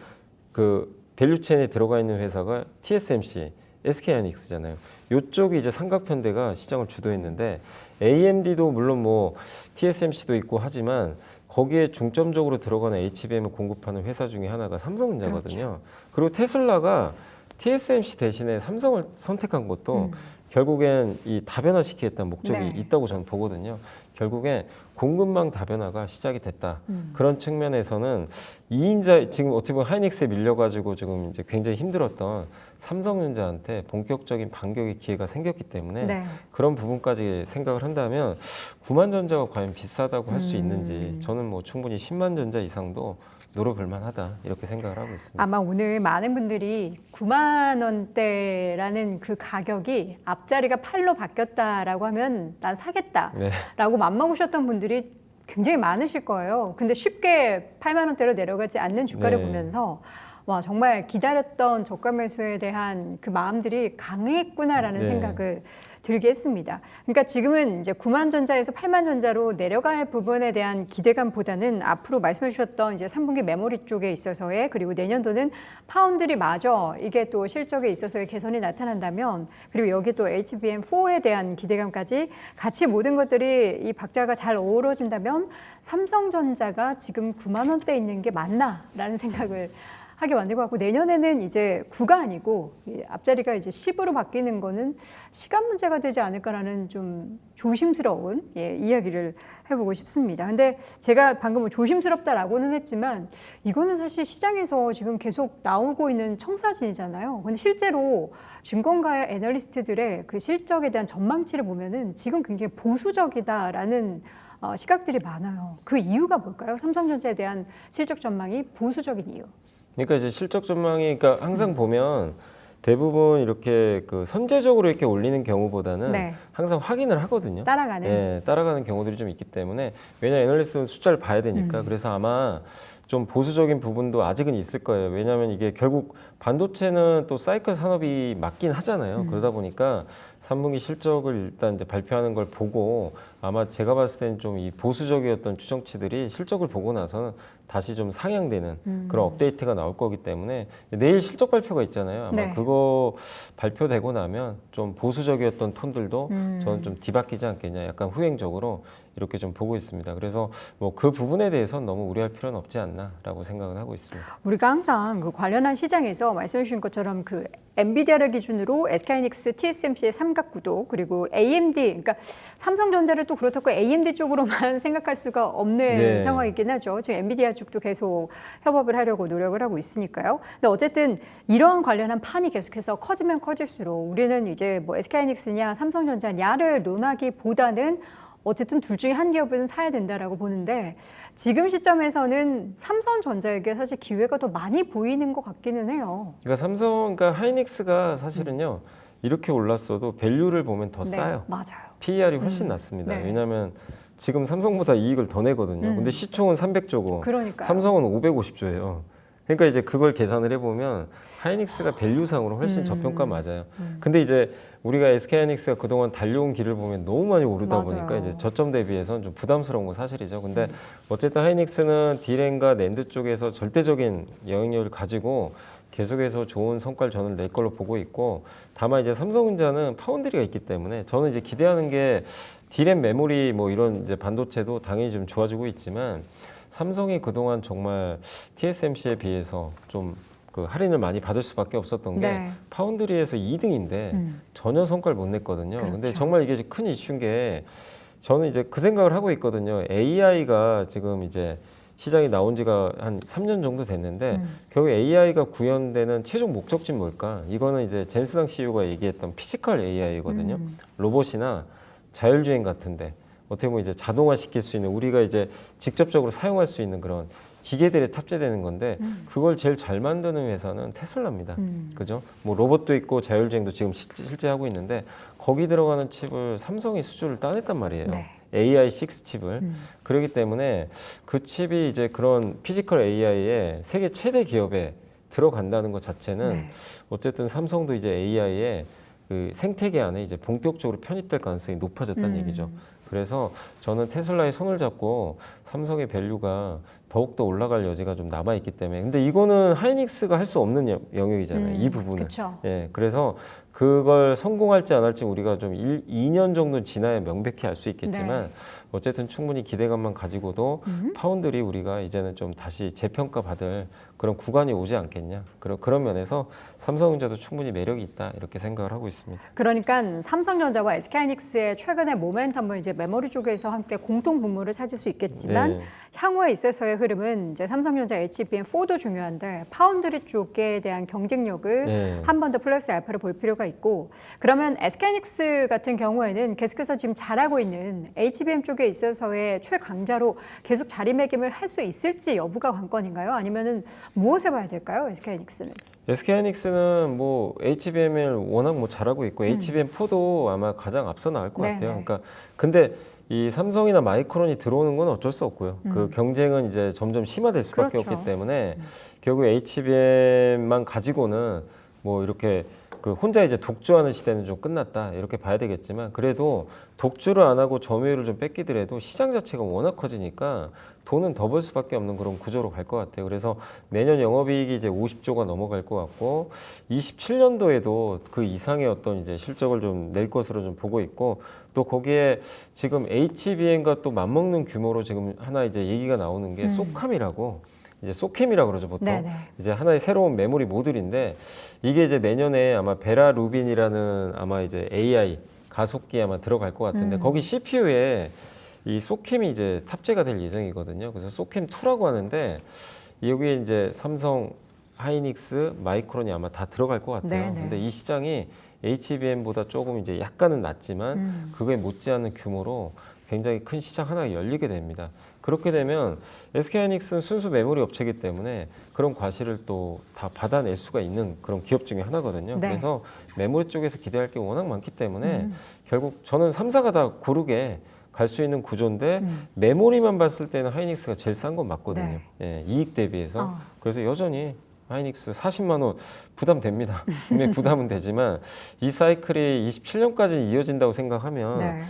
그 밸류체인에 들어가 있는 회사가 TSMC, SK하이닉스잖아요. 이쪽이 이제 삼각편대가 시장을 주도했는데 AMD도 물론 뭐 TSMC도 있고 하지만 거기에 중점적으로 들어가는 HBM을 공급하는 회사 중에 하나가 삼성전자거든요. 그리고 테슬라가 TSMC 대신에 삼성을 선택한 것도 결국엔 이 다변화시키겠다는 목적이 네. 있다고 저는 보거든요. 결국엔 공급망 다변화가 시작이 됐다. 그런 측면에서는 2인자 지금 어떻게 보면 하이닉스에 밀려가지고 지금 이제 굉장히 힘들었던 삼성전자한테 본격적인 반격의 기회가 생겼기 때문에 네. 그런 부분까지 생각을 한다면 9만 전자가 과연 비싸다고 할 수 있는지 저는 뭐 충분히 10만 전자 이상도 노려볼 만하다 이렇게 생각을 하고 있습니다. 아마 오늘 많은 분들이 9만 원대라는 그 가격이 앞자리가 8로 바뀌었다라고 하면 난 사겠다라고 네. 맘먹으셨던 분들이 굉장히 많으실 거예요. 근데 쉽게 8만 원대로 내려가지 않는 주가를 네. 보면서 와 정말 기다렸던 저가 매수에 대한 그 마음들이 강했구나라는 네. 생각을 들게 했습니다. 그러니까 지금은 이제 9만 전자에서 8만 전자로 내려갈 부분에 대한 기대감보다는 앞으로 말씀해 주셨던 이제 3분기 메모리 쪽에 있어서의 그리고 내년도는 파운드리 마저 이게 또 실적에 있어서의 개선이 나타난다면 그리고 여기 또 HBM4에 대한 기대감까지 같이 모든 것들이 이 박자가 잘 어우러진다면 삼성전자가 지금 9만 원대 있는 게 맞나라는 생각을 하게 만들고 같고 내년에는 이제 9가 아니고 앞자리가 이제 10으로 바뀌는 거는 시간 문제가 되지 않을까라는 좀 조심스러운 이야기를 해보고 싶습니다. 근데 제가 방금 뭐 조심스럽다라고는 했지만 이거는 사실 시장에서 지금 계속 나오고 있는 청사진이잖아요. 근데 실제로 증권가의 애널리스트들의 그 실적에 대한 전망치를 보면은 지금 굉장히 보수적이다라는 시각들이 많아요. 그 이유가 뭘까요? 삼성전자에 대한 실적 전망이 보수적인 이유. 그러니까 이제 실적 전망이 그러니까 항상 보면 대부분 이렇게 그 선제적으로 이렇게 올리는 경우보다는 네. 항상 확인을 하거든요. 따라가는. 예, 따라가는 경우들이 좀 있기 때문에 왜냐 애널리스트는 숫자를 봐야 되니까 그래서 아마 좀 보수적인 부분도 아직은 있을 거예요. 왜냐하면 이게 결국 반도체는 또 사이클 산업이 맞긴 하잖아요. 그러다 보니까 3분기 실적을 일단 이제 발표하는 걸 보고 아마 제가 봤을 때는 좀 이 보수적이었던 추정치들이 실적을 보고 나서는 다시 좀 상향되는 그런 업데이트가 나올 거기 때문에 내일 실적 발표가 있잖아요. 아마 네. 그거 발표되고 나면 좀 보수적이었던 톤들도 저는 좀 뒤바뀌지 않겠냐. 약간 후행적으로 이렇게 좀 보고 있습니다. 그래서 뭐 그 부분에 대해서는 너무 우려할 필요는 없지 않나라고 생각을 하고 있습니다. 우리가 항상 그 관련한 시장에서 말씀해 주신 것처럼 그 엔비디아를 기준으로 SK하이닉스, TSMC의 3 삼각구도 그리고 AMD, 그러니까 삼성전자를 또 그렇다고 AMD 쪽으로만 생각할 수가 없는 네. 상황이긴 하죠. 지금 엔비디아 쪽도 계속 협업을 하려고 노력을 하고 있으니까요. 근데 어쨌든 이런 관련한 판이 계속해서 커지면 커질수록 우리는 이제 뭐 SK하이닉스냐 삼성전자냐를 논하기보다는 어쨌든 둘 중에 한 기업은 사야 된다라고 보는데 지금 시점에서는 삼성전자에게 사실 기회가 더 많이 보이는 것 같기는 해요. 그러니까 그러니까 하이닉스가 사실은요 이렇게 올랐어도 밸류를 보면 더 싸요. 맞아요. PER이 훨씬 낮습니다. 네. 왜냐하면 지금 삼성보다 이익을 더 내거든요. 근데 시총은 300조고 그러니까요. 삼성은 550조예요. 그러니까 이제 그걸 계산을 해보면 하이닉스가 밸류상으로 훨씬 저평가 맞아요. 근데 이제 우리가 SK하이닉스가 그동안 달려온 길을 보면 너무 많이 오르다 맞아요. 보니까 이제 저점 대비해서는 좀 부담스러운 건 사실이죠. 근데 어쨌든 하이닉스는 D램과 낸드 쪽에서 절대적인 영향력을 가지고 계속해서 좋은 성과를 저는 낼 걸로 보고 있고, 다만 이제 삼성전자는 파운드리가 있기 때문에 저는 이제 기대하는 게 D램 메모리 뭐 이런 이제 반도체도 당연히 좀 좋아지고 있지만 삼성이 그동안 정말 TSMC에 비해서 좀 그 할인을 많이 받을 수밖에 없었던 게 네. 파운드리에서 2등인데 전혀 성과를 못 냈거든요. 그렇죠. 근데 정말 이게 큰 이슈인 게 저는 이제 그 생각을 하고 있거든요. AI가 지금 이제 시장에 나온 지가 한 3년 정도 됐는데 결국 AI가 구현되는 최종 목적지는 뭘까? 이거는 이제 젠스당 CEO가 얘기했던 피지컬 AI거든요. 로봇이나 자율주행 같은데 어떻게 보면 이제 자동화 시킬 수 있는, 우리가 이제 직접적으로 사용할 수 있는 그런 기계들이 탑재되는 건데 그걸 제일 잘 만드는 회사는 테슬라입니다. 그죠? 뭐 로봇도 있고 자율주행도 지금 실제 하고 있는데 거기 들어가는 칩을 삼성이 수주를 따냈단 말이에요. 네. AI6 칩을. 그렇기 때문에 그 칩이 이제 그런 피지컬 AI의 세계 최대 기업에 들어간다는 것 자체는 네. 어쨌든 삼성도 이제 AI의 그 생태계 안에 이제 본격적으로 편입될 가능성이 높아졌다는 얘기죠. 그래서 저는 테슬라의 손을 잡고 삼성의 밸류가 더욱더 올라갈 여지가 좀 남아있기 때문에, 근데 이거는 하이닉스가 할 수 없는 영역이잖아요. 이 부분은. 그쵸. 예, 그래서 그걸 성공할지 안 할지 우리가 좀 2년 정도 지나야 명백히 알 수 있겠지만 네. 어쨌든 충분히 기대감만 가지고도 파운드리 우리가 이제는 좀 다시 재평가 받을 그런 구간이 오지 않겠냐. 그런 면에서 삼성전자도 충분히 매력이 있다 이렇게 생각을 하고 있습니다. 그러니까 삼성전자와 SK하이닉스의 최근의 모멘텀은 이제 메모리 쪽에서 함께 공통 분모를 찾을 수 있겠지만 네. 향후에 있어서의 흐름은 이제 삼성전자 HBM4도 중요한데 파운드리 쪽에 대한 경쟁력을 네. 한 번 더 플러스 알파를 볼 필요가 있고, 그러면 SK하이닉스 같은 경우에는 계속해서 지금 잘하고 있는 HBM 쪽에 있어서의 최강자로 계속 자리매김을 할 수 있을지 여부가 관건인가요? 아니면은 무엇에 봐야 될까요? SK하이닉스는? SK하이닉스는 뭐 HBM을 워낙 뭐 잘하고 있고 HBM4도 아마 가장 앞서 나갈 것 네, 같아요. 네. 그러니까 근데 이 삼성이나 마이크론이 들어오는 건 어쩔 수 없고요. 그 경쟁은 이제 점점 심화될 수밖에 그렇죠. 없기 때문에 결국 HBM만 가지고는 뭐 이렇게 그 혼자 이제 독주하는 시대는 좀 끝났다 이렇게 봐야 되겠지만, 그래도 독주를 안 하고 점유율을 좀 뺏기더라도 시장 자체가 워낙 커지니까 돈은 더 벌 수밖에 없는 그런 구조로 갈 것 같아요. 그래서 내년 영업이익이 이제 50조가 넘어갈 것 같고 27년도에도 그 이상의 어떤 이제 실적을 좀 낼 것으로 좀 보고 있고, 또 거기에 지금 HBM과 또 맞먹는 규모로 지금 하나 이제 얘기가 나오는 게 소캄이라고, 이제 소캠이라고 그러죠 보통. 네네. 이제 하나의 새로운 메모리 모듈인데 이게 이제 내년에 아마 베라 루빈이라는 아마 이제 AI 가속기 아마 들어갈 것 같은데 거기 CPU에 이 소캠이 이제 탑재가 될 예정이거든요. 그래서 소캠 2라고 하는데 여기에 이제 삼성, 하이닉스, 마이크론이 아마 다 들어갈 것 같아요. 네네. 근데 이 시장이 HBM보다 조금 이제 약간은 낮지만 그거에 못지않은 규모로 굉장히 큰 시장 하나가 열리게 됩니다. 그렇게 되면 SK하이닉스는 순수 메모리 업체이기 때문에 그런 과실을 또 다 받아낼 수가 있는 그런 기업 중에 하나거든요. 네. 그래서 메모리 쪽에서 기대할 게 워낙 많기 때문에 결국 저는 3사가 다 고르게 갈 수 있는 구조인데 메모리만 봤을 때는 하이닉스가 제일 싼 건 맞거든요. 예, 이익 대비해서. 그래서 여전히 하이닉스 40만 원 부담됩니다. 분명히 부담은 되지만 이 사이클이 27년까지 이어진다고 생각하면 네.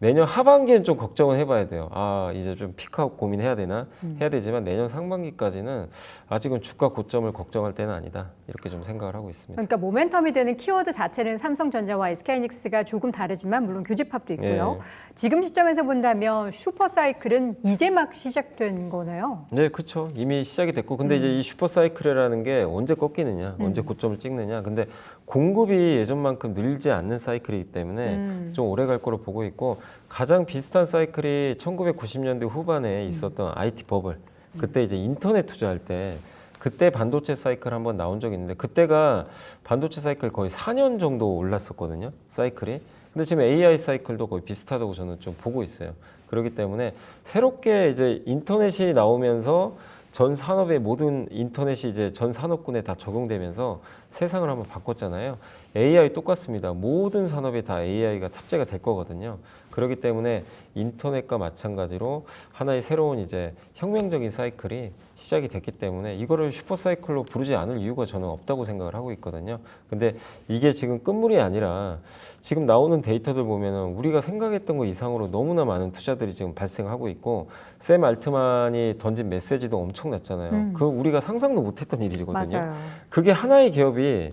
내년 하반기엔 좀 걱정을 해봐야 돼요. 아, 이제 좀 피크아웃 고민해야 되나? 해야 되지만 내년 상반기까지는 아직은 주가 고점을 걱정할 때는 아니다. 이렇게 좀 생각을 하고 있습니다. 그러니까 모멘텀이 되는 키워드 자체는 삼성전자와 SK하이닉스가 조금 다르지만 물론 교집합도 있고요. 네. 지금 시점에서 본다면 슈퍼사이클은 이제 막 시작된 거네요. 네, 그렇죠. 이미 시작이 됐고, 근데 이제 이 슈퍼사이클이라는 게 언제 꺾이느냐, 언제 고점을 찍느냐. 근데 공급이 예전만큼 늘지 않는 사이클이기 때문에 좀 오래 갈 거로 보고 있고, 가장 비슷한 사이클이 1990년대 후반에 있었던 IT 버블. 그때 이제 인터넷 투자할 때 그때 반도체 사이클 한번 나온 적이 있는데, 그때가 반도체 사이클 거의 4년 정도 올랐었거든요, 사이클이. 근데 지금 AI 사이클도 거의 비슷하다고 저는 좀 보고 있어요. 그렇기 때문에 새롭게 이제 인터넷이 나오면서 전 산업의 모든 인터넷이 이제 전 산업군에 다 적용되면서 세상을 한번 바꿨잖아요. AI 똑같습니다. 모든 산업에 다 AI가 탑재가 될 거거든요. 그렇기 때문에 인터넷과 마찬가지로 하나의 새로운 이제 혁명적인 사이클이 시작이 됐기 때문에 이거를 슈퍼사이클로 부르지 않을 이유가 저는 없다고 생각을 하고 있거든요. 근데 이게 지금 끝물이 아니라 지금 나오는 데이터들 보면은 우리가 생각했던 것 이상으로 너무나 많은 투자들이 지금 발생하고 있고, 샘 알트만이 던진 메시지도 엄청났잖아요. 그거 우리가 상상도 못했던 일이거든요. 맞아요. 그게 하나의 기업이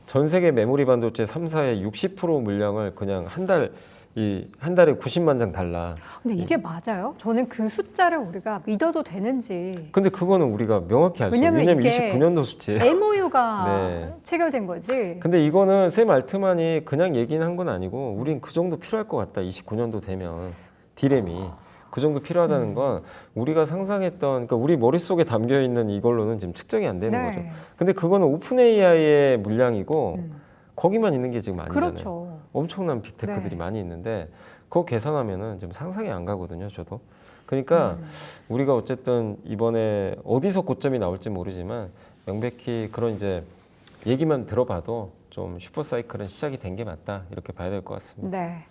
전 세계 메모리 반도체 3사의 60% 물량을 그냥 한 달에 90만 장 달라. 근데 이게 맞아요? 저는 그 숫자를 우리가 믿어도 되는지. 근데 그거는 우리가 명확히 알 수 없어요. 왜냐면 이게 29년도 수치예요. MOU가 네. 체결된 거지. 근데 이거는 샘 알트만이 그냥 얘기는 한 건 아니고, 우린 그 정도 필요할 것 같다. 29년도 되면 디램이 그 정도 필요하다는 건 우리가 상상했던, 그러니까 우리 머릿속에 담겨 있는 이걸로는 지금 측정이 안 되는 네. 거죠. 근데 그거는 오픈 AI의 물량이고 거기만 있는 게 지금 아니잖아요. 그렇죠. 엄청난 빅테크들이 네. 많이 있는데 그거 계산하면은 좀 상상이 안 가거든요, 저도. 그러니까 우리가 어쨌든 이번에 어디서 고점이 나올지 모르지만 명백히 그런 이제 얘기만 들어봐도 좀 슈퍼사이클은 시작이 된 게 맞다, 이렇게 봐야 될 것 같습니다. 네.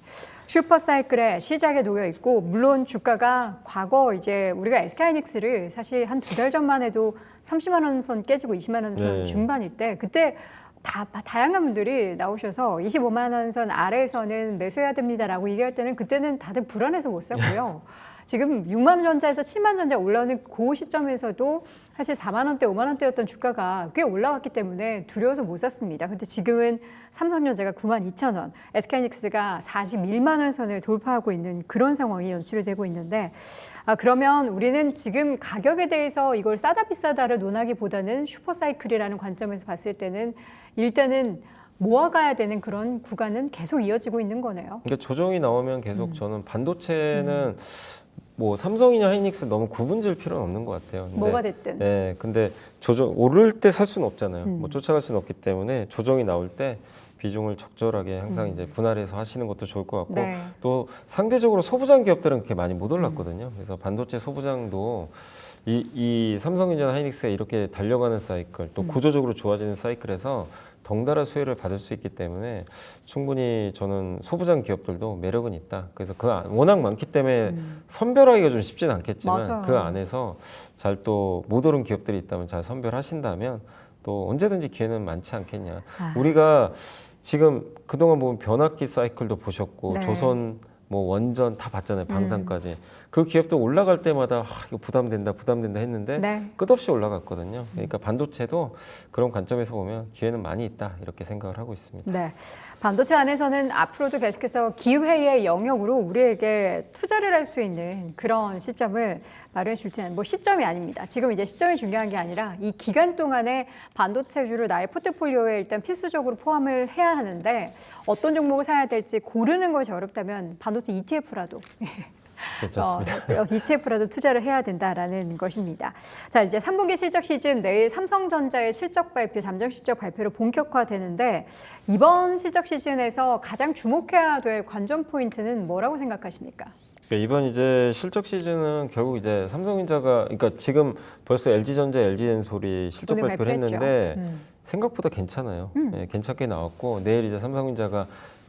슈퍼사이클의 시작에 놓여 있고, 물론 주가가 과거 이제 우리가 SK하이닉스를 사실 한 2달 전만 해도 30만 원 선 깨지고 20만 원 선 네. 중반일 때, 그때 다양한 분들이 나오셔서 25만 원 선 아래에서는 매수해야 됩니다라고 얘기할 때는 그때는 다들 불안해서 못 샀고요. 지금 6만 원 전자에서 7만 전자 올라오는 그 시점에서도 사실 4만 원대, 5만 원대였던 주가가 꽤 올라왔기 때문에 두려워서 못 샀습니다. 근데 지금은 삼성전자가 9만 2천 원, SK하이닉스가 41만 원 선을 돌파하고 있는 그런 상황이 연출이 되고 있는데, 그러면 우리는 지금 가격에 대해서 이걸 싸다 비싸다를 논하기보다는 슈퍼사이클이라는 관점에서 봤을 때는 일단은 모아가야 되는 그런 구간은 계속 이어지고 있는 거네요. 그러니까 조정이 나오면 계속 저는 반도체는 뭐 삼성이냐 하이닉스 너무 구분질 필요는 없는 것 같아요. 근데, 뭐가 됐든. 네, 근데 조정 오를 때 살 수는 없잖아요. 뭐 쫓아갈 수는 없기 때문에 조정이 나올 때 비중을 적절하게 항상 이제 분할해서 하시는 것도 좋을 것 같고, 네. 또 상대적으로 소부장 기업들은 그렇게 많이 못 올랐거든요. 그래서 반도체 소부장도 이 삼성전자 하이닉스가 이렇게 달려가는 사이클, 또 구조적으로 좋아지는 사이클에서 덩달아 수혜를 받을 수 있기 때문에 충분히 저는 소부장 기업들도 매력은 있다. 그래서 워낙 많기 때문에 선별하기가 좀 쉽지는 않겠지만, 맞아요. 그 안에서 잘 또 못 오른 기업들이 있다면 잘 선별하신다면 또 언제든지 기회는 많지 않겠냐. 우리가 지금 그동안 보면 변압기 사이클도 보셨고, 네. 조선 뭐 원전 다 봤잖아요, 방산까지. 그 기업도 올라갈 때마다 이거 부담된다 했는데 네. 끝없이 올라갔거든요. 그러니까 반도체도 그런 관점에서 보면 기회는 많이 있다, 이렇게 생각을 하고 있습니다. 네. 반도체 안에서는 앞으로도 계속해서 기회의 영역으로 우리에게 투자를 할 수 있는 그런 시점을 마련해 줄 때는 뭐 시점이 아닙니다. 지금 이제 시점이 중요한 게 아니라 이 기간 동안에 반도체주를 나의 포트폴리오에 일단 필수적으로 포함을 해야 하는데, 어떤 종목을 사야 될지 고르는 것이 어렵다면 반도체 ETF라도 괜찮습니다. ETF라도 투자를 해야 된다라는 것입니다. 자, 이제 3분기 실적 시즌, 내일 삼성전자의 실적 발표, 잠정 실적 발표로 본격화되는데, 이번 실적 시즌에서 가장 주목해야 될 관전 포인트는 뭐라고 생각하십니까? 그러니까 이번 이제 실적 시즌은 결국 이제 삼성전자가, 그러니까 지금 벌써 LG전자, LG엔솔이 실적 오늘 발표를 발표했죠. 했는데 생각보다 괜찮아요. 네, 괜찮게 나왔고, 내일 이제 삼성전자가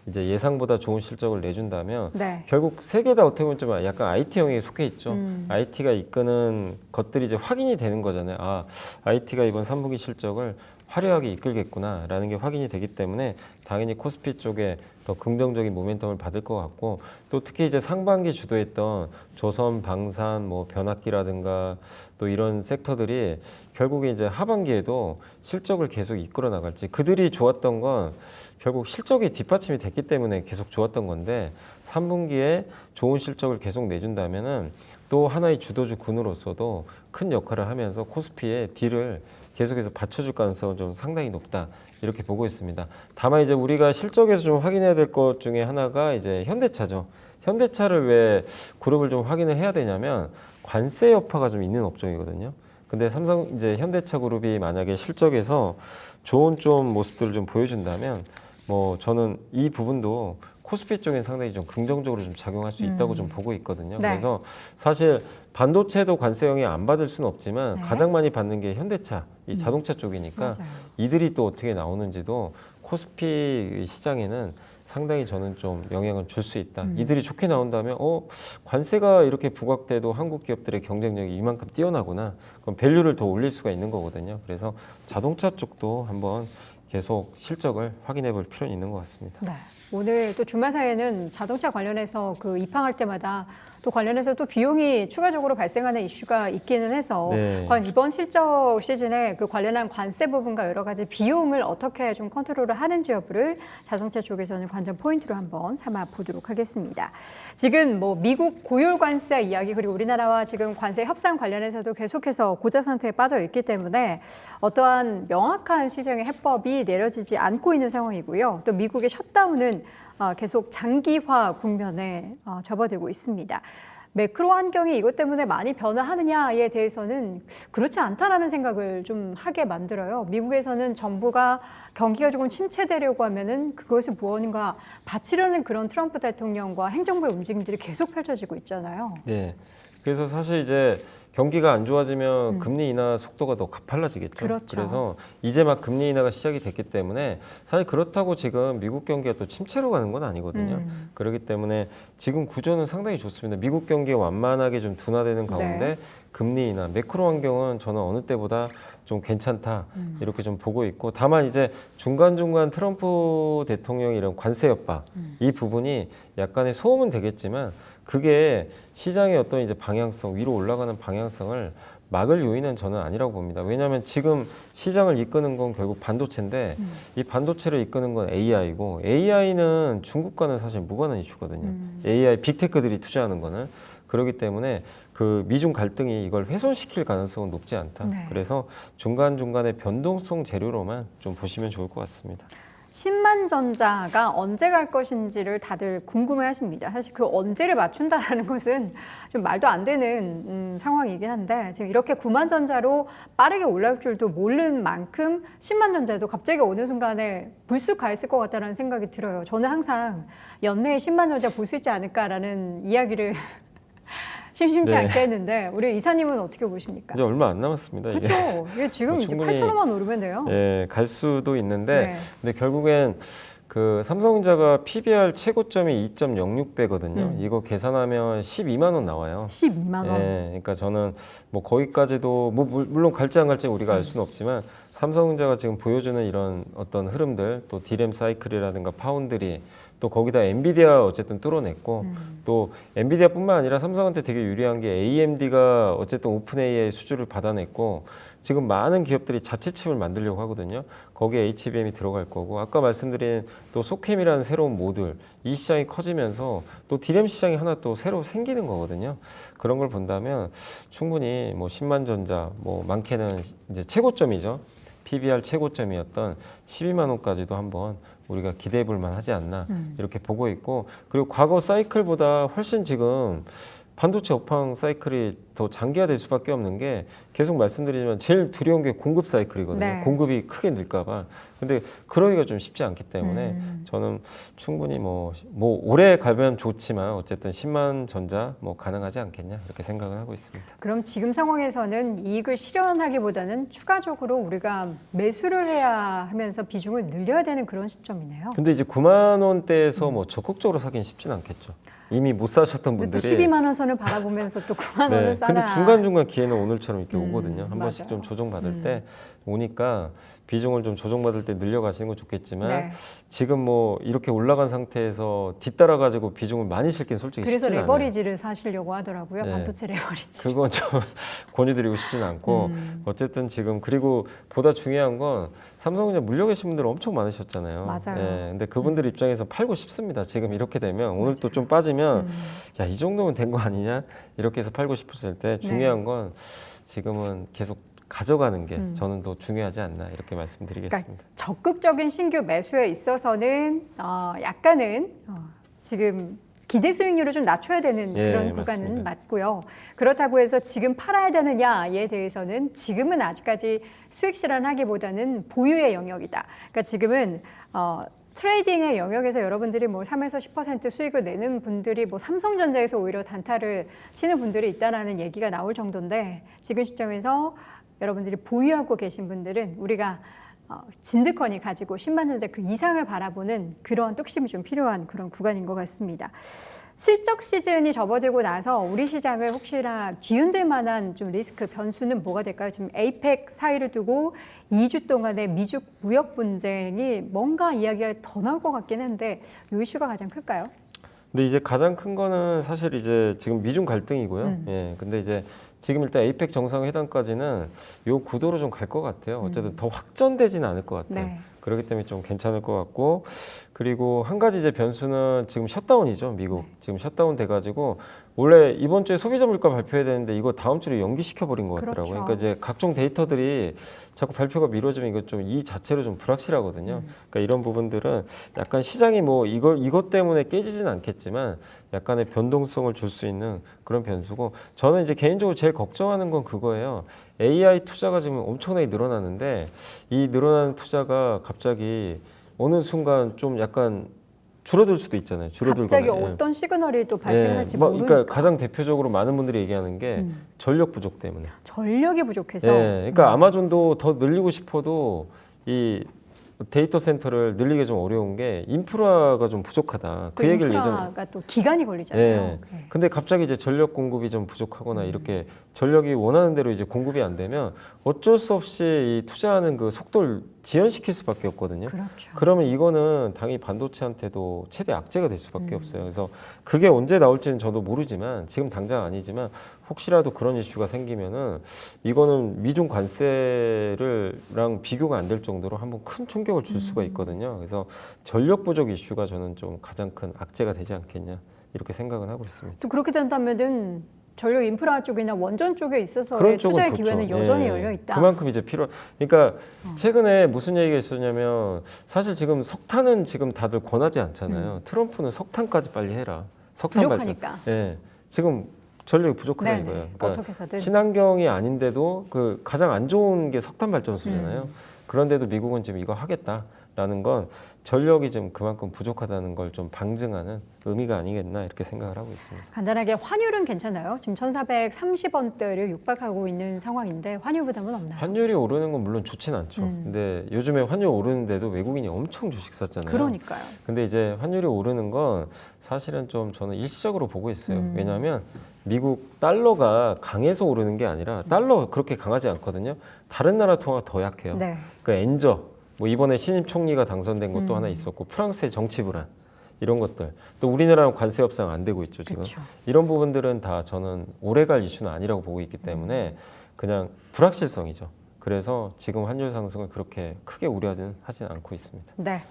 이제 예상보다 좋은 실적을 내준다면 네. 결국 세 개 다 어떻게 보면 좀 약간 IT형에 속해 있죠. IT가 이끄는 것들이 이제 확인이 되는 거잖아요. 아, IT가 이번 3분기 실적을 화려하게 이끌겠구나라는 게 확인이 되기 때문에 당연히 코스피 쪽에 더 긍정적인 모멘텀을 받을 것 같고 또 특히 이제 상반기 주도했던 조선, 방산, 뭐 변압기라든가 또 이런 섹터들이 결국에 이제 하반기에도 실적을 계속 이끌어 나갈지 그들이 좋았던 건 결국 실적이 뒷받침이 됐기 때문에 계속 좋았던 건데 3분기에 좋은 실적을 계속 내준다면은 또 하나의 주도주 군으로서도 큰 역할을 하면서 코스피의 딜을 계속해서 받쳐줄 가능성은 좀 상당히 높다 이렇게 보고 있습니다. 다만 이제 우리가 실적에서 좀 확인해야 될 것 중에 하나가 이제 현대차죠. 현대차를 왜 그룹을 좀 확인을 해야 되냐면 관세 여파가 좀 있는 업종이거든요. 근데 삼성 이제 현대차 그룹이 만약에 실적에서 좋은 좀 모습들을 좀 보여준다면 뭐 저는 이 부분도 코스피 쪽엔 상당히 좀 긍정적으로 좀 작용할 수 있다고 좀 보고 있거든요. 네. 그래서 사실 반도체도 관세 영향 안 받을 수는 없지만 네. 가장 많이 받는 게 현대차, 이 자동차 쪽이니까 맞아요. 이들이 또 어떻게 나오는지도 코스피 시장에는 상당히 저는 좀 영향을 줄 수 있다. 이들이 좋게 나온다면 관세가 이렇게 부각돼도 한국 기업들의 경쟁력이 이만큼 뛰어나구나. 그럼 밸류를 더 올릴 수가 있는 거거든요. 그래서 자동차 쪽도 한번 계속 실적을 확인해 볼 필요는 있는 것 같습니다. 네. 오늘 또 주말 사이에는 자동차 관련해서 그 입항할 때마다 또 관련해서 또 비용이 추가적으로 발생하는 이슈가 있기는 해서 네. 과연 이번 실적 시즌에 그 관련한 관세 부분과 여러 가지 비용을 어떻게 좀 컨트롤을 하는지 여부를 자동차 쪽에서는 관전 포인트로 한번 삼아 보도록 하겠습니다. 지금 뭐 미국 고율 관세 이야기 그리고 우리나라와 지금 관세 협상 관련해서도 계속해서 고자 상태에 빠져 있기 때문에 어떠한 명확한 시장의 해법이 내려지지 않고 있는 상황이고요. 또 미국의 셧다운은 계속 장기화 국면에 접어들고 있습니다. 매크로 환경이 이것 때문에 많이 변화하느냐에 대해서는 그렇지 않다라는 생각을 좀 하게 만들어요. 미국에서는 정부가 경기가 조금 침체되려고 하면은 그것을 무언가 바치려는 그런 트럼프 대통령과 행정부의 움직임들이 계속 펼쳐지고 있잖아요. 네. 그래서 사실 이제 경기가 안 좋아지면 금리 인하 속도가 더 가팔라지겠죠. 그렇죠. 그래서 이제 막 금리 인하가 시작이 됐기 때문에 사실 그렇다고 지금 미국 경기가 또 침체로 가는 건 아니거든요. 그렇기 때문에 지금 구조는 상당히 좋습니다. 미국 경기가 완만하게 좀 둔화되는 가운데 네. 금리 인하, 매크로 환경은 저는 어느 때보다 좀 괜찮다 이렇게 좀 보고 있고 다만 이제 중간중간 트럼프 대통령의 이런 관세 여파 이 부분이 약간의 소음은 되겠지만 그게 시장의 어떤 이제 방향성 위로 올라가는 방향성을 막을 요인은 저는 아니라고 봅니다. 왜냐하면 지금 시장을 이끄는 건 결국 반도체인데 이 반도체를 이끄는 건 AI고 AI는 중국과는 사실 무관한 이슈거든요. AI 빅테크들이 투자하는 거는 그렇기 때문에 그 미중 갈등이 이걸 훼손시킬 가능성은 높지 않다. 네. 그래서 중간중간에 변동성 재료로만 좀 보시면 좋을 것 같습니다. 신만전자가 언제 갈 것인지를 다들 궁금해하십니다. 사실 그 언제를 맞춘다라는 것은 좀 말도 안 되는 상황이긴 한데 지금 이렇게 9만전자로 빠르게 올라올 줄도 모르는 만큼 10만전자도 갑자기 어느 순간에 불쑥 가 있을 것 같다는 생각이 들어요. 저는 항상 연내에 10만전자 볼 수 있지 않을까라는 이야기를 심심치 네. 않게 했는데 우리 이사님은 어떻게 보십니까? 이제 얼마 안 남았습니다. 이게. 그렇죠. 이게 지금 뭐 이제 충분히 8,000원만 오르면 돼요. 예, 갈 수도 있는데 네. 근데 결국엔 그 삼성전자가 PBR 최고점이 2.06배거든요. 이거 계산하면 12만 원 나와요. 12만 원. 예, 그러니까 저는 뭐 거기까지도 뭐 물론 갈지 안 갈지 우리가 알 수는 없지만 삼성전자가 지금 보여주는 이런 어떤 흐름들 또 디램 사이클이라든가 파운드리 또 거기다 엔비디아 어쨌든 뚫어냈고 또 엔비디아뿐만 아니라 삼성한테 되게 유리한 게 AMD가 어쨌든 오픈 AI 수주를 받아냈고 지금 많은 기업들이 자체 칩을 만들려고 하거든요. 거기에 HBM이 들어갈 거고 아까 말씀드린 또 소캠이라는 새로운 모듈 이 시장이 커지면서 또 디램 시장이 하나 또 새로 생기는 거거든요. 그런 걸 본다면 충분히 뭐 10만 전자 뭐 많게는 이제 최고점이죠. PBR 최고점이었던 12만 원까지도 한번 우리가 기대해 볼 만하지 않나 이렇게 보고 있고 그리고 과거 사이클보다 훨씬 지금 반도체 업황 사이클이 더 장기화될 수밖에 없는 게 계속 말씀드리지만 제일 두려운 게 공급 사이클이거든요. 네. 공급이 크게 늘까 봐. 근데 그러기가 좀 쉽지 않기 때문에 저는 충분히 뭐 올해 가면 좋지만 어쨌든 10만 전자 뭐 가능하지 않겠냐 이렇게 생각을 하고 있습니다. 그럼 지금 상황에서는 이익을 실현하기보다는 추가적으로 우리가 매수를 해야 하면서 비중을 늘려야 되는 그런 시점이네요. 근데 이제 9만 원대에서 뭐 적극적으로 사긴 쉽진 않겠죠. 이미 못 사셨던 근데 또 분들이 12만 원 선을 바라보면서 또 9만 원을 사라. 근데 중간중간 기회는 오늘처럼 이렇게 오거든요. 한 번씩 맞아요. 좀 조정받을 때 오니까 비중을 좀 조정받을 때 늘려가시는 건 좋겠지만 네. 지금 뭐 이렇게 올라간 상태에서 뒤따라 가지고 비중을 많이 실긴 솔직히 그래서 쉽지는 않아요. 레버리지를 사시려고 하더라고요. 네. 반도체 레버리지. 그건 좀 권유드리고 싶지는 않고 어쨌든 지금 그리고 보다 중요한 건 삼성전자 물려 계신 분들 엄청 많으셨잖아요. 맞아요. 예, 근데 그분들 입장에서 팔고 싶습니다. 지금 이렇게 되면 오늘 또 좀 빠지면 야, 이 정도면 된 거 아니냐 이렇게 해서 팔고 싶었을 때 중요한 건 지금은 계속 가져가는 게 저는 더 중요하지 않나 이렇게 말씀드리겠습니다. 그러니까 적극적인 신규 매수에 있어서는 약간은 지금 기대 수익률을 좀 낮춰야 되는 예, 그런 구간은 맞습니다. 맞고요. 그렇다고 해서 지금 팔아야 되느냐에 대해서는 지금은 아직까지 수익 실현하기보다는 보유의 영역이다. 그러니까 지금은 트레이딩의 영역에서 여러분들이 뭐 3에서 10% 수익을 내는 분들이 뭐 삼성전자에서 오히려 단타를 치는 분들이 있다라는 얘기가 나올 정도인데 지금 시점에서 여러분들이 보유하고 계신 분들은 우리가 진득하니 가지고 10만 전자 그 이상을 바라보는 그런 뚝심이 좀 필요한 그런 구간인 것 같습니다. 실적 시즌이 접어들고 나서 우리 시장을 혹시나 뒤흔들 만한 좀 리스크 변수는 뭐가 될까요? 지금 에이펙 사이를 두고 2주 동안의 미중 무역 분쟁이 뭔가 이야기가 더 나올 것 같긴 한데 이 이슈가 가장 클까요? 근데 이제 가장 큰 거는 사실 이제 지금 미중 갈등이고요. 예. 근데 이제 지금 일단 에이펙 정상회담까지는 요 구도로 좀 갈 것 같아요. 어쨌든 더 확전되지는 않을 것 같아요. 네. 그렇기 때문에 좀 괜찮을 것 같고 그리고 한 가지 이제 변수는 지금 셧다운이죠. 미국 지금 셧다운 돼가지고 원래 이번 주에 소비자 물가 발표해야 되는데 이거 다음 주로 연기시켜 버린 것 같더라고요. 그렇죠. 그러니까 이제 각종 데이터들이 자꾸 발표가 미뤄지면 이거 좀 이 자체로 좀 불확실하거든요. 그러니까 이런 부분들은 약간 시장이 뭐 이것 때문에 깨지지는 않겠지만 약간의 변동성을 줄 수 있는 그런 변수고 저는 이제 개인적으로 제일 걱정하는 건 그거예요. AI 투자가 지금 엄청나게 늘어나는데 이 늘어나는 투자가 갑자기 어느 순간 좀 약간 줄어들 수도 있잖아요. 줄어들거나. 갑자기 예. 어떤 시그널이 또 발생할지 뭐, 모르니까. 그러니까 가장 대표적으로 많은 분들이 얘기하는 게 전력 부족 때문에. 전력이 부족해서. 예, 그러니까 아마존도 더 늘리고 싶어도 이 데이터 센터를 늘리기 좀 어려운 게 인프라가 좀 부족하다. 그 얘기를 예전에. 인프라가 또 기간이 걸리잖아요. 예. 네. 근데 갑자기 이제 전력 공급이 좀 부족하거나 이렇게 전력이 원하는 대로 이제 공급이 안 되면 어쩔 수 없이 이 투자하는 그 속도를 지연시킬 수밖에 없거든요. 그렇죠. 그러면 이거는 당연히 반도체한테도 최대 악재가 될 수밖에 없어요. 그래서 그게 언제 나올지는 저도 모르지만 지금 당장 아니지만 혹시라도 그런 이슈가 생기면은 이거는 미중 관세를랑 비교가 안 될 정도로 한번 큰 충격을 줄 수가 있거든요. 그래서 전력 부족 이슈가 저는 좀 가장 큰 악재가 되지 않겠냐 이렇게 생각은 하고 있습니다. 또 그렇게 된다면은 전력 인프라 쪽이나 원전 쪽에 있어서의 그런 쪽은 투자의 좋죠. 기회는 여전히 예. 열려 있다. 그만큼 이제 그러니까 최근에 무슨 얘기가 있었냐면 사실 지금 석탄은 지금 다들 권하지 않잖아요. 트럼프는 석탄까지 빨리 해라. 석탄 부족하니까. 발전. 예. 지금 전력이 부족하다 네네. 이거예요. 그러니까 어떻게 해서든. 친환경이 아닌데도 그 가장 안 좋은 게 석탄 발전소잖아요. 그런데도 미국은 지금 이거 하겠다라는 건 전력이 좀 그만큼 부족하다는 걸 좀 방증하는 의미가 아니겠나 이렇게 생각을 하고 있습니다. 간단하게 환율은 괜찮아요? 지금 1,430원대를 육박하고 있는 상황인데 환율 부담은 없나요? 환율이 오르는 건 물론 좋진 않죠. 근데 요즘에 환율 오르는데도 외국인이 엄청 주식 샀잖아요. 그러니까요. 근데 이제 환율이 오르는 건 사실은 좀 저는 일시적으로 보고 있어요. 왜냐하면 미국 달러가 강해서 오르는 게 아니라 달러 그렇게 강하지 않거든요. 다른 나라 통화가 더 약해요. 네. 그러니까 엔저 뭐 이번에 신임 총리가 당선된 것도 하나 있었고 프랑스의 정치 불안 이런 것들 또 우리나라는 관세 협상 안 되고 있죠 지금. 그쵸. 이런 부분들은 다 저는 오래갈 이슈는 아니라고 보고 있기 때문에 그냥 불확실성이죠. 그래서 지금 환율 상승을 그렇게 크게 우려하지는 않고 있습니다. 네.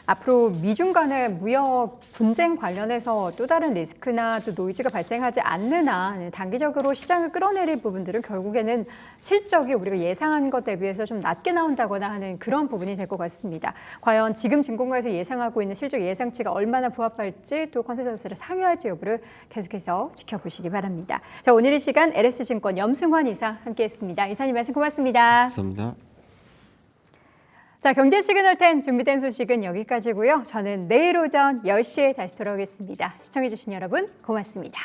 앞으로 미중 간의 무역 분쟁 관련해서 또 다른 리스크나 또 노이즈가 발생하지 않는 한 단기적으로 시장을 끌어내릴 부분들은 결국에는 실적이 우리가 예상한 것 대비해서 좀 낮게 나온다거나 하는 그런 부분이 될 것 같습니다. 과연 지금 증권가에서 예상하고 있는 실적 예상치가 얼마나 부합할지 또 컨센서스를 상회할지 여부를 계속해서 지켜보시기 바랍니다. 자, 오늘 이 시간 LS증권 염승환 이사 함께했습니다. 이사님 말씀 고맙습니다. 감사합니다. 자, 경제 시그널 10 준비된 소식은 여기까지고요. 저는 내일 오전 10시에 다시 돌아오겠습니다. 시청해주신 여러분 고맙습니다.